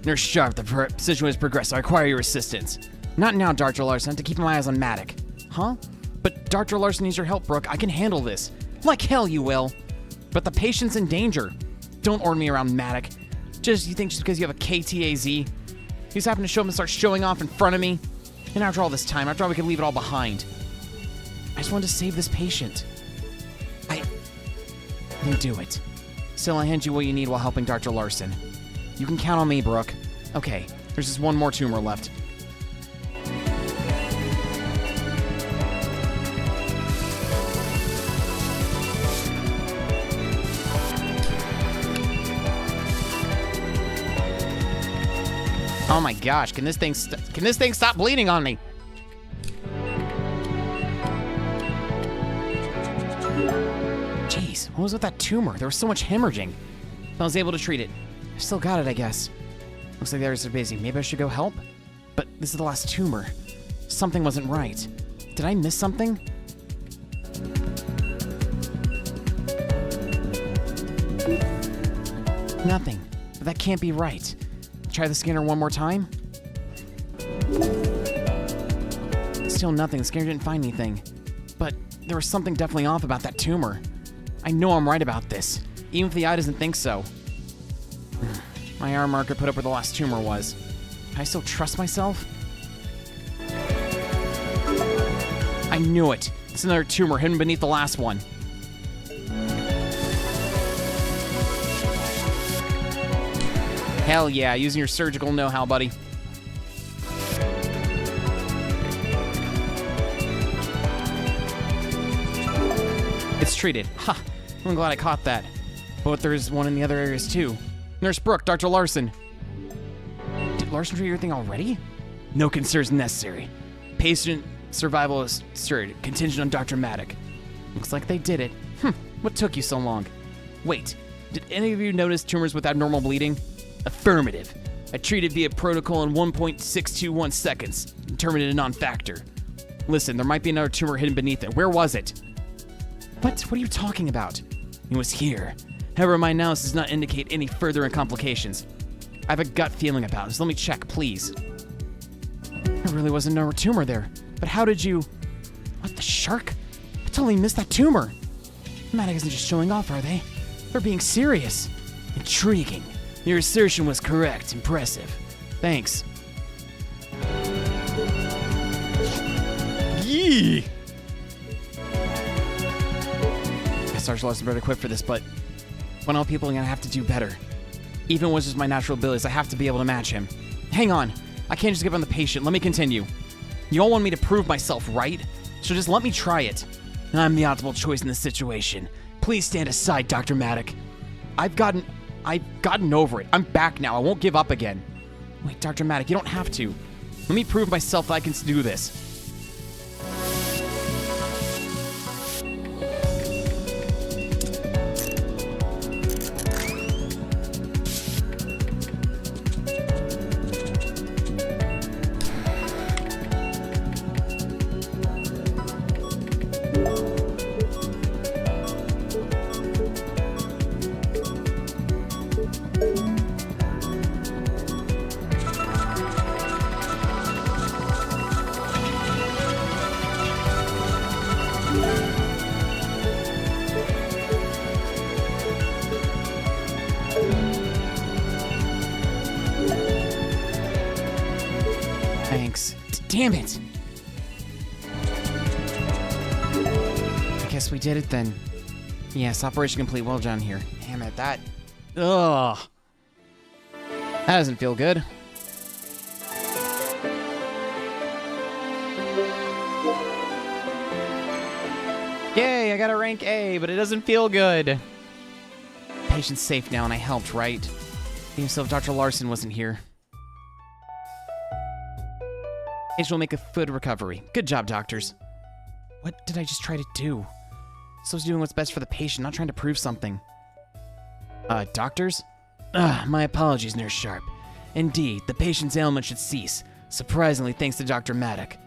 Nurse Sharp, the situation has progressed. I require your assistance. Not now, Dr. Larson. I have to keep my eyes on Matic. Huh? But Dr. Larson needs your help, Brooke. I can handle this. Like hell you will. But the patient's in danger. Don't order me around Matic. You think just because you have a KTAZ? You just happen to show up and start showing off in front of me? And after all this time, after all we could leave it all behind. I just wanted to save this patient. Then do it. Still, I hand you what you need while helping Dr. Larson. You can count on me, Brooke. Okay, there's just one more tumor left. Oh my gosh, can this thing stop bleeding on me? Jeez, what was with that tumor? There was so much hemorrhaging. I was able to treat it. I still got it, I guess. Looks like the others are busy. Maybe I should go help? But this is the last tumor. Something wasn't right. Did I miss something? Nothing. But that can't be right. Try the scanner one more time. Still nothing. The scanner didn't find anything. But there was something definitely off about that tumor. I know I'm right about this, even if the eye doesn't think so. My arm marker put up where the last tumor was. Can I still trust myself? I knew it. It's another tumor hidden beneath the last one. Hell yeah, using your surgical know-how, buddy. It's treated. Ha! I'm glad I caught that. But there's one in the other areas too. Nurse Brooke, Dr. Larson. Larson treated your thing already? No concerns necessary. Patient survival is assured, contingent on Dr. Maddock. Looks like they did it. What took you so long? Wait, did any of you notice tumors with abnormal bleeding? Affirmative. I treated via protocol in 1.621 seconds, determined a non-factor. Listen, there might be another tumor hidden beneath it. Where was it? What are you talking about? It was here. However, my analysis does not indicate any further complications. I have a gut feeling about it, so let me check, please. There really wasn't no tumor there, but how did you... What, the shark? I totally missed that tumor. Maddock isn't just showing off, are they? They're being serious. Intriguing. Your assertion was correct. Impressive. Thanks. Yee! Sergeant Larson better equipped for this, but when all people are gonna have to do better. Even with just my natural abilities, I have to be able to match him. Hang on. I can't just give up on the patient. Let me continue. You all want me to prove myself, right? So just let me try it. I'm the optimal choice in this situation. Please stand aside, Dr. Maddock. I've gotten over it. I'm back now. I won't give up again. Wait, Dr. Maddock, you don't have to. Let me prove myself that I can do this. Thanks. Damn it! I guess we did it then. Yes, operation complete. Well done here. Damn it, that... Ugh. That doesn't feel good. Yay, I got a rank A, but it doesn't feel good. Patient's safe now, and I helped, right? Even so, if Dr. Larson wasn't here. Patient will make a good recovery. Good job, doctors. What did I just try to do? So I was doing what's best for the patient, not trying to prove something. Doctors? My apologies, Nurse Sharp. Indeed, the patient's ailment should cease, surprisingly thanks to Dr. Maddock.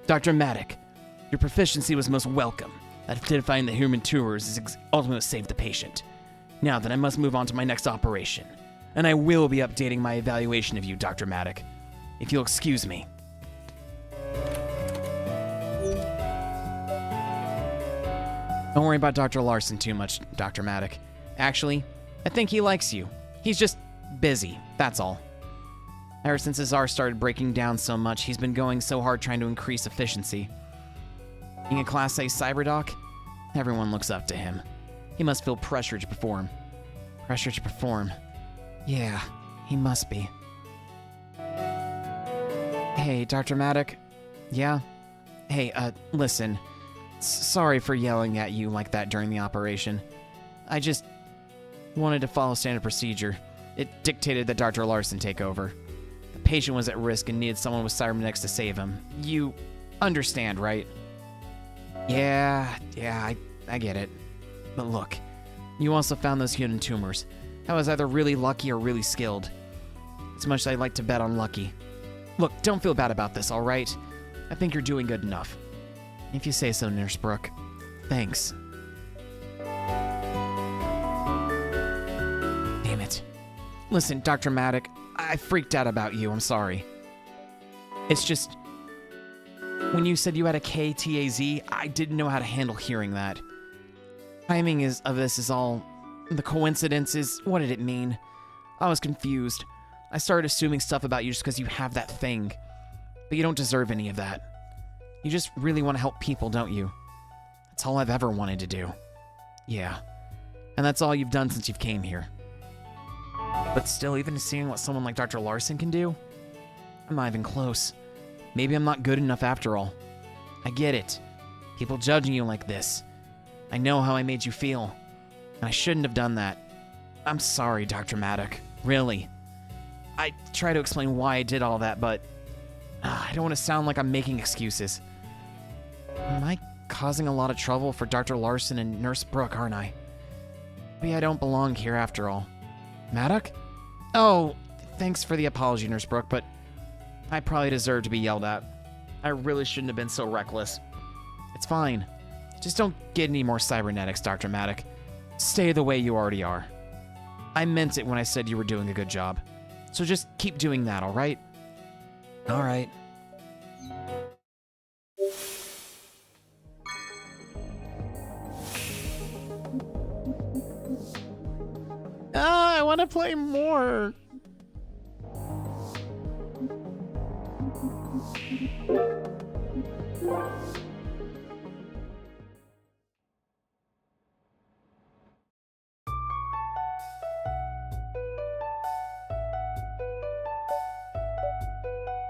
Dr. Maddock, your proficiency was most welcome. Identifying the human tumors is ultimately what saved the patient. Now then, I must move on to my next operation. And I will be updating my evaluation of you, Dr. Maddock. If you'll excuse me. Don't worry about Dr. Larson too much, Dr. Maddock. Actually, I think he likes you. He's just busy, that's all. Ever since his R started breaking down so much, he's been going so hard trying to increase efficiency. Being a Class A cyberdoc, everyone looks up to him. He must feel pressure to perform. Pressure to perform. Yeah, he must be. Hey, Dr. Maddock? Yeah? Hey, listen. Sorry for yelling at you like that during the operation. I just wanted to follow standard procedure. It dictated that Dr. Larson take over. The patient was at risk and needed someone with cybernetics to save him. You understand, right? Yeah, I get it. But look, you also found those human tumors. I was either really lucky or really skilled. As much as I'd like to bet on lucky. Look, don't feel bad about this, alright? I think you're doing good enough. If you say so, Nurse Brooke. Thanks. Damn it. Listen, Dr. Maddock, I freaked out about you, I'm sorry. It's just... when you said you had a KTAZ, I didn't know how to handle hearing that. Timing of this is all... the coincidences, what did it mean? I was confused. I started assuming stuff about you just because you have that thing. But you don't deserve any of that. You just really want to help people, don't you? That's all I've ever wanted to do. Yeah. And that's all you've done since you've came here. But still, even seeing what someone like Dr. Larson can do? I'm not even close. Maybe I'm not good enough after all. I get it. People judging you like this. I know how I made you feel. And I shouldn't have done that. I'm sorry, Dr. Maddock. Really. I try to explain why I did all that, but I don't want to sound like I'm making excuses. Am I causing a lot of trouble for Dr. Larson and Nurse Brooke, aren't I? Maybe I don't belong here after all. Maddock? Oh, thanks for the apology, Nurse Brooke, but I probably deserve to be yelled at. I really shouldn't have been so reckless. It's fine. Just don't get any more cybernetics, Dr. Maddock. Stay the way you already are. I meant it when I said you were doing a good job. So just keep doing that, all right? All right. I want to play more.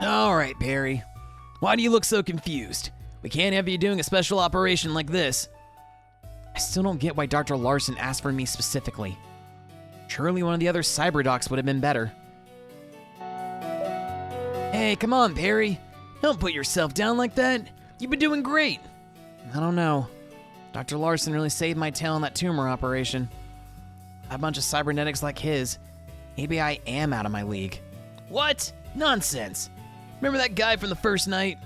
All right, Perry. Why do you look so confused? We can't have you doing a special operation like this. I still don't get why Dr. Larson asked for me specifically. Surely one of the other cyberdocs would have been better. Hey, come on, Perry. Don't put yourself down like that. You've been doing great. I don't know. Dr. Larson really saved my tail in that tumor operation. A bunch of cybernetics like his. Maybe I am out of my league. What? Nonsense. Remember that guy from the first night?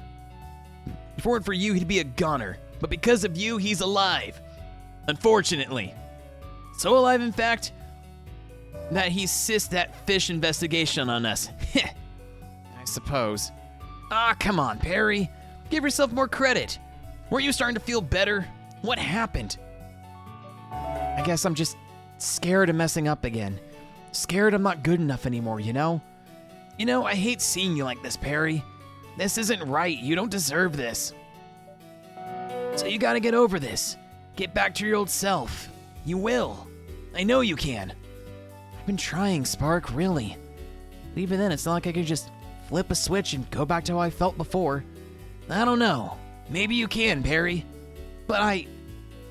If it weren't for you, he'd be a goner. But because of you, he's alive. Unfortunately. So alive, in fact, that he sissed that fish investigation on us. I suppose. Ah, come on, Perry. Give yourself more credit. Weren't you starting to feel better? What happened? I guess I'm just scared of messing up again. Scared I'm not good enough anymore, you know? You know, I hate seeing you like this, Perry. This isn't right. You don't deserve this. So you gotta get over this. Get back to your old self. You will. I know you can. I've been trying, Spark, really. But even then, it's not like I could just flip a switch and go back to how I felt before. I don't know. Maybe you can, Perry. But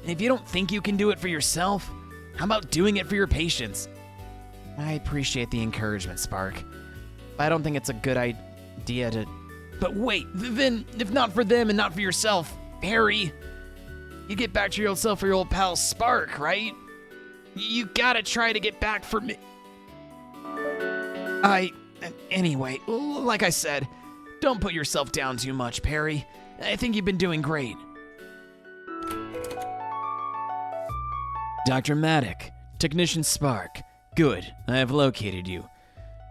if you don't think you can do it for yourself, how about doing it for your patients? I appreciate the encouragement, Spark. But I don't think it's a good idea to... But wait, then, if not for them and not for yourself, Perry, you get back to your old self for your old pal Spark, right? You gotta try to get back for me. Anyway, like I said, don't put yourself down too much, Perry. I think you've been doing great. Dr. Maddock, Technician Spark. Good, I have located you.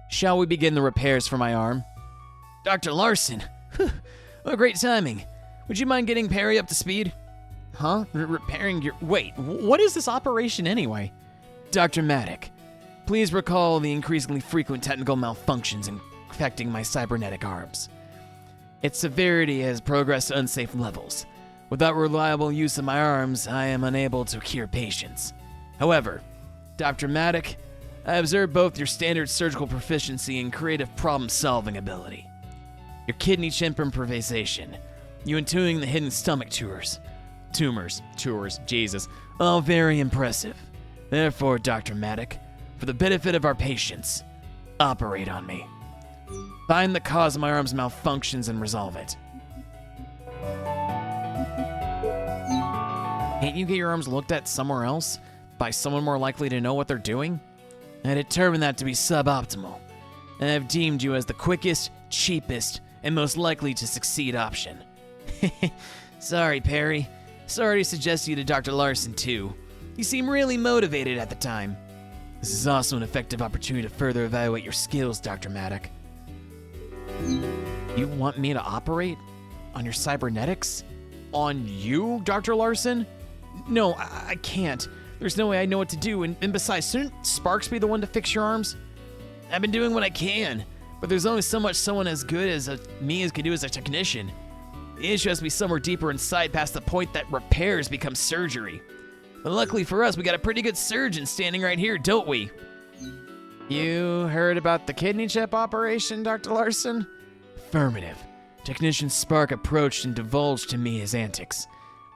Shall we begin the repairs for my arm? Dr. Larson, what great timing. Would you mind getting Perry up to speed? Huh? Repairing your... Wait, what is this operation anyway? Dr. Maddock, please recall the increasingly frequent technical malfunctions affecting my cybernetic arms. Its severity has progressed to unsafe levels. Without reliable use of my arms, I am unable to cure patients. However, Dr. Maddock, I observed both your standard surgical proficiency and creative problem-solving ability. Your kidney chimp improvisation, you intuiting the hidden stomach tumors, Jesus, all very impressive. Therefore, Dr. Maddock, for the benefit of our patients, operate on me. Find the cause of my arm's malfunctions and resolve it. Can't you get your arms looked at somewhere else? By someone more likely to know what they're doing? I determined that to be suboptimal, and I've deemed you as the quickest, cheapest, and most likely to succeed option. Sorry, Perry. Sorry to suggest you to Dr. Larson, too. You seem really motivated at the time. This is also an effective opportunity to further evaluate your skills, Dr. Maddock. You want me to operate on your cybernetics? On you, Dr. Larson? No, I can't. There's no way I know what to do, and besides, shouldn't Sparks be the one to fix your arms? I've been doing what I can, but there's only so much someone as good as me can do as a technician. The issue has to be somewhere deeper inside past the point that repairs become surgery. But luckily for us, we got a pretty good surgeon standing right here, don't we? You heard about the kidney chip operation, Dr. Larson? Affirmative. Technician Spark approached and divulged to me his antics.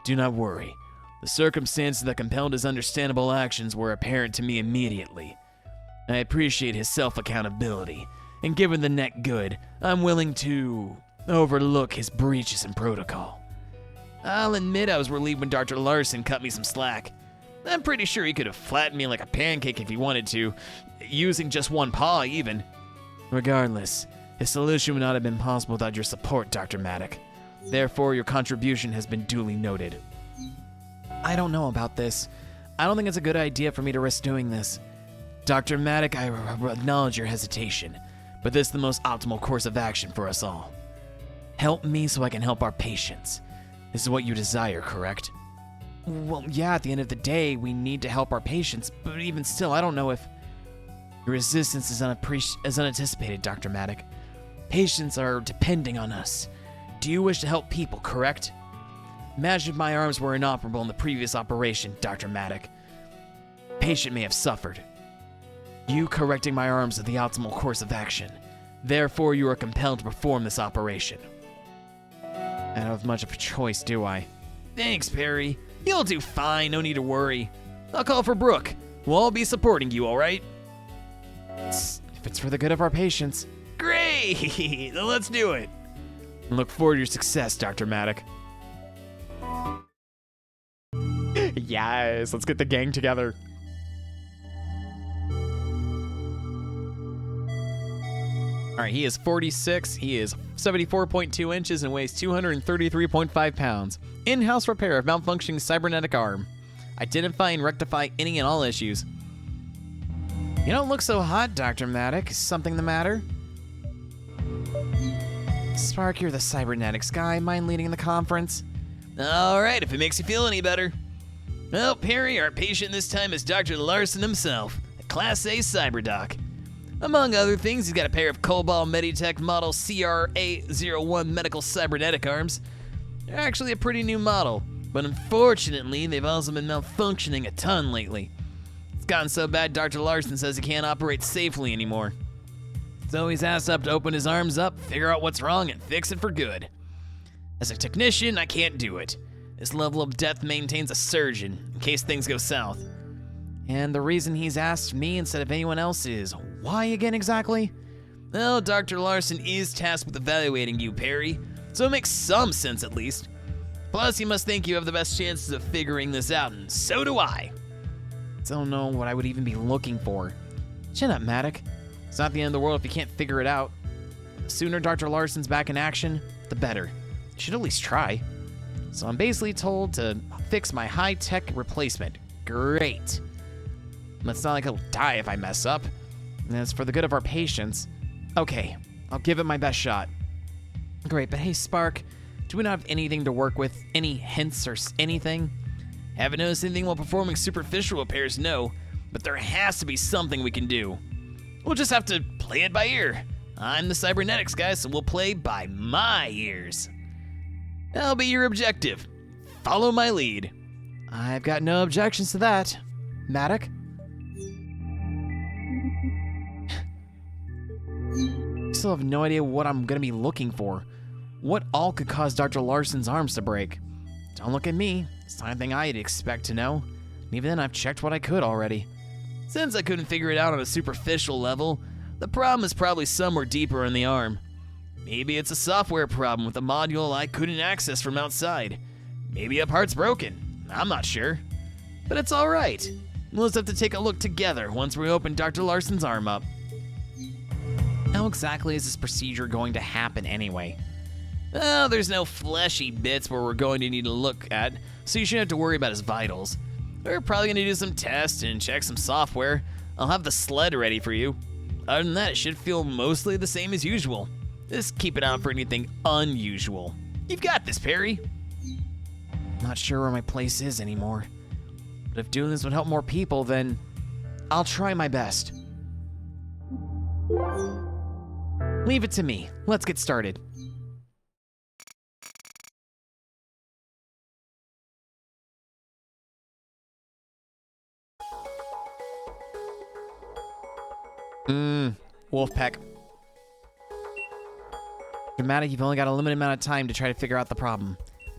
Do not worry. The circumstances that compelled his understandable actions were apparent to me immediately. I appreciate his self-accountability, and given the net good, I'm willing to overlook his breaches in protocol. I'll admit I was relieved when Dr. Larson cut me some slack. I'm pretty sure he could have flattened me like a pancake if he wanted to, using just one paw even. Regardless, his solution would not have been possible without your support, Dr. Maddock. Therefore, your contribution has been duly noted. I don't know about this. I don't think it's a good idea for me to risk doing this. Dr. Maddock, I acknowledge your hesitation, but this is the most optimal course of action for us all. Help me so I can help our patients. This is what you desire, correct? Well, yeah, at the end of the day, we need to help our patients, but even still, I don't know if... Your resistance is unanticipated, Dr. Maddock. Patients are depending on us. Do you wish to help people, correct? Imagine if my arms were inoperable in the previous operation, Dr. Maddock. Patient may have suffered. You correcting my arms is the optimal course of action. Therefore, you are compelled to perform this operation. I don't have much of a choice, do I? Thanks, Perry. You'll do fine, no need to worry. I'll call for Brooke. We'll all be supporting you, all right? If it's for the good of our patients. Great! Then let's do it. And look forward to your success, Dr. Maddock. Yes, let's get the gang together. All right, he is 46. He is 74.2 inches and weighs 233.5 pounds. In-house repair of malfunctioning cybernetic arm. Identify and rectify any and all issues. You don't look so hot, Dr. Maddock. Is something the matter? Spark, you're the cybernetics guy. Mind leading the conference? All right, if it makes you feel any better. Well, Perry, our patient this time is Dr. Larson himself, a Class A cyberdoc. Among other things, he's got a pair of Cobalt Meditech model CRA-01 medical cybernetic arms. They're actually a pretty new model, but unfortunately, they've also been malfunctioning a ton lately. It's gotten so bad Dr. Larson says he can't operate safely anymore. So he's asked up to open his arms up, figure out what's wrong, and fix it for good. As a technician, I can't do it. This level of depth maintains a surgeon, in case things go south. And the reason he's asked me instead of anyone else is why again exactly? Well, Dr. Larson is tasked with evaluating you, Perry, so it makes some sense at least. Plus, he must think you have the best chances of figuring this out, and so do I. Don't know what I would even be looking for. Chin up, Maddock. It's not the end of the world if you can't figure it out. The sooner Dr. Larson's back in action, the better. You should at least try. So I'm basically told to fix my high-tech replacement. Great. It's not like he'll die if I mess up. And it's for the good of our patients. Okay, I'll give it my best shot. Great, but hey, Spark, do we not have anything to work with? Any hints or anything? Haven't noticed anything while performing superficial repairs, no. But there has to be something we can do. We'll just have to play it by ear. I'm the cybernetics guy, so we'll play by my ears. That'll be your objective. Follow my lead. I've got no objections to that. Maddock? Still have no idea what I'm gonna be looking for. What all could cause Dr. Larson's arms to break? Don't look at me. It's the kind of thing I'd expect to know. Even then, I've checked what I could already. Since I couldn't figure it out on a superficial level, the problem is probably somewhere deeper in the arm. Maybe it's a software problem with a module I couldn't access from outside. Maybe a part's broken. I'm not sure. But it's all right. We'll just have to take a look together once we open Dr. Larson's arm up. How exactly is this procedure going to happen anyway? Oh, there's no fleshy bits where we're going to need to look at, so you shouldn't have to worry about his vitals. We're probably going to do some tests and check some software. I'll have the sled ready for you. Other than that, it should feel mostly the same as usual. Just keep it out for anything unusual. You've got this, Perry. Not sure where my place is anymore. But if doing this would help more people, then I'll try my best. Leave it to me. Let's get started. Wolfpack. Dramatic, you've only got a limited amount of time to try to figure out the problem.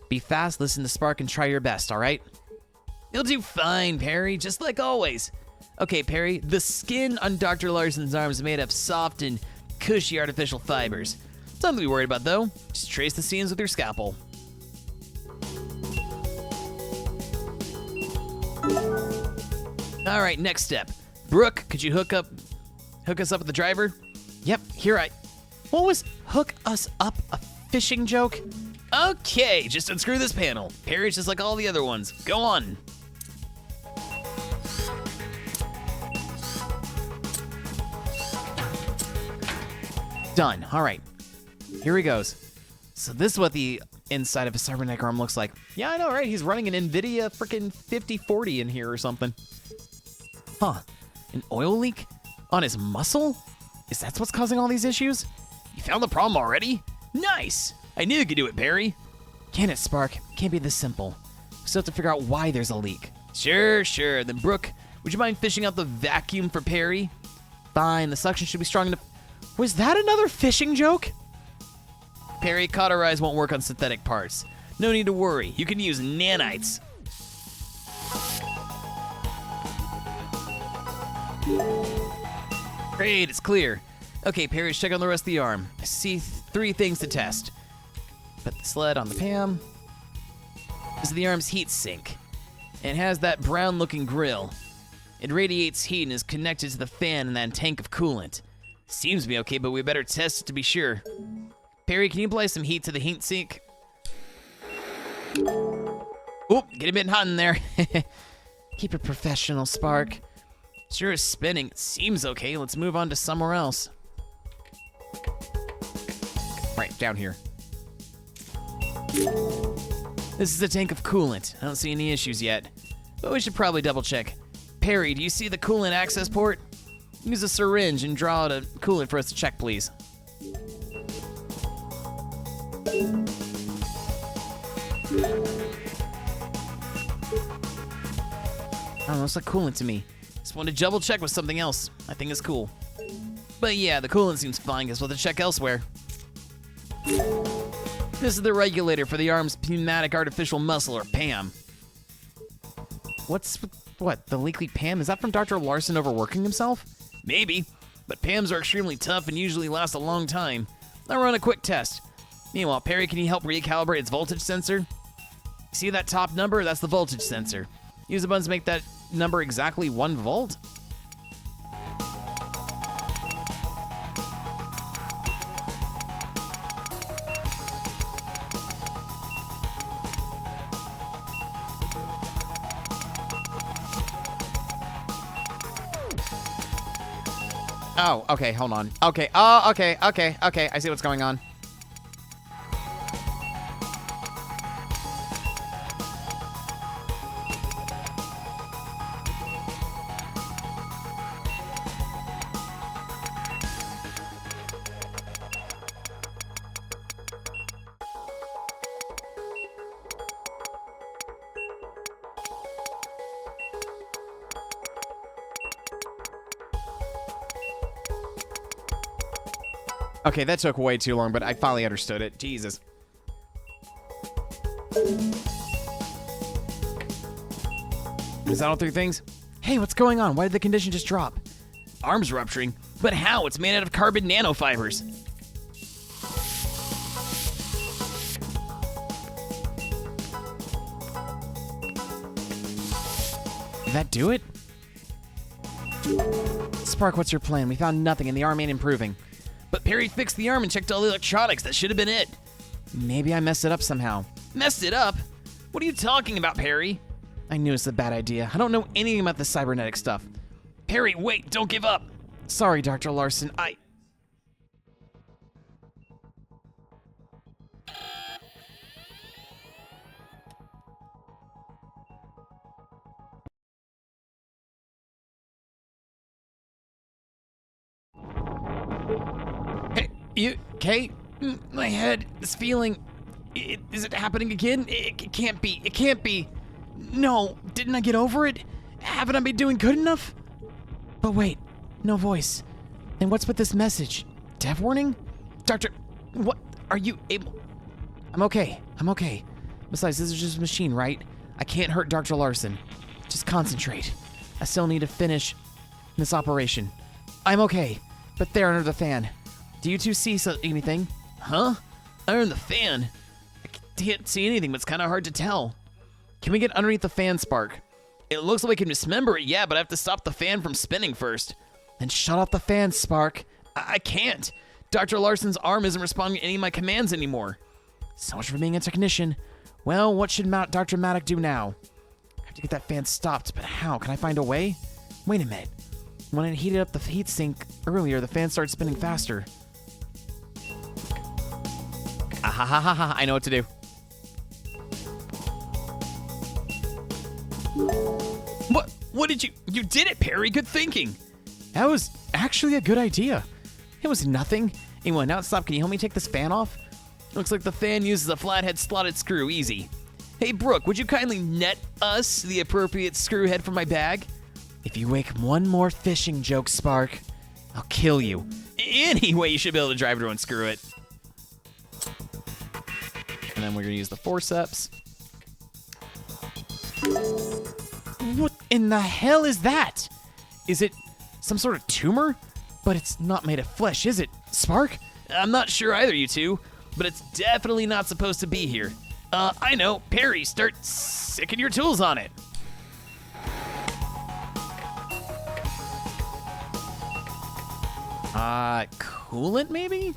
Be fast, listen to Spark, and try your best, alright? You'll do fine, Perry, just like always. Okay, Perry, the skin on Dr. Larson's arm is made of soft and cushy artificial fibers. Something to be worried about, though. Just trace the seams with your scalpel. All right, next step. Brooke, could you hook us up with the driver? Yep, here I... What was hook us up a fishing joke? Okay, just unscrew this panel. Perry's just like all the other ones. Go on. Done. All right. Here he goes. So this is what the inside of a cybernetic arm looks like. Yeah, I know, right? He's running an NVIDIA freaking 5040 in here or something. Huh. An oil leak on his muscle? Is that what's causing all these issues? You found the problem already? Nice. I knew you could do it, Perry. Can it, Spark? Can't be this simple. We still have to figure out why there's a leak. Sure. Then Brooke, would you mind fishing out the vacuum for Perry? Fine, the suction should be strong enough. Was that another fishing joke? Perry, cauterize won't work on synthetic parts. No need to worry. You can use nanites. Great, it's clear. Okay, Perry, let's check on the rest of the arm. I see 3 things to test. Put the sled on the PAM. This is the arm's heat sink. It has that brown-looking grill. It radiates heat and is connected to the fan in that tank of coolant. Seems to be okay, but we better test it to be sure. Perry, can you apply some heat to the heat sink? Oop, get a bit hot in there. Keep it professional, Spark. Sure is spinning. It seems okay. Let's move on to somewhere else. Right, down here. This is a tank of coolant. I don't see any issues yet, but we should probably double check. Perry, do you see the coolant access port? Use a syringe and draw out a coolant for us to check, please. Oh, looks like coolant to me. Just wanted to double check with something else. I think it's cool. But yeah, the coolant seems fine. Guess we'll have to check elsewhere. This is the regulator for the arm's pneumatic artificial muscle, or PAM. What? The leaky PAM? Is that from Dr. Larson overworking himself? Maybe, but PAMs are extremely tough and usually last a long time. I'll run a quick test. Meanwhile, Perry, can you help recalibrate its voltage sensor? See that top number? That's the voltage sensor. Use the buttons to make that number exactly 1 volt. Oh, okay, hold on. Okay, oh, okay, I see what's going on. Okay, that took way too long, but I finally understood it. Jesus. Is that all 3 things? Hey, what's going on? Why did the condition just drop? Arms rupturing? But how? It's made out of carbon nanofibers. Did that do it? Spark, what's your plan? We found nothing and the arm ain't improving. But Perry fixed the arm and checked all the electronics. That should have been it. Maybe I messed it up somehow. Messed it up? What are you talking about, Perry? I knew it's a bad idea. I don't know anything about the cybernetic stuff. Perry, wait, don't give up. Sorry, Dr. Larson. Hey, you, Kate? My head is feeling... Is it happening again? It can't be. It can't be. No, didn't I get over it? Haven't I been doing good enough? But wait, no voice. And what's with this message? Death warning? Doctor, what are you able... I'm okay. Besides, this is just a machine, right? I can't hurt Dr. Larson. Just concentrate. I still need to finish this operation. I'm okay, but there under the fan. Do you two see anything? Huh? Under the fan. I can't see anything, but it's kind of hard to tell. Can we get underneath the fan, Spark? It looks like we can dismember it, yeah, but I have to stop the fan from spinning first. Then shut off the fan, Spark. I can't. Dr. Larson's arm isn't responding to any of my commands anymore. So much for being a technician. Well, what should Dr. Maddock do now? I have to get that fan stopped, but how? Can I find a way? Wait a minute. When I heated up the heatsink earlier, the fan started spinning faster. Ah, I know what to do. What did you did it, Perry. Good thinking. That was actually a good idea. It was nothing. Anyway, now it's stopped. Can you help me take this fan off? Looks like the fan uses a flathead slotted screw. Easy. Hey, Brooke, would you kindly net us the appropriate screw head from my bag? If you make one more fishing joke, Spark, I'll kill you. Anyway, you should be able to drive it or unscrew it. And then we're going to use the forceps. What in the hell is that? Is it some sort of tumor? But it's not made of flesh, is it, Spark? I'm not sure either, you two, but it's definitely not supposed to be here. I know. Perry, start sicking your tools on it. Coolant, maybe?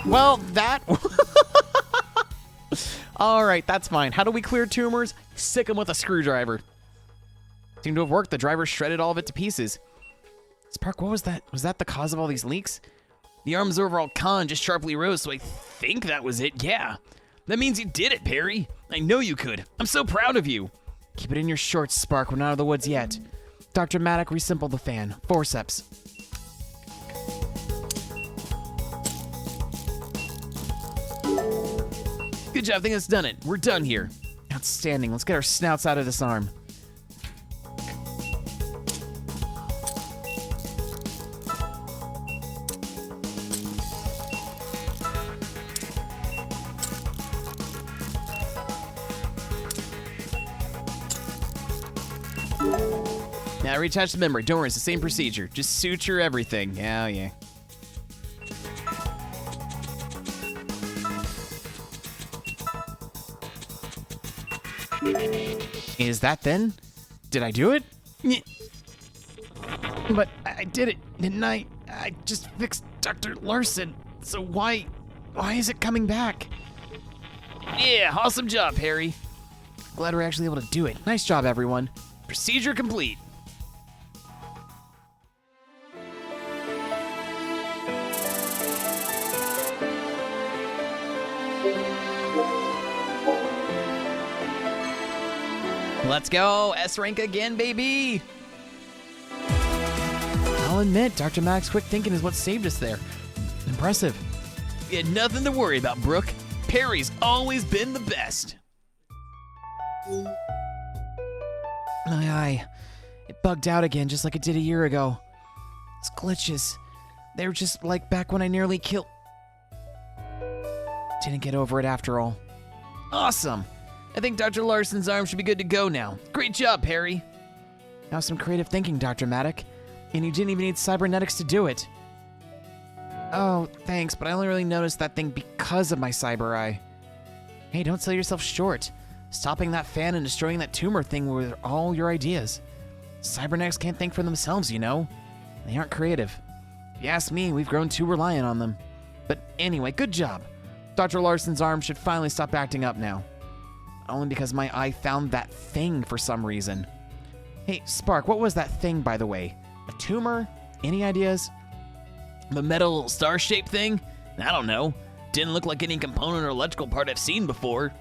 Well, that... All right, that's fine. How do we clear tumors? Sick them with a screwdriver. Seemed to have worked. The driver shredded all of it to pieces. Spark, what was that? Was that the cause of all these leaks? The arm's overall con just sharply rose, so I think that was it, yeah. That means you did it, Perry. I know you could. I'm so proud of you. Keep it in your shorts, Spark. We're not out of the woods yet. Dr. Maddock, reassemble the fan. Forceps. Good job, I think that's done it. We're done here. Outstanding. Let's get our snouts out of this arm. Now reattach the memory. Don't worry, it's the same procedure. Just suture everything. Yeah. Is that then? Did I do it? But I did it, didn't I? I just fixed Dr. Larson. So why is it coming back? Yeah, awesome job, Harry. Glad we're actually able to do it. Nice job, everyone. Procedure complete. Let's go, S rank again, baby. I'll admit, Dr. Maddock's quick thinking is what saved us there. Impressive. You had nothing to worry about, Brooke. Perry's always been the best. My eye. It bugged out again just like it did a year ago. It's glitches. They were just like back when I nearly killed... Didn't get over it after all. Awesome. I think Dr. Larson's arm should be good to go now. Great job, Harry. Now some creative thinking, Dr. Maddock. And you didn't even need cybernetics to do it. Oh, thanks, but I only really noticed that thing because of my cyber eye. Hey, don't sell yourself short. Stopping that fan and destroying that tumor thing were all your ideas. Cybernetics can't think for themselves, you know. They aren't creative. If you ask me, we've grown too reliant on them. But anyway, good job. Dr. Larson's arm should finally stop acting up now. Only because my eye found that thing for some reason. Hey, Spark, what was that thing, by the way? A tumor? Any ideas? The metal star-shaped thing? I don't know. Didn't look like any component or electrical part I've seen before.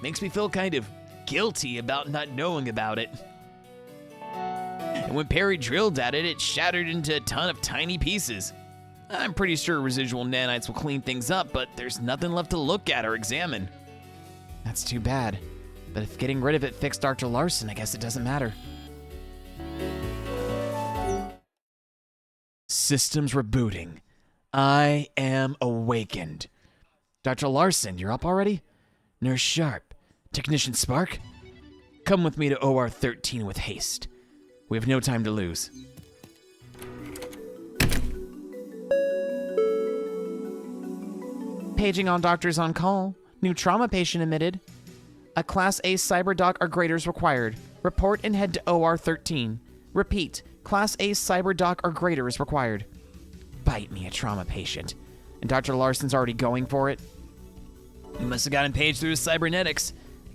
Makes me feel kind of guilty about not knowing about it. And when Perry drilled at it, it shattered into a ton of tiny pieces. I'm pretty sure residual nanites will clean things up, but there's nothing left to look at or examine. That's too bad. But if getting rid of it fixed Dr. Larson, I guess it doesn't matter. Systems rebooting. I am awakened. Dr. Larson, you're up already? Nurse Sharp. Technician Spark? Come with me to OR 13 with haste. We have no time to lose. Paging on doctors on call. New trauma patient admitted. A Class A Cyberdoc or greater is required. Report and head to OR 13. Repeat, Class A Cyberdoc or greater is required. Bite me, a trauma patient. And Dr. Larson's already going for it? He must have gotten paged through his cybernetics.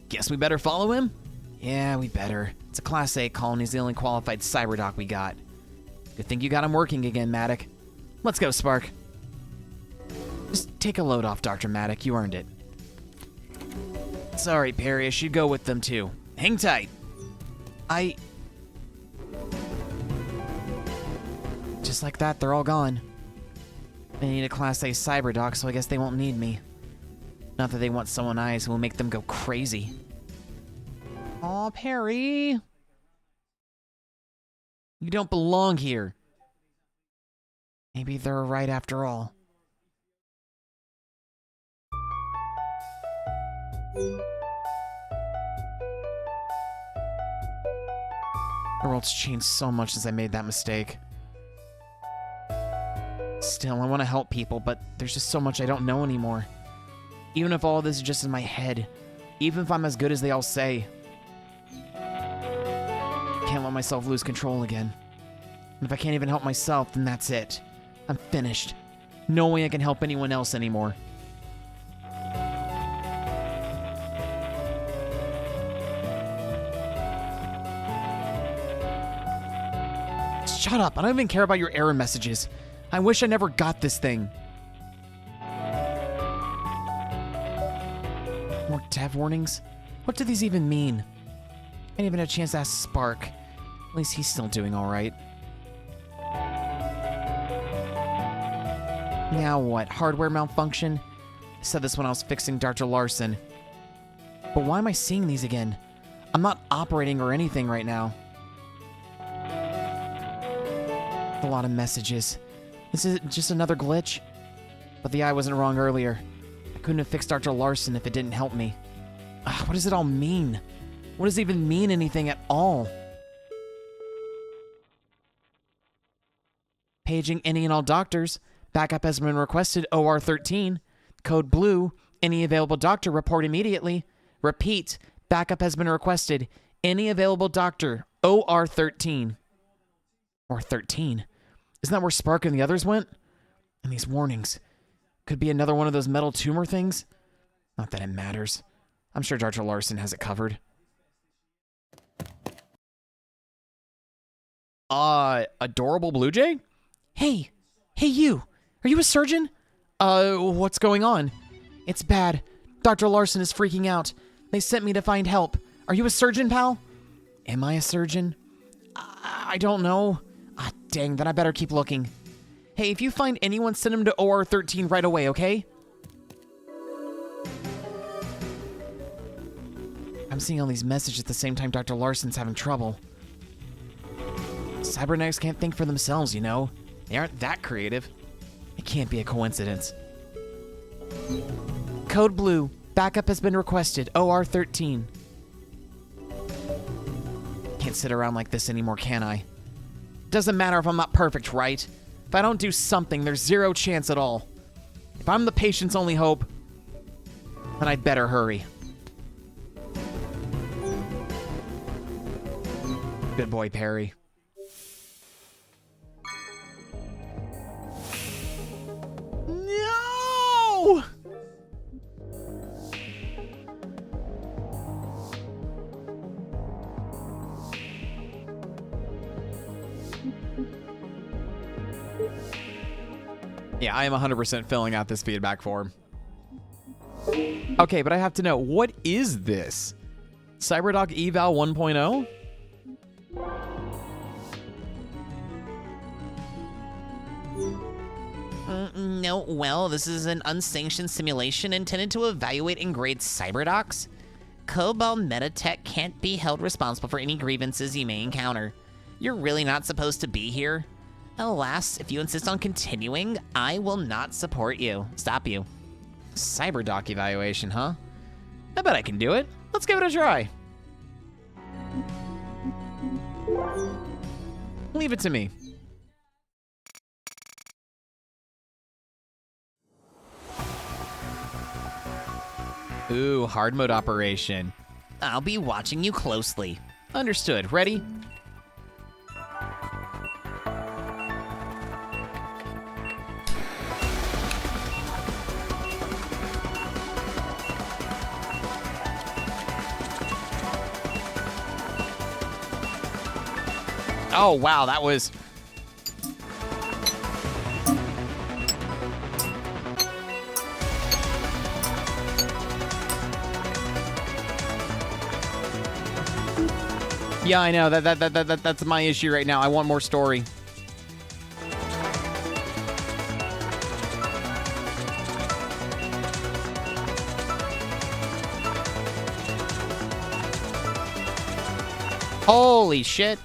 Guess we better follow him? Yeah, we better. It's a Class A call and he's the only qualified Cyberdoc we got. Good thing you got him working again, Maddock. Let's go, Spark. Just take a load off, Dr. Maddock. You earned it. Sorry, Perry. I should go with them, too. Hang tight. Just like that, they're all gone. They need a Class A Cyberdoc, so I guess they won't need me. Not that they want someone eyes who will make them go crazy. Aw, Perry. You don't belong here. Maybe they're right after all. The world's changed so much since I made that mistake. Still, I want to help people, but there's just so much I don't know anymore. Even if all of this is just in my head, even if I'm as good as they all say, can't let myself lose control again. And if I can't even help myself, then that's it. I'm finished. No way I can help anyone else anymore. Shut up, I don't even care about your error messages. I wish I never got this thing. More dev warnings? What do these even mean? I didn't even have a chance to ask Spark. At least he's still doing alright. Now what? Hardware malfunction? I said this when I was fixing Dr. Larson. But why am I seeing these again? I'm not operating or anything right now. A lot of messages. This is just another glitch? But the eye wasn't wrong earlier. I couldn't have fixed Dr. Larson if it didn't help me. What does it all mean? What does it even mean anything at all? Paging any and all doctors. Backup has been requested, OR 13. Code blue. Any available doctor, report immediately. Repeat. Backup has been requested. Any available doctor, OR 13. Or 13. Isn't that where Spark and the others went? And these warnings. Could be another one of those metal tumor things? Not that it matters. I'm sure Dr. Larson has it covered. Adorable Blue Jay? Hey! Hey you! Are you a surgeon? What's going on? It's bad. Dr. Larson is freaking out. They sent me to find help. Are you a surgeon, pal? Am I a surgeon? I don't know. Dang, then I better keep looking. Hey, if you find anyone, send him to OR 13 right away, okay? I'm seeing all these messages at the same time Dr. Larson's having trouble. Cybernetics can't think for themselves, you know? They aren't that creative. It can't be a coincidence. Code blue. Backup has been requested. OR 13. Can't sit around like this anymore, can I? Doesn't matter if I'm not perfect, right? If I don't do something, there's zero chance at all. If I'm the patient's only hope, then I'd better hurry. Good boy, Perry. No! Yeah, I am 100% filling out this feedback form. Okay, but I have to know, what is this? Cyberdoc Eval 1.0? No, well, this is an unsanctioned simulation intended to evaluate and grade cyberdocs. Cobalt Metatech can't be held responsible for any grievances you may encounter. You're really not supposed to be here. Alas, if you insist on continuing, I will not support you. Stop you. Cyberdoc evaluation, huh? I bet I can do it. Let's give it a try. Leave it to me. Ooh, hard mode operation. I'll be watching you closely. Understood. Ready? Oh, wow, that was... Yeah, I know. That's my issue right now. I want more story. Holy shit.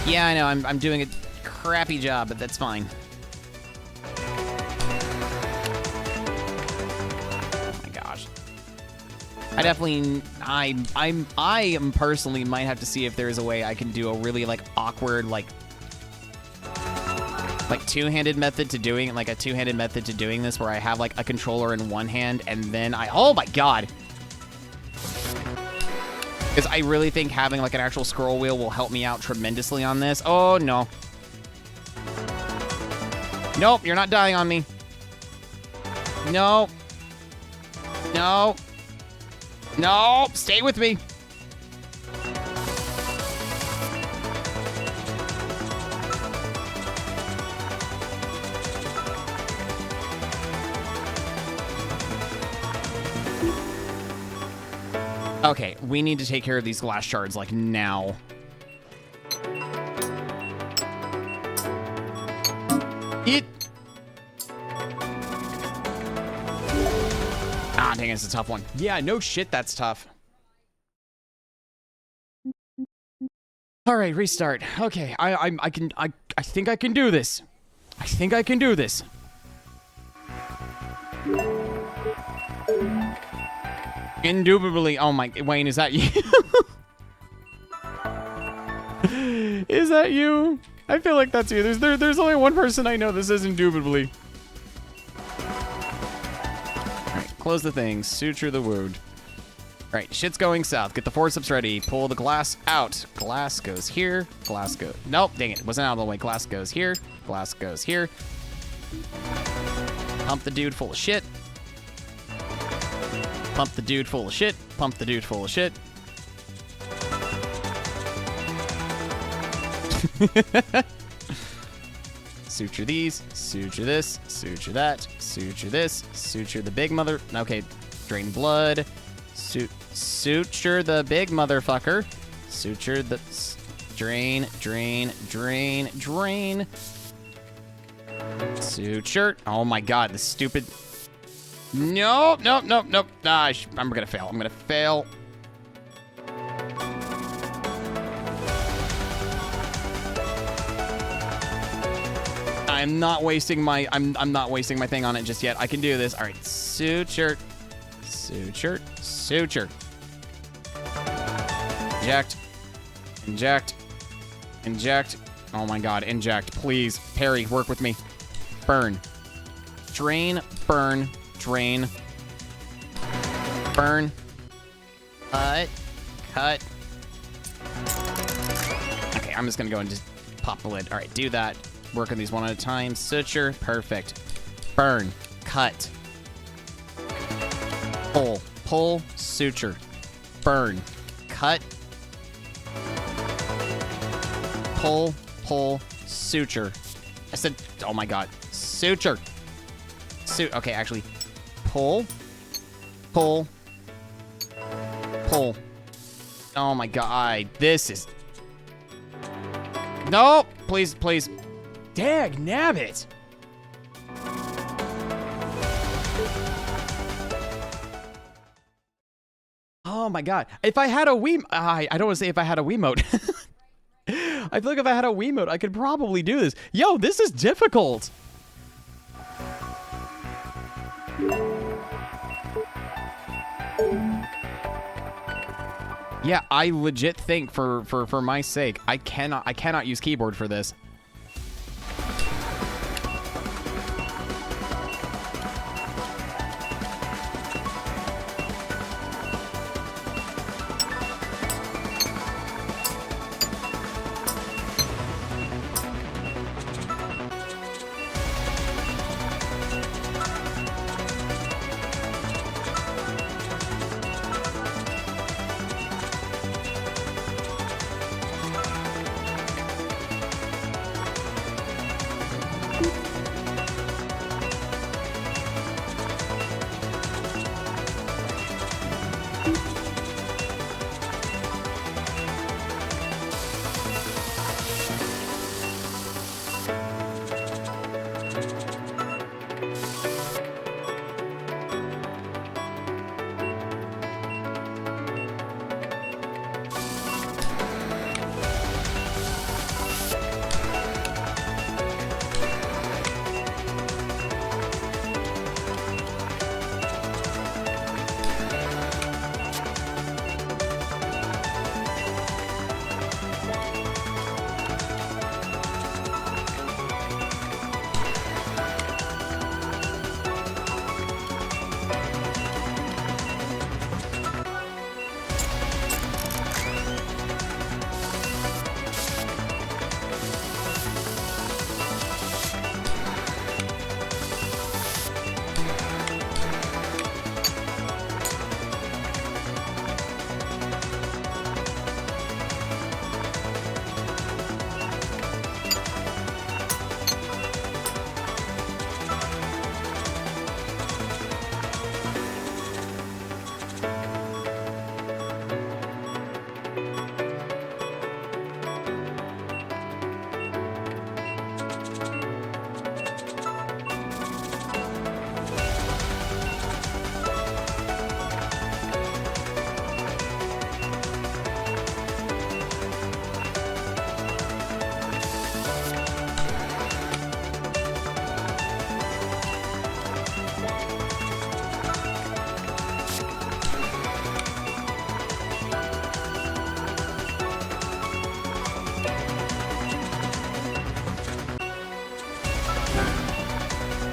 Yeah, I know. I'm doing a crappy job, but that's fine. Oh my gosh. I definitely, I am personally might have to see if there is a way I can do a really like awkward like two-handed method to doing it, like a two-handed method to doing this where I have like a controller in one hand and then oh my god. Because I really think having like an actual scroll wheel will help me out tremendously on this. Oh no. Nope, you're not dying on me. No. No. No, stay with me. Okay, we need to take care of these glass shards, like, now. Ah, dang it, it's a tough one. Yeah, no shit, that's tough. All right, restart. Okay, I think I can do this. I think I can do this. Indubitably. Oh my, Wayne, is that you? Is that you? I feel like that's you. There's only one person I know this is indubitably. Alright, close the thing. Suture the wound. Alright, shit's going south. Get the forceps ready. Pull the glass out. Glass goes here. Glass goes... Nope, dang it. Wasn't out of the way. Glass goes here. Glass goes here. Pump the dude full of shit. Pump the dude full of shit. Pump the dude full of shit. Suture these. Suture this. Suture that. Suture this. Suture the big mother... Okay. Drain blood. Suture the big motherfucker. Suture the... Drain. Drain. Drain. Drain. Suture. Oh my god. The stupid... Nope, nope, nope, nope. I'm gonna fail. I'm gonna fail. I'm not wasting my thing on it just yet. I can do this. All right, suture, suture, suture. Inject, inject, inject. Oh my god, inject, please. Parry, work with me. Burn, drain, burn. Drain. Burn. Cut. Cut. Okay, I'm just gonna go and just pop the lid. All right, do that. Work on these one at a time. Suture. Perfect. Burn. Cut. Pull. Pull. Suture. Burn. Cut. Pull. Pull. Suture. I said, oh my god. Suture. Okay, actually. Pull. Pull. Pull. Oh my god. This is... No, please, please. Dag nabbit. Oh my god. If I had a Wii... I don't want to say if I had a Wiimote. I feel like if I had a Wiimote, I could probably do this. Yo, this is difficult. Yeah, I legit think for my sake, I cannot use keyboard for this.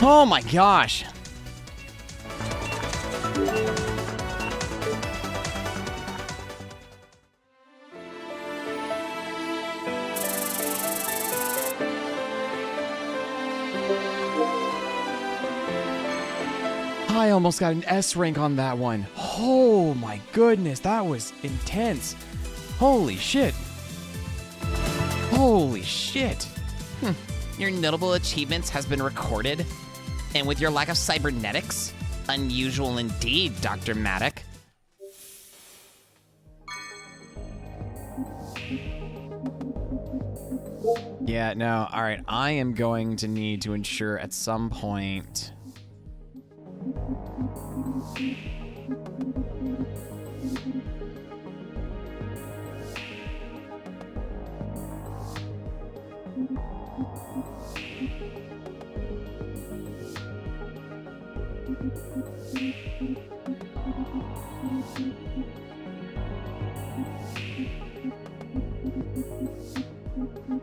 Oh my gosh. I almost got an S rank on that one. Oh my goodness, that was intense. Holy shit. Holy shit. Your notable achievements has been recorded. And with your lack of cybernetics, unusual indeed, Dr. Maddock. Yeah, no, all right. I am going to need to ensure at some point.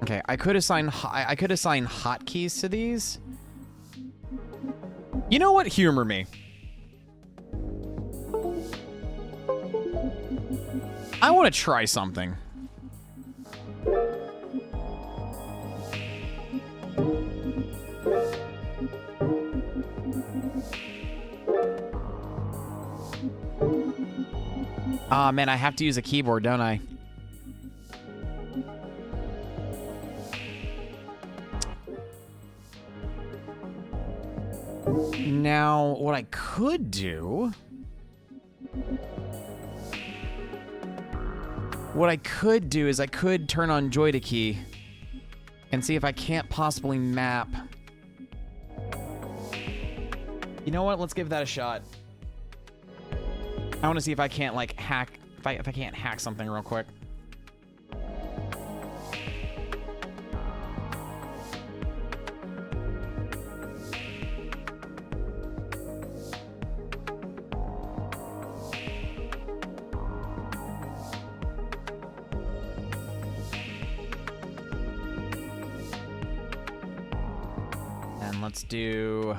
Okay, I could assign hotkeys to these. You know what? Humor me. I want to try something. Ah, man, I have to use a keyboard, don't I? Now, what I could do... What I could do is I could turn on Joy to Key and see if I can't possibly map. You know what? Let's give that a shot. I want to see if I can't like hack, if I can't hack something real quick. And let's do...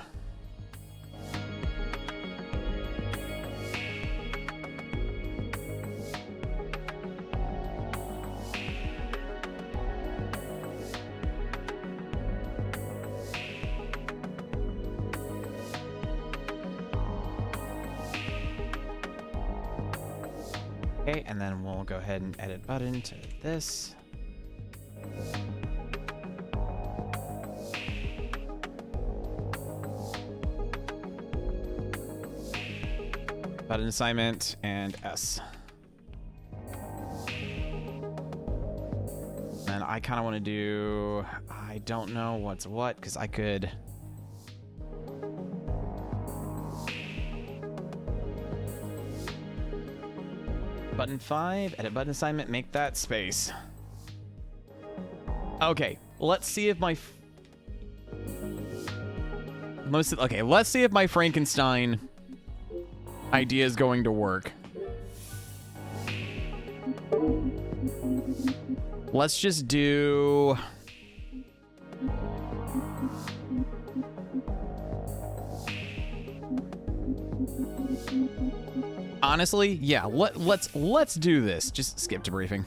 Okay, and then we'll go ahead and edit button to this. Button assignment and S. And I kind of want to do, I don't know what's what, because I could... Button 5, edit button assignment, make that space. Okay, let's see if my... let's see if my Frankenstein idea is going to work. Let's just do... Honestly, yeah, let's do this. Just skip to briefing.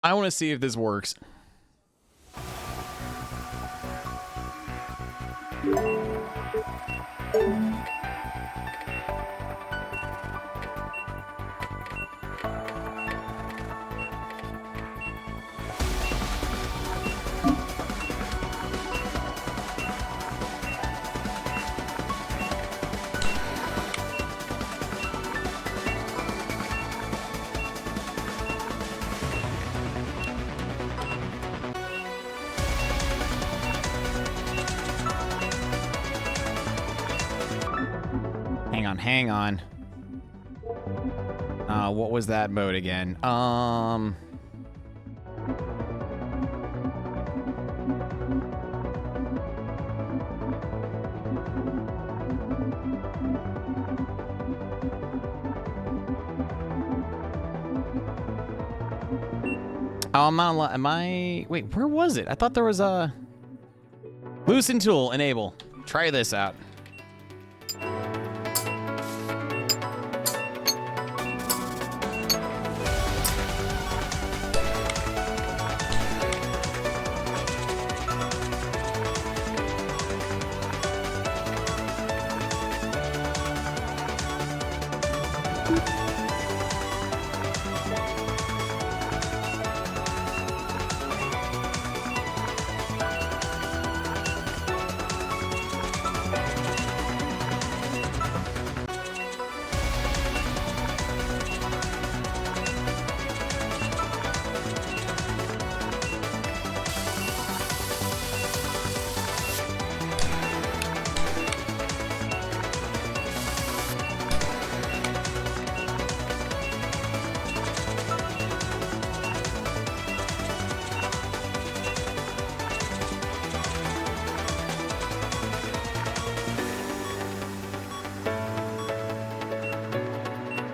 I want to see if this works. Hang on. What was that mode again? Oh, I'm not. Am I? Wait, where was it? I thought there was a loosen tool enable. Try this out.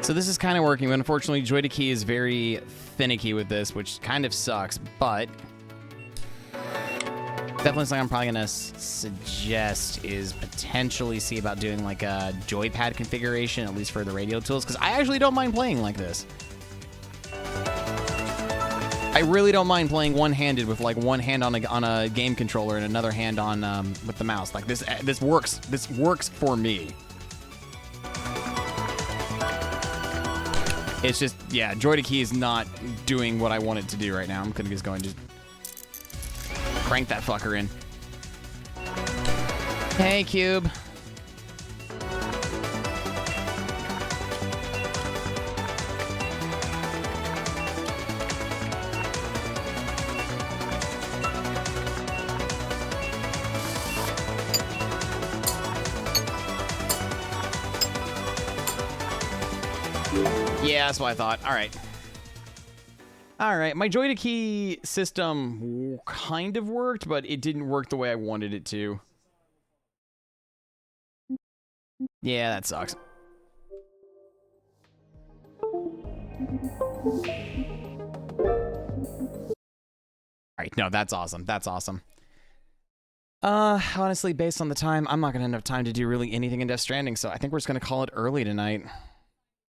So this is kind of working, but unfortunately Joy2Key is very finicky with this, which kind of sucks, but definitely something I'm probably going to suggest is potentially see about doing like a joypad configuration, at least for the radio tools, because I actually don't mind playing like this. I really don't mind playing one-handed with like one hand on a game controller and another hand on with the mouse. Like this works for me. It's just, yeah, Joy to Key is not doing what I want it to do right now. I'm gonna just go and just crank that fucker in. Hey, Cube. Yeah, that's what I thought. All right. All right, my Joy to Key system kind of worked, but it didn't work the way I wanted it to. Yeah, that sucks. All right, no, that's awesome. That's awesome. Honestly, based on the time, I'm not gonna have time to do really anything in Death Stranding, so I think we're just gonna call it early tonight.